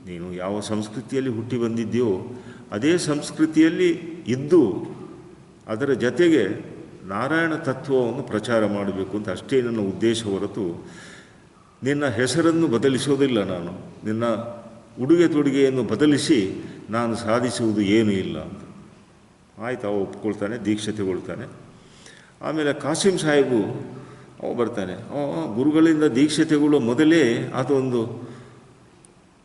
ನೀನು ಯಾವ ಸಂಸ್ಕೃತಿಯಲ್ಲಿ ಹುಟ್ಟಿ ಬಂದಿದ್ದೀಯೋ ಅದೇ ಸಂಸ್ಕೃತಿಯಲ್ಲಿ ಇದ್ದು ಅದರ ಜೊತೆಗೆ ನಾರಾಯಣ ತತ್ವವನ್ನು ಪ್ರಚಾರ ಮಾಡಬೇಕು ಅಂತ ಅಷ್ಟೇ ನನ್ನ ಉದ್ದೇಶ ಹೊರತು ನಿನ್ನ ಹೆಸರನ್ನು ಬದಲಿಸೋದಿಲ್ಲ. ನಾನು ನಿನ್ನ ಉಡುಗೆ ತೊಡುಗೆಯನ್ನು ಬದಲಿಸಿ ನಾನು ಸಾಧಿಸುವುದು ಏನೂ ಇಲ್ಲ ಅಂತ. ಆಯ್ತು, ಅವ ಒಪ್ಕೊಳ್ತಾನೆ, ದೀಕ್ಷೆ ತಗೊಳ್ತಾನೆ. ಆಮೇಲೆ ಕಾಸಿಂ ಸಾಹೇಬು ಅವ ಬರ್ತಾನೆ. ಗುರುಗಳಿಂದ ದೀಕ್ಷೆ ತಗೊಳ್ಳೋ ಮೊದಲೇ ಆತ ಒಂದು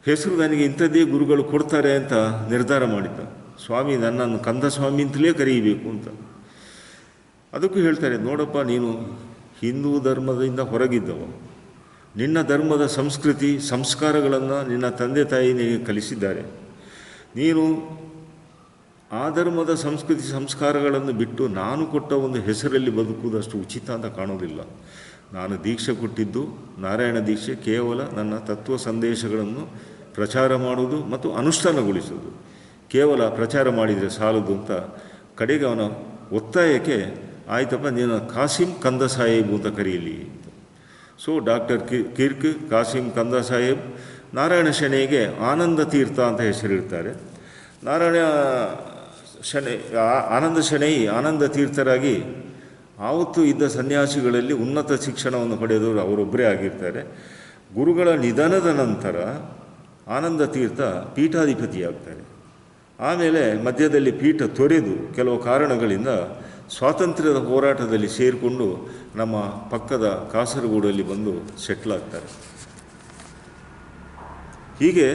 ಹೆಸರು ನನಗೆ ಇಂಥದ್ದೇ ಗುರುಗಳು ಕೊಡ್ತಾರೆ ಅಂತ ನಿರ್ಧಾರ ಮಾಡಿದ್ದ. ಸ್ವಾಮಿ, ನನ್ನನ್ನು ಕಂದ ಸ್ವಾಮಿ ಅಂತಲೇ ಕರೀಬೇಕು ಅಂತ. ಅದಕ್ಕೂ ಹೇಳ್ತಾರೆ, ನೋಡಪ್ಪ, ನೀನು ಹಿಂದೂ ಧರ್ಮದಿಂದ ಹೊರಗಿದ್ದವ, ನಿನ್ನ ಧರ್ಮದ ಸಂಸ್ಕೃತಿ ಸಂಸ್ಕಾರಗಳನ್ನು ನಿನ್ನ ತಂದೆ ತಾಯಿ ನಿನಗೆ ಕಲಿಸಿದ್ದಾರೆ. ನೀನು ಆ ಧರ್ಮದ ಸಂಸ್ಕೃತಿ ಸಂಸ್ಕಾರಗಳನ್ನು ಬಿಟ್ಟು ನಾನು ಕೊಟ್ಟ ಒಂದು ಹೆಸರಲ್ಲಿ ಬದುಕುವುದಷ್ಟು ಉಚಿತ ಅಂತ ಕಾಣೋದಿಲ್ಲ. ನಾನು ದೀಕ್ಷೆ ಕೊಟ್ಟಿದ್ದು ನಾರಾಯಣ ದೀಕ್ಷೆ ಕೇವಲ ನನ್ನ ತತ್ವ ಸಂದೇಶಗಳನ್ನು ಪ್ರಚಾರ ಮಾಡುವುದು ಮತ್ತು ಅನುಷ್ಠಾನಗೊಳಿಸುವುದು. ಕೇವಲ ಪ್ರಚಾರ ಮಾಡಿದರೆ ಸಾಲದು ಅಂತ ಕಡೆಗೆ ಅವನ ಒತ್ತಾಯಕ್ಕೆ, ಆಯ್ತಪ್ಪ, ನೀನು ಕಾಸಿಂ ಕಂದ ಸಾಹೇಬ್ ಅಂತ ಕರೀಲಿ ಅಂತ. ಸೊ ಡಾಕ್ಟರ್ ಕಿರ್ಕ್ ಕಾಸಿಂ ಕಂದ ಸಾಹೇಬ್, ನಾರಾಯಣ ಶೆಣೈಗೆ ಆನಂದ ತೀರ್ಥ ಅಂತ ಹೆಸರಿಡ್ತಾರೆ. ನಾರಾಯಣ ಶನೈ ಆನಂದ ಶನೈ ಆನಂದ ತೀರ್ಥರಾಗಿ ಆವತ್ತು ಇದ್ದ ಸನ್ಯಾಸಿಗಳಲ್ಲಿ ಉನ್ನತ ಶಿಕ್ಷಣವನ್ನು ಪಡೆದವರು ಅವರೊಬ್ಬರೇ ಆಗಿರ್ತಾರೆ. ಗುರುಗಳ ನಿಧನದ ನಂತರ ಆನಂದ ತೀರ್ಥ ಪೀಠಾಧಿಪತಿಯಾಗ್ತಾರೆ. ಆಮೇಲೆ ಮಧ್ಯದಲ್ಲಿ ಪೀಠ ತೊರೆದು ಕೆಲವು ಕಾರಣಗಳಿಂದ ಸ್ವಾತಂತ್ರ್ಯದ ಹೋರಾಟದಲ್ಲಿ ಸೇರಿಕೊಂಡು ನಮ್ಮ ಪಕ್ಕದ ಕಾಸರಗೋಡಲ್ಲಿ ಬಂದು ಸೆಟ್ಲ್ ಆಗ್ತಾರೆ. ಹೀಗೆ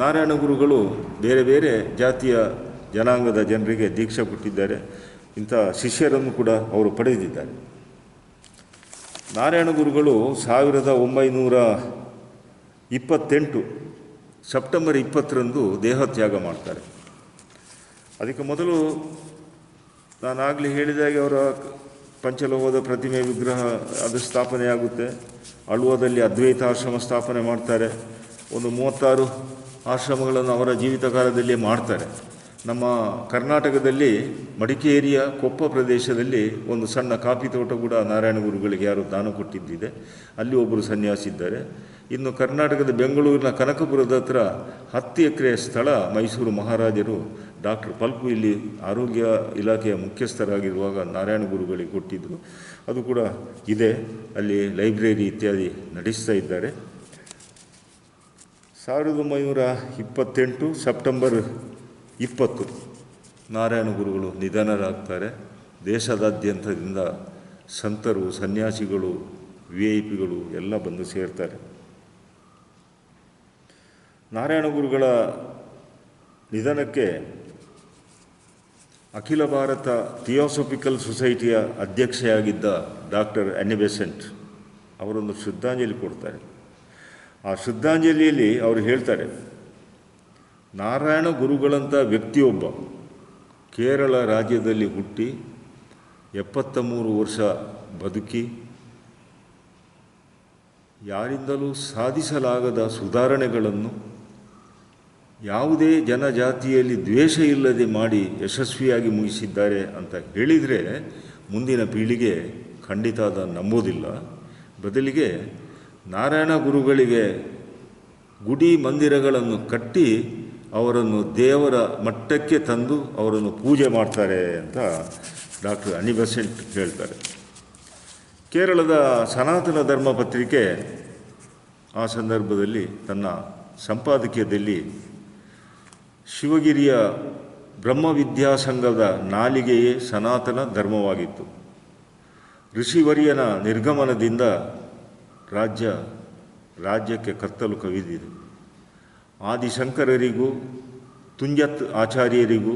ನಾರಾಯಣ ಗುರುಗಳು ಬೇರೆ ಬೇರೆ ಜಾತಿಯ ಜನಾಂಗದ ಜನರಿಗೆ ದೀಕ್ಷೆ ಕೊಟ್ಟಿದ್ದಾರೆ. ಇಂಥ ಶಿಷ್ಯರನ್ನು ಕೂಡ ಅವರು ಪಡೆದಿದ್ದಾರೆ. ನಾರಾಯಣ ಗುರುಗಳು 1928 ಸೆಪ್ಟೆಂಬರ್ 20ರಂದು ದೇಹತ್ಯಾಗ ಮಾಡ್ತಾರೆ. ಅದಕ್ಕೆ ಮೊದಲು ನಾನಾಗಲೇ ಹೇಳಿದಾಗೆ ಅವರ ಪಂಚಲೋಹದ ಪ್ರತಿಮೆ ವಿಗ್ರಹ ಅದು ಸ್ಥಾಪನೆಯಾಗುತ್ತೆ. ಅಳ್ವದಲ್ಲಿ ಅದ್ವೈತ ಆಶ್ರಮ ಸ್ಥಾಪನೆ ಮಾಡ್ತಾರೆ. ಒಂದು 36 ಆಶ್ರಮಗಳನ್ನು ಅವರ ಜೀವಿತ ಕಾಲದಲ್ಲೇ ಮಾಡ್ತಾರೆ. ನಮ್ಮ ಕರ್ನಾಟಕದಲ್ಲಿ ಮಡಿಕೇರಿಯ ಕೊಪ್ಪ ಪ್ರದೇಶದಲ್ಲಿ ಒಂದು ಸಣ್ಣ ಕಾಫಿ ತೋಟ ಕೂಡ ನಾರಾಯಣ ಗುರುಗಳಿಗೆ ಯಾರು ದಾನ ಕೊಟ್ಟಿದ್ದಿದೆ. ಅಲ್ಲಿ ಒಬ್ಬರು ಸನ್ಯಾಸಿ ಇದ್ದಾರೆ. ಇನ್ನು ಕರ್ನಾಟಕದ ಬೆಂಗಳೂರಿನ ಕನಕಪುರದ ಹತ್ರ 10 ಎಕರೆ ಸ್ಥಳ ಮೈಸೂರು ಮಹಾರಾಜರು ಡಾಕ್ಟರ್ ಪಲ್ಪು ಇಲ್ಲಿ ಆರೋಗ್ಯ ಇಲಾಖೆಯ ಮುಖ್ಯಸ್ಥರಾಗಿರುವಾಗ ನಾರಾಯಣ ಗುರುಗಳಿಗೆ ಕೊಟ್ಟಿದ್ದರು. ಅದು ಕೂಡ ಇದೆ. ಅಲ್ಲಿ ಲೈಬ್ರರಿ ಇತ್ಯಾದಿ ನಡೆಸ್ತಾ ಇದ್ದಾರೆ. 1928 ಸೆಪ್ಟೆಂಬರ್ 20 ನಾರಾಯಣ ಗುರುಗಳು ನಿಧನರಾಗ್ತಾರೆ. ದೇಶದಾದ್ಯಂತದಿಂದ ಸಂತರು, ಸನ್ಯಾಸಿಗಳು, VIP ಗಳು ಎಲ್ಲ ಬಂದು ಸೇರ್ತಾರೆ. ನಾರಾಯಣ ಗುರುಗಳ ನಿಧನಕ್ಕೆ ಅಖಿಲ ಭಾರತ ಥಿಯೋಸಫಿಕಲ್ ಸೊಸೈಟಿಯ ಅಧ್ಯಕ್ಷೆಯಾಗಿದ್ದ ಡಾಕ್ಟರ್ ಅನ್ನಿ ಬೆಸೆಂಟ್ ಅವರೊಂದು ಶ್ರದ್ಧಾಂಜಲಿ ಕೊಡ್ತಾರೆ. ಆ ಶ್ರದ್ಧಾಂಜಲಿಯಲ್ಲಿ ಅವರು ಹೇಳ್ತಾರೆ, ನಾರಾಯಣ ಗುರುಗಳಂಥ ವ್ಯಕ್ತಿಯೊಬ್ಬ ಕೇರಳ ರಾಜ್ಯದಲ್ಲಿ ಹುಟ್ಟಿ 73 ವರ್ಷ ಬದುಕಿ ಯಾರಿಂದಲೂ ಸಾಧಿಸಲಾಗದ ಸುಧಾರಣೆಗಳನ್ನು ಯಾವುದೇ ಜನಜಾತಿಯಲ್ಲಿ ದ್ವೇಷ ಇಲ್ಲದೆ ಮಾಡಿ ಯಶಸ್ವಿಯಾಗಿ ಮುಗಿಸಿದ್ದಾರೆ ಅಂತ ಹೇಳಿದರೆ ಮುಂದಿನ ಪೀಳಿಗೆ ಖಂಡಿತ ಅದನ್ನು ನಂಬೋದಿಲ್ಲ. ಬದಲಿಗೆ ನಾರಾಯಣ ಗುರುಗಳಿಗೆ ಗುಡಿ ಮಂದಿರಗಳನ್ನು ಕಟ್ಟಿ ಅವರನ್ನು ದೇವರ ಮಟ್ಟಕ್ಕೆ ತಂದು ಅವರನ್ನು ಪೂಜೆ ಮಾಡ್ತಾರೆ ಅಂತ ಡಾಕ್ಟರ್ ಅನ್ನಿ ಬೆಸೆಂಟ್ ಹೇಳ್ತಾರೆ. ಕೇರಳದ ಸನಾತನ ಧರ್ಮ ಪತ್ರಿಕೆ ಆ ಸಂದರ್ಭದಲ್ಲಿ ತನ್ನ ಸಂಪಾದಕೀಯದಲ್ಲಿ ಶಿವಗಿರಿಯ ಬ್ರಹ್ಮವಿದ್ಯಾಸಂಘದ ನಾಲಿಗೆಯೇ ಸನಾತನ ಧರ್ಮವಾಗಿತ್ತು. ಋಷಿವರ್ಯನ ನಿರ್ಗಮನದಿಂದ ರಾಜ್ಯಕ್ಕೆ ಕತ್ತಲು ಕವಿದಿದೆ. ಆದಿಶಂಕರರಿಗೂ ತುಂಜತ್ ಆಚಾರ್ಯರಿಗೂ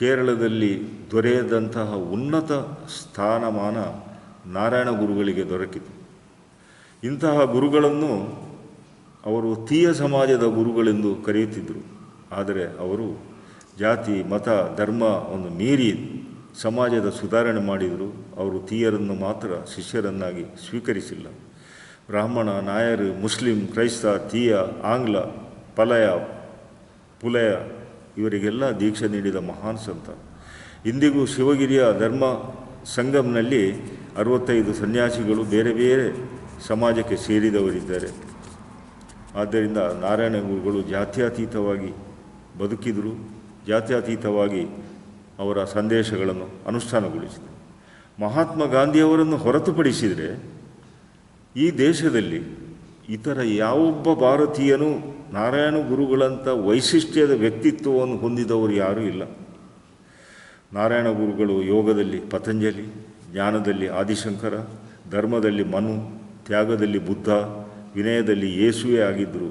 ಕೇರಳದಲ್ಲಿ ದೊರೆಯದಂತಹ ಉನ್ನತ ಸ್ಥಾನಮಾನ ನಾರಾಯಣ ಗುರುಗಳಿಗೆ ದೊರಕಿತು. ಇಂತಹ ಗುರುಗಳನ್ನು ಅವರು ತೀಯ ಸಮಾಜದ ಗುರುಗಳೆಂದು ಕರೆಯುತ್ತಿದ್ದರು. ಆದರೆ ಅವರು ಜಾತಿ, ಮತ, ಧರ್ಮವನ್ನು ಮೀರಿ ಸಮಾಜದ ಸುಧಾರಣೆ ಮಾಡಿದರು. ಅವರು ತೀಯರನ್ನು ಮಾತ್ರ ಶಿಷ್ಯರನ್ನಾಗಿ ಸ್ವೀಕರಿಸಿಲ್ಲ. ಬ್ರಾಹ್ಮಣ, ನಾಯರು, ಮುಸ್ಲಿಂ, ಕ್ರೈಸ್ತ, ತೀಯ, ಆಂಗ್ಲ, ಪುಲಯ ಇವರಿಗೆಲ್ಲ ದೀಕ್ಷೆ ನೀಡಿದ ಮಹಾನ್ ಸಂತ. ಇಂದಿಗೂ ಶಿವಗಿರಿಯ ಧರ್ಮ ಸಂಗಮ್ನಲ್ಲಿ 65 ಸನ್ಯಾಸಿಗಳು ಬೇರೆ ಬೇರೆ ಸಮಾಜಕ್ಕೆ ಸೇರಿದವರಿದ್ದಾರೆ. ಆದ್ದರಿಂದ ನಾರಾಯಣ ಗುರುಗಳು ಜಾತ್ಯತೀತವಾಗಿ ಬದುಕಿದರು. ಜಾತ್ಯತೀತವಾಗಿ ಅವರ ಸಂದೇಶಗಳನ್ನು ಅನುಷ್ಠಾನಗೊಳಿಸಿದರು. ಮಹಾತ್ಮ ಗಾಂಧಿಯವರನ್ನು ಹೊರತುಪಡಿಸಿದರೆ ಈ ದೇಶದಲ್ಲಿ ಇತರ ಯಾವೊಬ್ಬ ಭಾರತೀಯನೂ ನಾರಾಯಣ ಗುರುಗಳಂಥ ವೈಶಿಷ್ಟ್ಯದ ವ್ಯಕ್ತಿತ್ವವನ್ನು ಹೊಂದಿದವರು ಯಾರೂ ಇಲ್ಲ. ನಾರಾಯಣ ಗುರುಗಳು ಯೋಗದಲ್ಲಿ ಪತಂಜಲಿ, ಜ್ಞಾನದಲ್ಲಿ ಆದಿಶಂಕರ, ಧರ್ಮದಲ್ಲಿ ಮನು, ತ್ಯಾಗದಲ್ಲಿ ಬುದ್ಧ, ವಿನಯದಲ್ಲಿ ಯೇಸುವೆ ಆಗಿದ್ದರು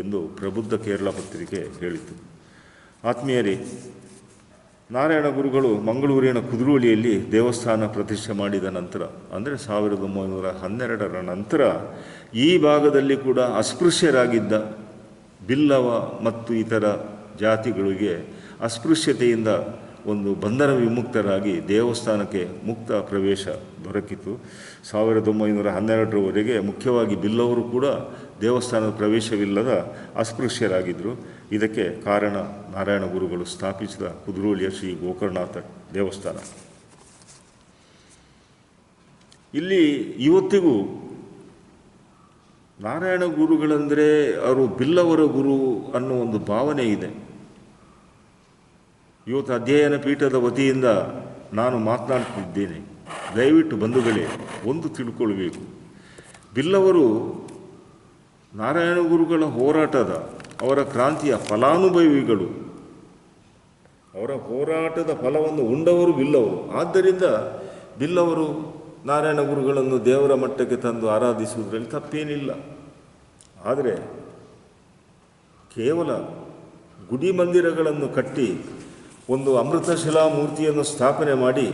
ಎಂದು ಪ್ರಬುದ್ಧ ಕೇರಳ ಪತ್ರಿಕೆ ಹೇಳಿತು. ಆತ್ಮೀಯರೇ, ನಾರಾಯಣ ಗುರುಗಳು ಮಂಗಳೂರಿನ ಕುದ್ರೋಳಿಯಲ್ಲಿ ದೇವಸ್ಥಾನ ಪ್ರತಿಷ್ಠೆ ಮಾಡಿದ ನಂತರ, ಅಂದರೆ 1912ರ ನಂತರ ಈ ಭಾಗದಲ್ಲಿ ಕೂಡ ಅಸ್ಪೃಶ್ಯರಾಗಿದ್ದ ಬಿಲ್ಲವ ಮತ್ತು ಇತರ ಜಾತಿಗಳಿಗೆ ಅಸ್ಪೃಶ್ಯತೆಯಿಂದ ಒಂದು ಬಂಧನ ವಿಮುಕ್ತರಾಗಿ ದೇವಸ್ಥಾನಕ್ಕೆ ಮುಕ್ತ ಪ್ರವೇಶ ದೊರಕಿತು. 1912ರವರೆಗೆ ಮುಖ್ಯವಾಗಿ ಬಿಲ್ಲವರು ಕೂಡ ದೇವಸ್ಥಾನದ ಪ್ರವೇಶವಿಲ್ಲದ ಅಸ್ಪೃಶ್ಯರಾಗಿದ್ದರು. ಇದಕ್ಕೆ ಕಾರಣ ನಾರಾಯಣ ಗುರುಗಳು ಸ್ಥಾಪಿಸಿದ ಕುದ್ರೋಳಿಯ ಶ್ರೀ ಗೋಕರ್ಣನಾಥ ದೇವಸ್ಥಾನ. ಇಲ್ಲಿ ಇವತ್ತಿಗೂ ನಾರಾಯಣ ಗುರುಗಳಂದರೆ ಅವರು ಬಿಲ್ಲವರ ಗುರು ಅನ್ನೋ ಒಂದು ಭಾವನೆ ಇದೆ. ಇವತ್ತು ಅಧ್ಯಯನ ಪೀಠದ ವತಿಯಿಂದ ನಾನು ಮಾತನಾಡ್ತಿದ್ದೇನೆ. ದಯವಿಟ್ಟು ಬಂಧುಗಳೇ, ಒಂದು ತಿಳ್ಕೊಳ್ಬೇಕು, ಬಿಲ್ಲವರು ನಾರಾಯಣ ಗುರುಗಳ ಹೋರಾಟದ, ಅವರ ಕ್ರಾಂತಿಯ ಫಲಾನುಭವಿಗಳು. ಅವರ ಹೋರಾಟದ ಫಲವನ್ನು ಉಂಡವರು ಬಿಲ್ಲವರು. ಆದ್ದರಿಂದ ಬಿಲ್ಲವರು ನಾರಾಯಣ ಗುರುಗಳನ್ನು ದೇವರ ಮಟ್ಟಕ್ಕೆ ತಂದು ಆರಾಧಿಸುವುದರಲ್ಲಿ ತಪ್ಪೇನಿಲ್ಲ. ಆದರೆ ಕೇವಲ ಗುಡಿ ಮಂದಿರಗಳನ್ನು ಕಟ್ಟಿ ಒಂದು ಅಮೃತಶಿಲಾ ಮೂರ್ತಿಯನ್ನು ಸ್ಥಾಪನೆ ಮಾಡಿ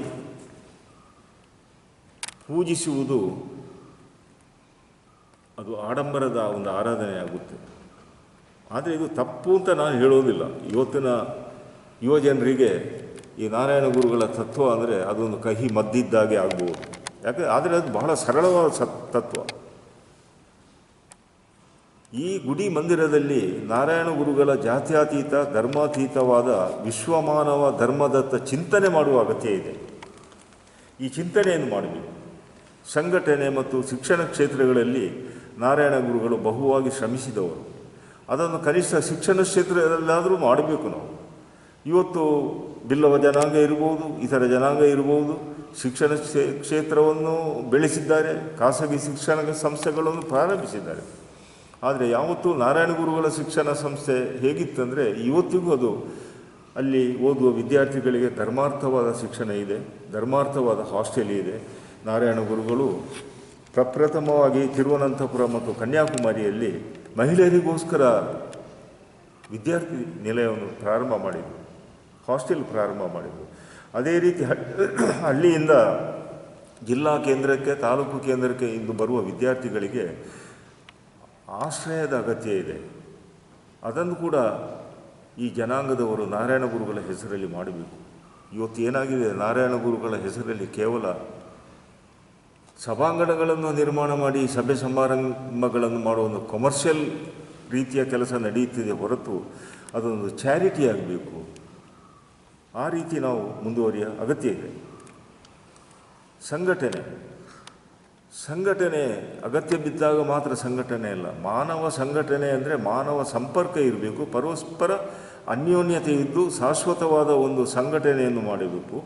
ಪೂಜಿಸುವುದು ಅದು ಆಡಂಬರದ ಒಂದು ಆರಾಧನೆ ಆಗುತ್ತೆ. ಆದರೆ ಇದು ತಪ್ಪು ಅಂತ ನಾನು ಹೇಳೋದಿಲ್ಲ. ಇವತ್ತಿನ ಯುವ ಜನರಿಗೆ ಈ ನಾರಾಯಣ ಗುರುಗಳ ತತ್ವ ಅಂದರೆ ಅದೊಂದು ಕಹಿ ಮದ್ದಿದ್ದಾಗೆ ಆಗ್ಬೋದು. ಆದರೆ ಅದು ಬಹಳ ಸರಳವಾದ ತತ್ವ. ಈ ಗುಡಿ ಮಂದಿರದಲ್ಲಿ ನಾರಾಯಣ ಗುರುಗಳ ಜಾತ್ಯತೀತ ಧರ್ಮಾತೀತವಾದ ವಿಶ್ವಮಾನವ ಧರ್ಮದತ್ತ ಚಿಂತನೆ ಮಾಡುವ ಅಗತ್ಯ ಇದೆ. ಈ ಚಿಂತನೆಯನ್ನು ಮಾಡಬೇಕು. ಸಂಘಟನೆ ಮತ್ತು ಶಿಕ್ಷಣ ಕ್ಷೇತ್ರಗಳಲ್ಲಿ ನಾರಾಯಣ ಗುರುಗಳು ಬಹುವಾಗಿ ಶ್ರಮಿಸಿದವರು. ಅದನ್ನು ಕನಿಷ್ಠ ಶಿಕ್ಷಣ ಕ್ಷೇತ್ರದಲ್ಲಾದರೂ ಮಾಡಬೇಕು ನಾವು. ಇವತ್ತು ಬಿಲ್ಲವ ಜನಾಂಗ ಇರ್ಬೋದು, ಇತರ ಜನಾಂಗ ಇರ್ಬೋದು, ಶಿಕ್ಷಣ ಕ್ಷೇತ್ರವನ್ನು ಬೆಳೆಸಿದ್ದಾರೆ, ಖಾಸಗಿ ಶಿಕ್ಷಣ ಸಂಸ್ಥೆಗಳನ್ನು ಪ್ರಾರಂಭಿಸಿದ್ದಾರೆ. ಆದರೆ ಯಾವತ್ತೂ ನಾರಾಯಣ ಗುರುಗಳ ಶಿಕ್ಷಣ ಸಂಸ್ಥೆ ಹೇಗಿತ್ತಂದರೆ ಇವತ್ತಿಗೂ ಅದು ಅಲ್ಲಿ ಓದುವ ವಿದ್ಯಾರ್ಥಿಗಳಿಗೆ ಧರ್ಮಾರ್ಥವಾದ ಶಿಕ್ಷಣ ಇದೆ, ಧರ್ಮಾರ್ಥವಾದ ಹಾಸ್ಟೆಲ್ ಇದೆ. ನಾರಾಯಣ ಗುರುಗಳು ಪ್ರಪ್ರಥಮವಾಗಿ ತಿರುವನಂತಪುರ ಮತ್ತು ಕನ್ಯಾಕುಮಾರಿಯಲ್ಲಿ ಮಹಿಳೆಯರಿಗೋಸ್ಕರ ವಿದ್ಯಾರ್ಥಿ ನಿಲಯವನ್ನು ಪ್ರಾರಂಭ ಮಾಡಿದರು, ಹಾಸ್ಟೆಲ್ ಪ್ರಾರಂಭ ಮಾಡಿದರು. ಅದೇ ರೀತಿ ಹಳ್ಳಿಯಿಂದ ಜಿಲ್ಲಾ ಕೇಂದ್ರಕ್ಕೆ, ತಾಲೂಕು ಕೇಂದ್ರಕ್ಕೆ ಇಂದು ಬರುವ ವಿದ್ಯಾರ್ಥಿಗಳಿಗೆ ಆಶ್ರಯದ ಅಗತ್ಯ ಇದೆ. ಅದನ್ನು ಕೂಡ ಈ ಜನಾಂಗದವರು ನಾರಾಯಣ ಗುರುಗಳ ಹೆಸರಲ್ಲಿ ಮಾಡಬೇಕು. ಇವತ್ತು ಏನಾಗಿದೆ, ನಾರಾಯಣ ಗುರುಗಳ ಹೆಸರಲ್ಲಿ ಕೇವಲ ಸಭಾಂಗಣಗಳನ್ನು ನಿರ್ಮಾಣ ಮಾಡಿ ಸಭೆ ಸಮಾರಂಭಗಳನ್ನು ಮಾಡುವ ಒಂದು ಕಮರ್ಷಿಯಲ್ ರೀತಿಯ ಕೆಲಸ ನಡೆಯುತ್ತಿದೆ ಹೊರತು ಅದೊಂದು ಚಾರಿಟಿ ಆಗಬೇಕು. ಆ ರೀತಿ ನಾವು ಮುಂದುವರಿಯ ಅಗತ್ಯ ಇದೆ. ಸಂಘಟನೆ ಅಗತ್ಯ ಬಿದ್ದಾಗ ಮಾತ್ರ ಸಂಘಟನೆ ಅಲ್ಲ. ಮಾನವ ಸಂಘಟನೆ ಅಂದರೆ ಮಾನವ ಸಂಪರ್ಕ ಇರಬೇಕು, ಪರಸ್ಪರ ಅನ್ಯೋನ್ಯತೆ ಇದ್ದು ಶಾಶ್ವತವಾದ ಒಂದು ಸಂಘಟನೆಯನ್ನು ಮಾಡಬೇಕು.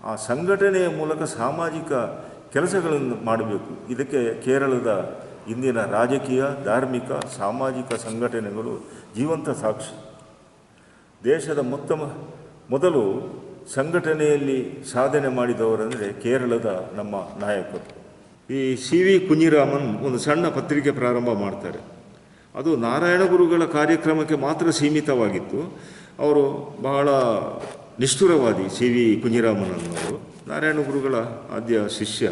ಆ ಸಂಘಟನೆಯ ಮೂಲಕ ಸಾಮಾಜಿಕ ಕೆಲಸಗಳನ್ನು ಮಾಡಬೇಕು. ಇದಕ್ಕೆ ಕೇರಳದ ಇಂದಿನ ರಾಜಕೀಯ, ಧಾರ್ಮಿಕ, ಸಾಮಾಜಿಕ ಸಂಘಟನೆಗಳು ಜೀವಂತ ಸಾಕ್ಷಿ. ದೇಶದ ಮೊದಲು ಸಂಘಟನೆಯಲ್ಲಿ ಸಾಧನೆ ಮಾಡಿದವರೆಂದರೆ ಕೇರಳದ ನಮ್ಮ ನಾಯಕರು. ಈ ಸಿ.ವಿ. ಕುಂಜಿರಾಮನ್ ಒಂದು ಸಣ್ಣ ಪತ್ರಿಕೆ ಪ್ರಾರಂಭ ಮಾಡ್ತಾರೆ. ಅದು ನಾರಾಯಣ ಗುರುಗಳ ಕಾರ್ಯಕ್ರಮಕ್ಕೆ ಮಾತ್ರ ಸೀಮಿತವಾಗಿತ್ತು. ಅವರು ಬಹಳ ನಿಷ್ಠುರವಾದಿ ಸಿ.ವಿ. ಕುಂಜಿರಾಮನ್ ಅನ್ನೋರು, ನಾರಾಯಣ ಗುರುಗಳ ಆದ್ಯ ಶಿಷ್ಯ.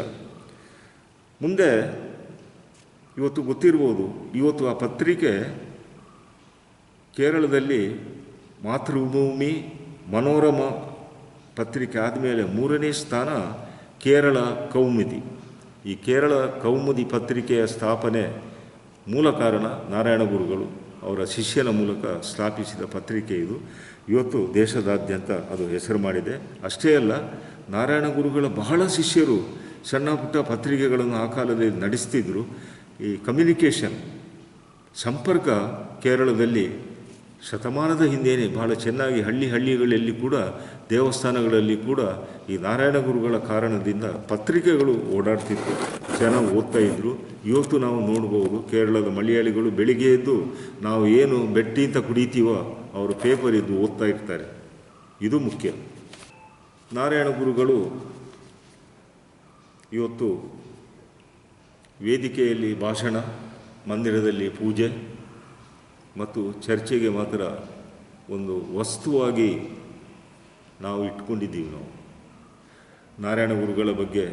ಮುಂದೆ ಇವತ್ತು ಗೊತ್ತಿರ್ಬೋದು, ಇವತ್ತು ಆ ಪತ್ರಿಕೆ ಕೇರಳದಲ್ಲಿ ಮಾತೃಭೂಮಿ, ಮನೋರಮ ಪತ್ರಿಕೆ ಆದಮೇಲೆ 3ನೇ ಸ್ಥಾನ ಕೇರಳ ಕೌಮುದಿ. ಈ ಕೇರಳ ಕೌಮುದಿ ಪತ್ರಿಕೆಯ ಸ್ಥಾಪನೆ ಮೂಲ ಕಾರಣ ನಾರಾಯಣ ಗುರುಗಳು ಅವರ ಶಿಷ್ಯನ ಮೂಲಕ ಸ್ಥಾಪಿಸಿದ ಪತ್ರಿಕೆ ಇದು. ಇವತ್ತು ದೇಶದಾದ್ಯಂತ ಅದು ಹೆಸರು ಮಾಡಿದೆ. ಅಷ್ಟೇ ಅಲ್ಲ, ನಾರಾಯಣ ಗುರುಗಳ ಬಹಳ ಶಿಷ್ಯರು ಸಣ್ಣ ಪುಟ್ಟ ಪತ್ರಿಕೆಗಳನ್ನು ಆ ಕಾಲದಲ್ಲಿ ನಡೆಸ್ತಿದ್ರು. ಈ ಕಮ್ಯುನಿಕೇಷನ್, ಸಂಪರ್ಕ ಕೇರಳದಲ್ಲಿ ಶತಮಾನದ ಹಿಂದೆಯೇ ಬಹಳ ಚೆನ್ನಾಗಿ ಹಳ್ಳಿಗಳಲ್ಲಿ ಕೂಡ, ದೇವಸ್ಥಾನಗಳಲ್ಲಿ ಕೂಡ ಈ ನಾರಾಯಣ ಗುರುಗಳ ಕಾರಣದಿಂದ ಪತ್ರಿಕೆಗಳು ಓಡಾಡ್ತಿತ್ತು, ಜನ ಓದ್ತಾ ಇದ್ದರು. ಇವತ್ತು ನಾವು ನೋಡ್ಬೋದು, ಕೇರಳದ ಮಲಯಾಳಿಗಳು ಬೆಳಿಗ್ಗೆ ಎದ್ದು ನಾವು ಏನು ಬೆಟ್ಟಿ ಅಂತ ಕುಡಿತೀವೋ ಅವರು ಪೇಪರ್ ಇದ್ದು ಓದ್ತಾ ಇರ್ತಾರೆ. ಇದು ಮುಖ್ಯ. ನಾರಾಯಣ ಗುರುಗಳು ಇವತ್ತು ವೇದಿಕೆಯಲ್ಲಿ ಭಾಷಣ, ಮಂದಿರದಲ್ಲಿ ಪೂಜೆ ಮತ್ತು ಚರ್ಚೆಗೆ ಮಾತ್ರ ಒಂದು ವಸ್ತುವಾಗಿ ನಾವು ಇಟ್ಕೊಂಡಿದ್ದೀವಿ. ನಾವು ನಾರಾಯಣ ಗುರುಗಳ ಬಗ್ಗೆ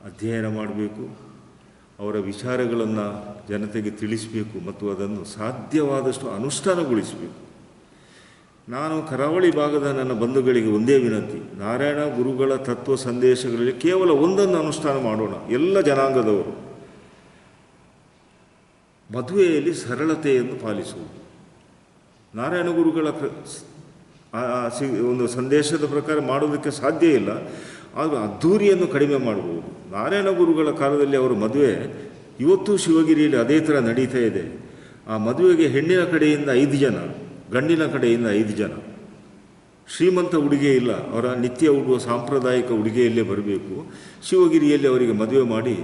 ಅಧ್ಯಯನ ಮಾಡಬೇಕು, ಅವರ ವಿಚಾರಗಳನ್ನು ಜನತೆಗೆ ತಿಳಿಸಬೇಕು ಮತ್ತು ಅದನ್ನು ಸಾಧ್ಯವಾದಷ್ಟು ಅನುಷ್ಠಾನಗೊಳಿಸಬೇಕು. ನಾನು ಕರಾವಳಿ ಭಾಗದ ನನ್ನ ಬಂಧುಗಳಿಗೆ ಒಂದೇ ವಿನಂತಿ, ನಾರಾಯಣ ಗುರುಗಳ ತತ್ವ ಸಂದೇಶಗಳಲ್ಲಿ ಕೇವಲ ಒಂದನ್ನು ಅನುಷ್ಠಾನ ಮಾಡೋಣ. ಎಲ್ಲ ಜನಾಂಗದವರು ಮದುವೆಯಲ್ಲಿ ಸರಳತೆಯನ್ನು ಪಾಲಿಸುವುದು. ನಾರಾಯಣ ಗುರುಗಳ ಒಂದು ಸಂದೇಶದ ಪ್ರಕಾರ ಮಾಡೋದಕ್ಕೆ ಸಾಧ್ಯ ಇಲ್ಲ, ಆದರೂ ಅದ್ಧೂರಿಯನ್ನು ಕಡಿಮೆ ಮಾಡ್ಬೋದು. ನಾರಾಯಣ ಗುರುಗಳ ಕಾಲದಲ್ಲಿ ಅವರ ಮದುವೆ ಇವತ್ತು ಶಿವಗಿರಿಯಲ್ಲಿ ಅದೇ ಥರ ನಡೀತಾ ಇದೆ. ಆ ಮದುವೆಗೆ ಹೆಣ್ಣಿನ ಕಡೆಯಿಂದ 5 ಜನ, ಗಂಡಿನ ಕಡೆಯಿಂದ 5 ಜನ. ಶ್ರೀಮಂತ ಉಡುಗೆ ಇಲ್ಲ, ಅವರ ನಿತ್ಯ ಉಡುವ ಸಾಂಪ್ರದಾಯಿಕ ಉಡುಗೆಯಲ್ಲೇ ಬರಬೇಕು. ಶಿವಗಿರಿಯಲ್ಲಿ ಅವರಿಗೆ ಮದುವೆ ಮಾಡಿ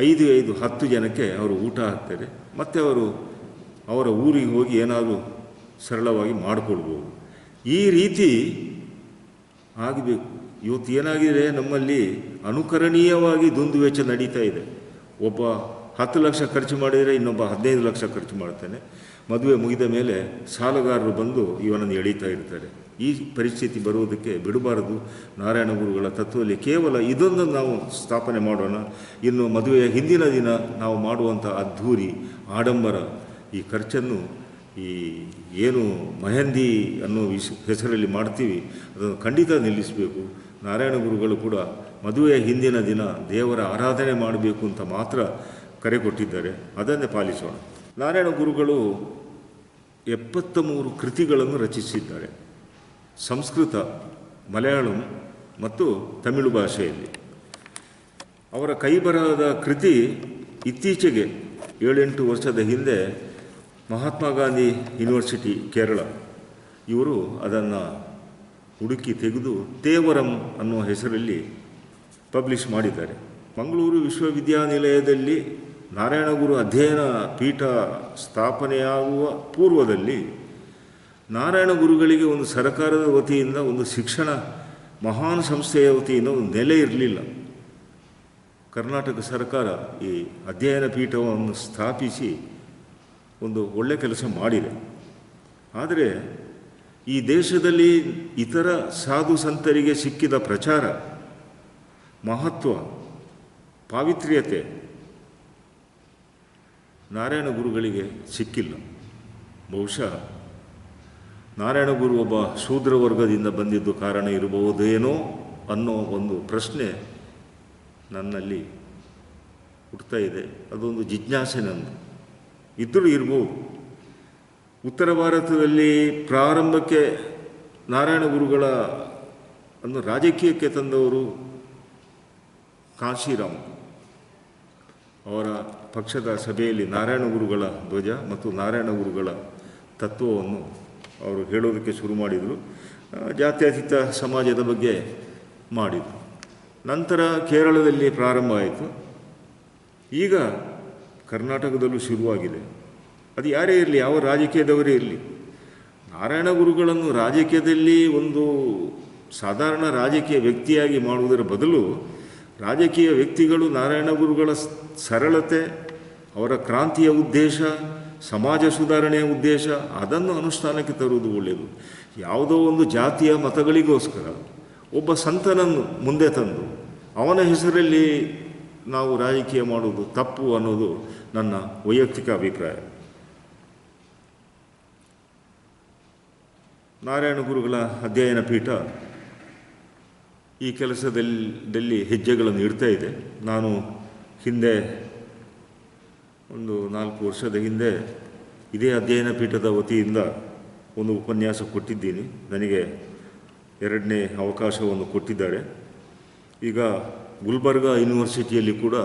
5-10 ಜನಕ್ಕೆ ಅವರು ಊಟ ಹಾಕ್ತಾರೆ. ಮತ್ತು ಅವರ ಊರಿಗೆ ಹೋಗಿ ಏನಾದರೂ ಸರಳವಾಗಿ ಮಾಡಿಕೊಳ್ಬೋದು. ಈ ರೀತಿ ಆಗಬೇಕು. ಇವತ್ತು ಏನಾಗಿದೆ, ನಮ್ಮಲ್ಲಿ ಅನುಕರಣೀಯವಾಗಿ ದುಂದುವೆಚ್ಚ ನಡೀತಾ ಇದೆ. ಒಬ್ಬ 10 ಲಕ್ಷ ಖರ್ಚು ಮಾಡಿದರೆ ಇನ್ನೊಬ್ಬ 15 ಲಕ್ಷ ಖರ್ಚು ಮಾಡ್ತಾನೆ. ಮದುವೆ ಮುಗಿದ ಮೇಲೆ ಸಾಲಗಾರರು ಬಂದು ಇವನನ್ನು ಎಳೀತಾ ಇರ್ತಾರೆ. ಈ ಪರಿಸ್ಥಿತಿ ಬರುವುದಕ್ಕೆ ಬಿಡಬಾರದು. ನಾರಾಯಣ ಗುರುಗಳ ತತ್ವದಲ್ಲಿ ಕೇವಲ ಇದೊಂದು ನಾವು ಸ್ಥಾಪನೆ ಮಾಡೋಣ. ಇನ್ನು ಮದುವೆಯ ಹಿಂದಿನ ದಿನ ನಾವು ಮಾಡುವಂಥ ಅದ್ಧೂರಿ ಆಡಂಬರ ಈ ಖರ್ಚನ್ನು ಈ ಏನು ಮೆಹಂದಿ ಅನ್ನೋ ಹೆಸರಲ್ಲಿ ಮಾಡ್ತೀವಿ ಅದನ್ನು ಖಂಡಿತ ನಿಲ್ಲಿಸಬೇಕು. ನಾರಾಯಣ ಗುರುಗಳು ಕೂಡ ಮದುವೆಯ ಹಿಂದಿನ ದಿನ ದೇವರ ಆರಾಧನೆ ಮಾಡಬೇಕು ಅಂತ ಮಾತ್ರ ಕರೆ ಕೊಟ್ಟಿದ್ದಾರೆ. ಅದನ್ನೇ ಪಾಲಿಸೋಣ. ನಾರಾಯಣ ಗುರುಗಳು 73 ಕೃತಿಗಳನ್ನು ರಚಿಸಿದ್ದಾರೆ. ಸಂಸ್ಕೃತ, ಮಲಯಾಳಂ ಮತ್ತು ತಮಿಳು ಭಾಷೆಯಲ್ಲಿ. ಅವರ ಕೈಬರಹದ ಕೃತಿ ಇತ್ತೀಚೆಗೆ 7-8 ವರ್ಷದ ಹಿಂದೆ ಮಹಾತ್ಮ ಗಾಂಧಿ ಯೂನಿವರ್ಸಿಟಿ ಕೇರಳ ಇವರು ಅದನ್ನು ಹುಡುಕಿ ತೆಗೆದು ತೇವರಂ ಅನ್ನುವ ಹೆಸರಲ್ಲಿ ಪಬ್ಲಿಷ್ ಮಾಡಿದ್ದಾರೆ. ಮಂಗಳೂರು ವಿಶ್ವವಿದ್ಯಾನಿಲಯದಲ್ಲಿ ನಾರಾಯಣಗುರು ಅಧ್ಯಯನ ಪೀಠ ಸ್ಥಾಪನೆಯಾಗುವ ಪೂರ್ವದಲ್ಲಿ ನಾರಾಯಣ ಗುರುಗಳಿಗೆ ಒಂದು ಸರ್ಕಾರದ ವತಿಯಿಂದ ಒಂದು ಶಿಕ್ಷಣ ಮಹಾನ್ ಸಂಸ್ಥೆಯ ವತಿಯಿಂದ ಒಂದು ನೆಲೆ ಇರಲಿಲ್ಲ. ಕರ್ನಾಟಕ ಸರ್ಕಾರ ಈ ಅಧ್ಯಯನ ಪೀಠವನ್ನು ಸ್ಥಾಪಿಸಿ ಒಂದು ಒಳ್ಳೆ ಕೆಲಸ ಮಾಡಿದೆ. ಆದರೆ ಈ ದೇಶದಲ್ಲಿ ಇತರ ಸಾಧು ಸಂತರಿಗೆ ಸಿಕ್ಕಿದ ಪ್ರಚಾರ, ಮಹತ್ವ, ಪಾವಿತ್ರ್ಯತೆ ನಾರಾಯಣ ಗುರುಗಳಿಗೆ ಸಿಕ್ಕಿಲ್ಲ. ಬಹುಶಃ ನಾರಾಯಣ ಗುರು ಒಬ್ಬ ಶೂದ್ರ ವರ್ಗದಿಂದ ಬಂದಿದ್ದು ಕಾರಣ ಇರಬಹುದೇನೋ ಅನ್ನೋ ಒಂದು ಪ್ರಶ್ನೆ ನನ್ನಲ್ಲಿ ಹುಟ್ಟುತ್ತಾ ಇದೆ. ಅದೊಂದು ಜಿಜ್ಞಾಸೆ ನಂದು. ಇದ್ದರೂ ಇರ್ಬೋದು. ಉತ್ತರ ಭಾರತದಲ್ಲಿ ಪ್ರಾರಂಭಕ್ಕೆ ನಾರಾಯಣ ಗುರುಗಳ ಅನ್ನು ರಾಜಕೀಯಕ್ಕೆ ತಂದವರು ಕಾಶಿರಾಮ್. ಅವರ ಪಕ್ಷದ ಸಭೆಯಲ್ಲಿ ನಾರಾಯಣ ಗುರುಗಳ ಧ್ವಜ ಮತ್ತು ನಾರಾಯಣ ಗುರುಗಳ ತತ್ವವನ್ನು ಅವರು ಹೇಳೋದಕ್ಕೆ ಶುರು ಮಾಡಿದರು. ಜಾತ್ಯತೀತ ಸಮಾಜದ ಬಗ್ಗೆ ಮಾಡಿದರು. ನಂತರ ಕೇರಳದಲ್ಲಿ ಪ್ರಾರಂಭ ಆಯಿತು. ಈಗ ಕರ್ನಾಟಕದಲ್ಲೂ ಶುರುವಾಗಿದೆ. ಅದು ಯಾರೇ ಇರಲಿ, ಯಾವ ರಾಜಕೀಯದವರೇ ಇರಲಿ, ನಾರಾಯಣ ಗುರುಗಳನ್ನು ರಾಜಕೀಯದಲ್ಲಿ ಒಂದು ಸಾಧಾರಣ ರಾಜಕೀಯ ವ್ಯಕ್ತಿಯಾಗಿ ಮಾಡುವುದರ ಬದಲು ರಾಜಕೀಯ ವ್ಯಕ್ತಿಗಳು ನಾರಾಯಣ ಗುರುಗಳ ಸರಳತೆ, ಅವರ ಕ್ರಾಂತಿಯ ಉದ್ದೇಶ, ಸಮಾಜ ಸುಧಾರಣೆಯ ಉದ್ದೇಶ ಅದನ್ನು ಅನುಷ್ಠಾನಕ್ಕೆ ತರುವುದು ಒಳ್ಳೆಯದು. ಯಾವುದೋ ಒಂದು ಜಾತಿಯ ಮತಗಳಿಗೋಸ್ಕರ ಒಬ್ಬ ಸಂತನನ್ನು ಮುಂದೆ ತಂದು ಅವನ ಹೆಸರಲ್ಲಿ ನಾವು ರಾಜಕೀಯ ಮಾಡುವುದು ತಪ್ಪು ಅನ್ನೋದು ನನ್ನ ವೈಯಕ್ತಿಕ ಅಭಿಪ್ರಾಯ. ನಾರಾಯಣ ಗುರುಗಳ ಅಧ್ಯಯನ ಪೀಠ ಈ ಕೆಲಸದಲ್ಲಿ ಹೆಜ್ಜೆಗಳನ್ನು ಇಡ್ತಾ ಇದೆ. ನಾನು ಹಿಂದೆ ಒಂದು 4 ವರ್ಷದ ಹಿಂದೆ ಇದೇ ಅಧ್ಯಯನ ಪೀಠದ ವತಿಯಿಂದ ಒಂದು ಉಪನ್ಯಾಸ ಕೊಟ್ಟಿದ್ದೀನಿ. ನನಗೆ 2ನೇ ಅವಕಾಶವನ್ನು ಕೊಟ್ಟಿದ್ದಾರೆ. ಈಗ ಗುಲ್ಬರ್ಗಾ ಯೂನಿವರ್ಸಿಟಿಯಲ್ಲಿ ಕೂಡ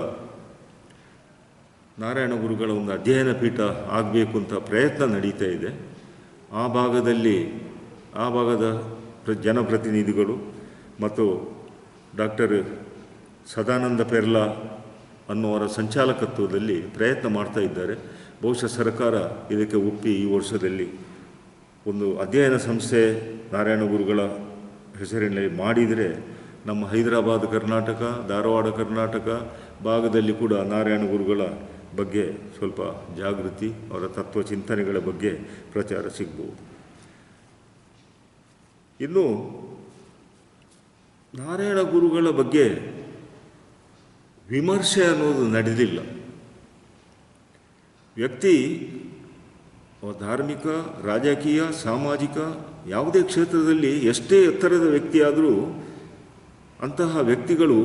ನಾರಾಯಣ ಗುರುಗಳ ಒಂದು ಅಧ್ಯಯನ ಪೀಠ ಆಗಬೇಕು ಅಂತ ಪ್ರಯತ್ನ ನಡೀತಾ ಇದೆ. ಆ ಭಾಗದ ಜನಪ್ರತಿನಿಧಿಗಳು ಮತ್ತು ಡಾಕ್ಟರ್ ಸದಾನಂದ ಪೆರ್ಲಾ ಅನ್ನುವರ ಸಂಚಾಲಕತ್ವದಲ್ಲಿ ಪ್ರಯತ್ನ ಮಾಡ್ತಾ ಇದ್ದಾರೆ. ಬಹುಶಃ ಸರ್ಕಾರ ಇದಕ್ಕೆ ಒಪ್ಪಿ ಈ ವರ್ಷದಲ್ಲಿ ಒಂದು ಅಧ್ಯಯನ ಸಂಸ್ಥೆ ನಾರಾಯಣ ಗುರುಗಳ ಹೆಸರಿನಲ್ಲಿ ಮಾಡಿದರೆ ನಮ್ಮ ಹೈದರಾಬಾದ್ ಕರ್ನಾಟಕ, ಧಾರವಾಡ ಕರ್ನಾಟಕ ಭಾಗದಲ್ಲಿ ಕೂಡ ನಾರಾಯಣ ಗುರುಗಳ ಬಗ್ಗೆ ಸ್ವಲ್ಪ ಜಾಗೃತಿ, ಅವರ ತತ್ವ ಚಿಂತನೆಗಳ ಬಗ್ಗೆ ಪ್ರಚಾರ ಸಿಗ್ಬೋದು. ಇನ್ನು ನಾರಾಯಣ ಗುರುಗಳ ಬಗ್ಗೆ ವಿಮರ್ಶೆ ಅನ್ನೋದು ನಡೆದಿಲ್ಲ. ವ್ಯಕ್ತಿ ಧಾರ್ಮಿಕ, ರಾಜಕೀಯ, ಸಾಮಾಜಿಕ ಯಾವುದೇ ಕ್ಷೇತ್ರದಲ್ಲಿ ಎಷ್ಟೇ ಎತ್ತರದ ವ್ಯಕ್ತಿಯಾದರೂ ಅಂತಹ ವ್ಯಕ್ತಿಗಳು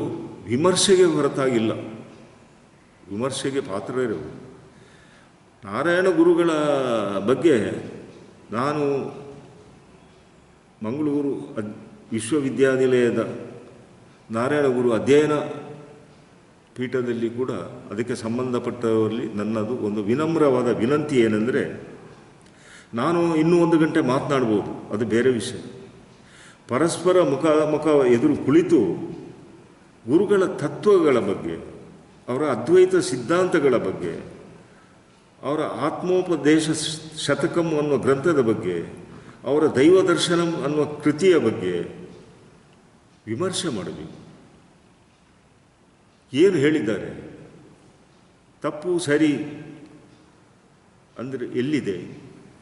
ವಿಮರ್ಶೆಗೆ ಹೊರತಾಗಿಲ್ಲ, ವಿಮರ್ಶೆಗೆ ಪಾತ್ರರಿರು. ನಾರಾಯಣ ಗುರುಗಳ ಬಗ್ಗೆ ನಾನು ಮಂಗಳೂರು ವಿಶ್ವವಿದ್ಯಾನಿಲಯದ ನಾರಾಯಣ ಗುರು ಅಧ್ಯಯನ ಪೀಠದಲ್ಲಿ ಕೂಡ ಅದಕ್ಕೆ ಸಂಬಂಧಪಟ್ಟವರಲ್ಲಿ ನನ್ನದು ಒಂದು ವಿನಮ್ರವಾದ ವಿನಂತಿ ಏನೆಂದರೆ, ನಾನು ಇನ್ನೂ 1 ಗಂಟೆ ಮಾತನಾಡ್ಬೋದು, ಅದು ಬೇರೆ ವಿಷಯ. ಪರಸ್ಪರ ಮುಖಾಮುಖ ಎದುರು ಕುಳಿತು ಗುರುಗಳ ತತ್ವಗಳ ಬಗ್ಗೆ, ಅವರ ಅದ್ವೈತ ಸಿದ್ಧಾಂತಗಳ ಬಗ್ಗೆ, ಅವರ ಆತ್ಮೋಪದೇಶ ಶತಕಂ ಅನ್ನುವ ಗ್ರಂಥದ ಬಗ್ಗೆ, ಅವರ ದೈವ ದರ್ಶನಂ ಅನ್ನುವ ಕೃತಿಯ ಬಗ್ಗೆ ವಿಮರ್ಶೆ ಮಾಡಬೇಕು. ಏನು ಹೇಳಿದ್ದಾರೆ, ತಪ್ಪು ಸರಿ ಅಂದರೆ ಎಲ್ಲಿದೆ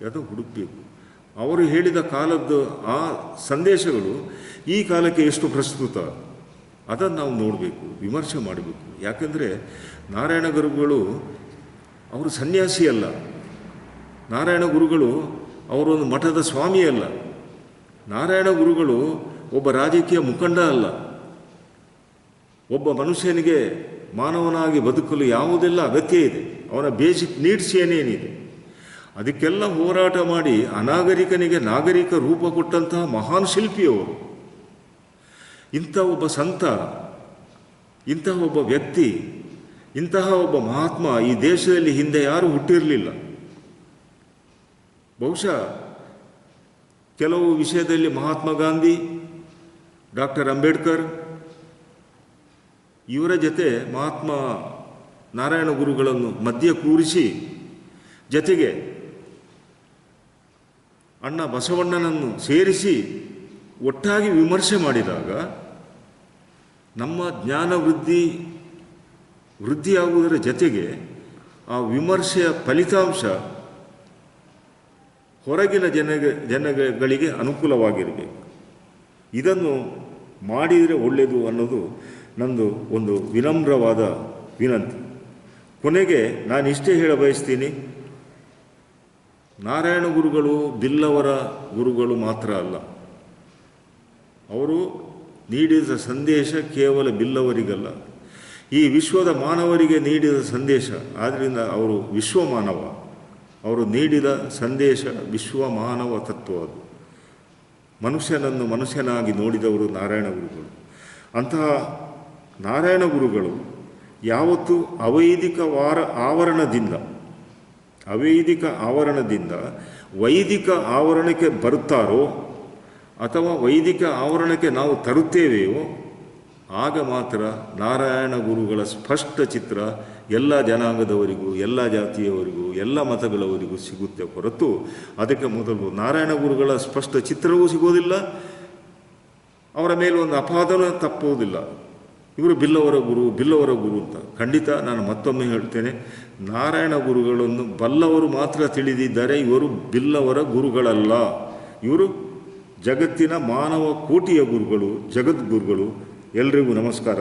ಅದು ಹುಡುಕಬೇಕು. ಅವರು ಹೇಳಿದ ಕಾಲದ್ದು ಆ ಸಂದೇಶಗಳು ಈ ಕಾಲಕ್ಕೆ ಎಷ್ಟು ಪ್ರಸ್ತುತ ಅದನ್ನು ನಾವು ನೋಡಬೇಕು, ವಿಮರ್ಶೆ ಮಾಡಬೇಕು. ಯಾಕೆಂದರೆ ನಾರಾಯಣ ಗುರುಗಳು ಅವರು ಸನ್ಯಾಸಿ ಅಲ್ಲ, ನಾರಾಯಣ ಗುರುಗಳು ಅವರೊಂದು ಮಠದ ಸ್ವಾಮಿ ಅಲ್ಲ, ನಾರಾಯಣ ಗುರುಗಳು ಒಬ್ಬ ರಾಜಕೀಯ ಮುಖಂಡ ಅಲ್ಲ. ಒಬ್ಬ ಮನುಷ್ಯನಿಗೆ ಮಾನವನಾಗಿ ಬದುಕಲು ಯಾವುದೆಲ್ಲ ಅಗತ್ಯ ಇದೆ, ಅವನ ಬೇಸಿಕ್ ನೀಡ್ಸ್ ಏನೇನಿದೆ ಅದಕ್ಕೆಲ್ಲ ಹೋರಾಟ ಮಾಡಿ ಅನಾಗರಿಕನಿಗೆ ನಾಗರಿಕ ರೂಪ ಕೊಟ್ಟಂತಹ ಮಹಾನ್ ಶಿಲ್ಪಿಯವರು. ಇಂಥ ಒಬ್ಬ ಸಂತ, ಇಂತಹ ಒಬ್ಬ ವ್ಯಕ್ತಿ, ಇಂತಹ ಒಬ್ಬ ಮಹಾತ್ಮ ಈ ದೇಶದಲ್ಲಿ ಹಿಂದೆ ಯಾರೂ ಹುಟ್ಟಿರಲಿಲ್ಲ. ಬಹುಶಃ ಕೆಲವು ವಿಷಯದಲ್ಲಿ ಮಹಾತ್ಮ ಗಾಂಧಿ, ಡಾಕ್ಟರ್ ಅಂಬೇಡ್ಕರ್ ಇವರ ಜೊತೆ ಮಹಾತ್ಮ ನಾರಾಯಣ ಗುರುಗಳನ್ನು ಮಧ್ಯೆ ಕೂರಿಸಿ, ಜೊತೆಗೆ ಅಣ್ಣ ಬಸವಣ್ಣನನ್ನು ಸೇರಿಸಿ ಒಟ್ಟಾಗಿ ವಿಮರ್ಶೆ ಮಾಡಿದಾಗ ನಮ್ಮ ಜ್ಞಾನ ವೃದ್ಧಿಯಾಗುವುದರ ಜೊತೆಗೆ ಆ ವಿಮರ್ಶೆಯ ಫಲಿತಾಂಶ ಹೊರಗಿನ ಜನಗಳಿಗೆ ಅನುಕೂಲವಾಗಿರಬೇಕು. ಇದನ್ನು ಮಾಡಿದರೆ ಒಳ್ಳೆಯದು ಅನ್ನೋದು ನಂದು ಒಂದು ವಿನಮ್ರವಾದ ವಿನಂತಿ. ಕೊನೆಗೆ ನಾನು ಇಷ್ಟೇ ಹೇಳ ಬಯಸ್ತೀನಿ, ನಾರಾಯಣ ಗುರುಗಳು ಬಿಲ್ಲವರ ಗುರುಗಳು ಮಾತ್ರ ಅಲ್ಲ. ಅವರು ನೀಡಿದ ಸಂದೇಶ ಕೇವಲ ಬಿಲ್ಲವರಿಗಲ್ಲ, ಈ ವಿಶ್ವದ ಮಾನವರಿಗೆ ನೀಡಿದ ಸಂದೇಶ. ಆದ್ದರಿಂದ ಅವರು ವಿಶ್ವಮಾನವ, ಅವರು ನೀಡಿದ ಸಂದೇಶ ವಿಶ್ವಮಾನವ ತತ್ವ. ಅದು ಮನುಷ್ಯನನ್ನು ಮನುಷ್ಯನಾಗಿ ನೋಡಿದವರು ನಾರಾಯಣ ಗುರುಗಳು. ಅಂತಹ ನಾರಾಯಣ ಗುರುಗಳು ಯಾವತ್ತೂ ಅವೈದಿಕ ಆವರಣದಿಂದ ವೈದಿಕ ಆವರಣಕ್ಕೆ ಬರುತ್ತಾರೋ ಅಥವಾ ವೈದಿಕ ಆವರಣಕ್ಕೆ ನಾವು ತರುತ್ತೇವೆಯೋ ಆಗ ಮಾತ್ರ ನಾರಾಯಣ ಗುರುಗಳ ಸ್ಪಷ್ಟ ಚಿತ್ರ ಎಲ್ಲ ಜನಾಂಗದವರಿಗೂ, ಎಲ್ಲ ಜಾತಿಯವರಿಗೂ, ಎಲ್ಲ ಮತಗಳವರಿಗೂ ಸಿಗುತ್ತೆ ಹೊರತು ಅದಕ್ಕೆ ಮೊದಲು ನಾರಾಯಣ ಗುರುಗಳ ಸ್ಪಷ್ಟ ಚಿತ್ರವೂ ಸಿಗೋದಿಲ್ಲ, ಅವರ ಮೇಲೆ ಒಂದು ಅಪಾದನ ತಪ್ಪುವುದಿಲ್ಲ. ಇವರು ಬಿಲ್ಲವರ ಗುರು ಅಂತ. ಖಂಡಿತ ನಾನು ಮತ್ತೊಮ್ಮೆ ಹೇಳ್ತೇನೆ, ನಾರಾಯಣ ಗುರುಗಳನ್ನು ಬಲ್ಲವರು ಮಾತ್ರ ತಿಳಿದಿದ್ದಾರೆ, ಇವರು ಬಿಲ್ಲವರ ಗುರುಗಳಲ್ಲ. ಇವರು ಜಗತ್ತಿನ ಮಾನವ ಕೋಟಿಯ ಗುರುಗಳು, ಜಗದ್ಗುರುಗಳು. ಎಲ್ರಿಗೂ ನಮಸ್ಕಾರ.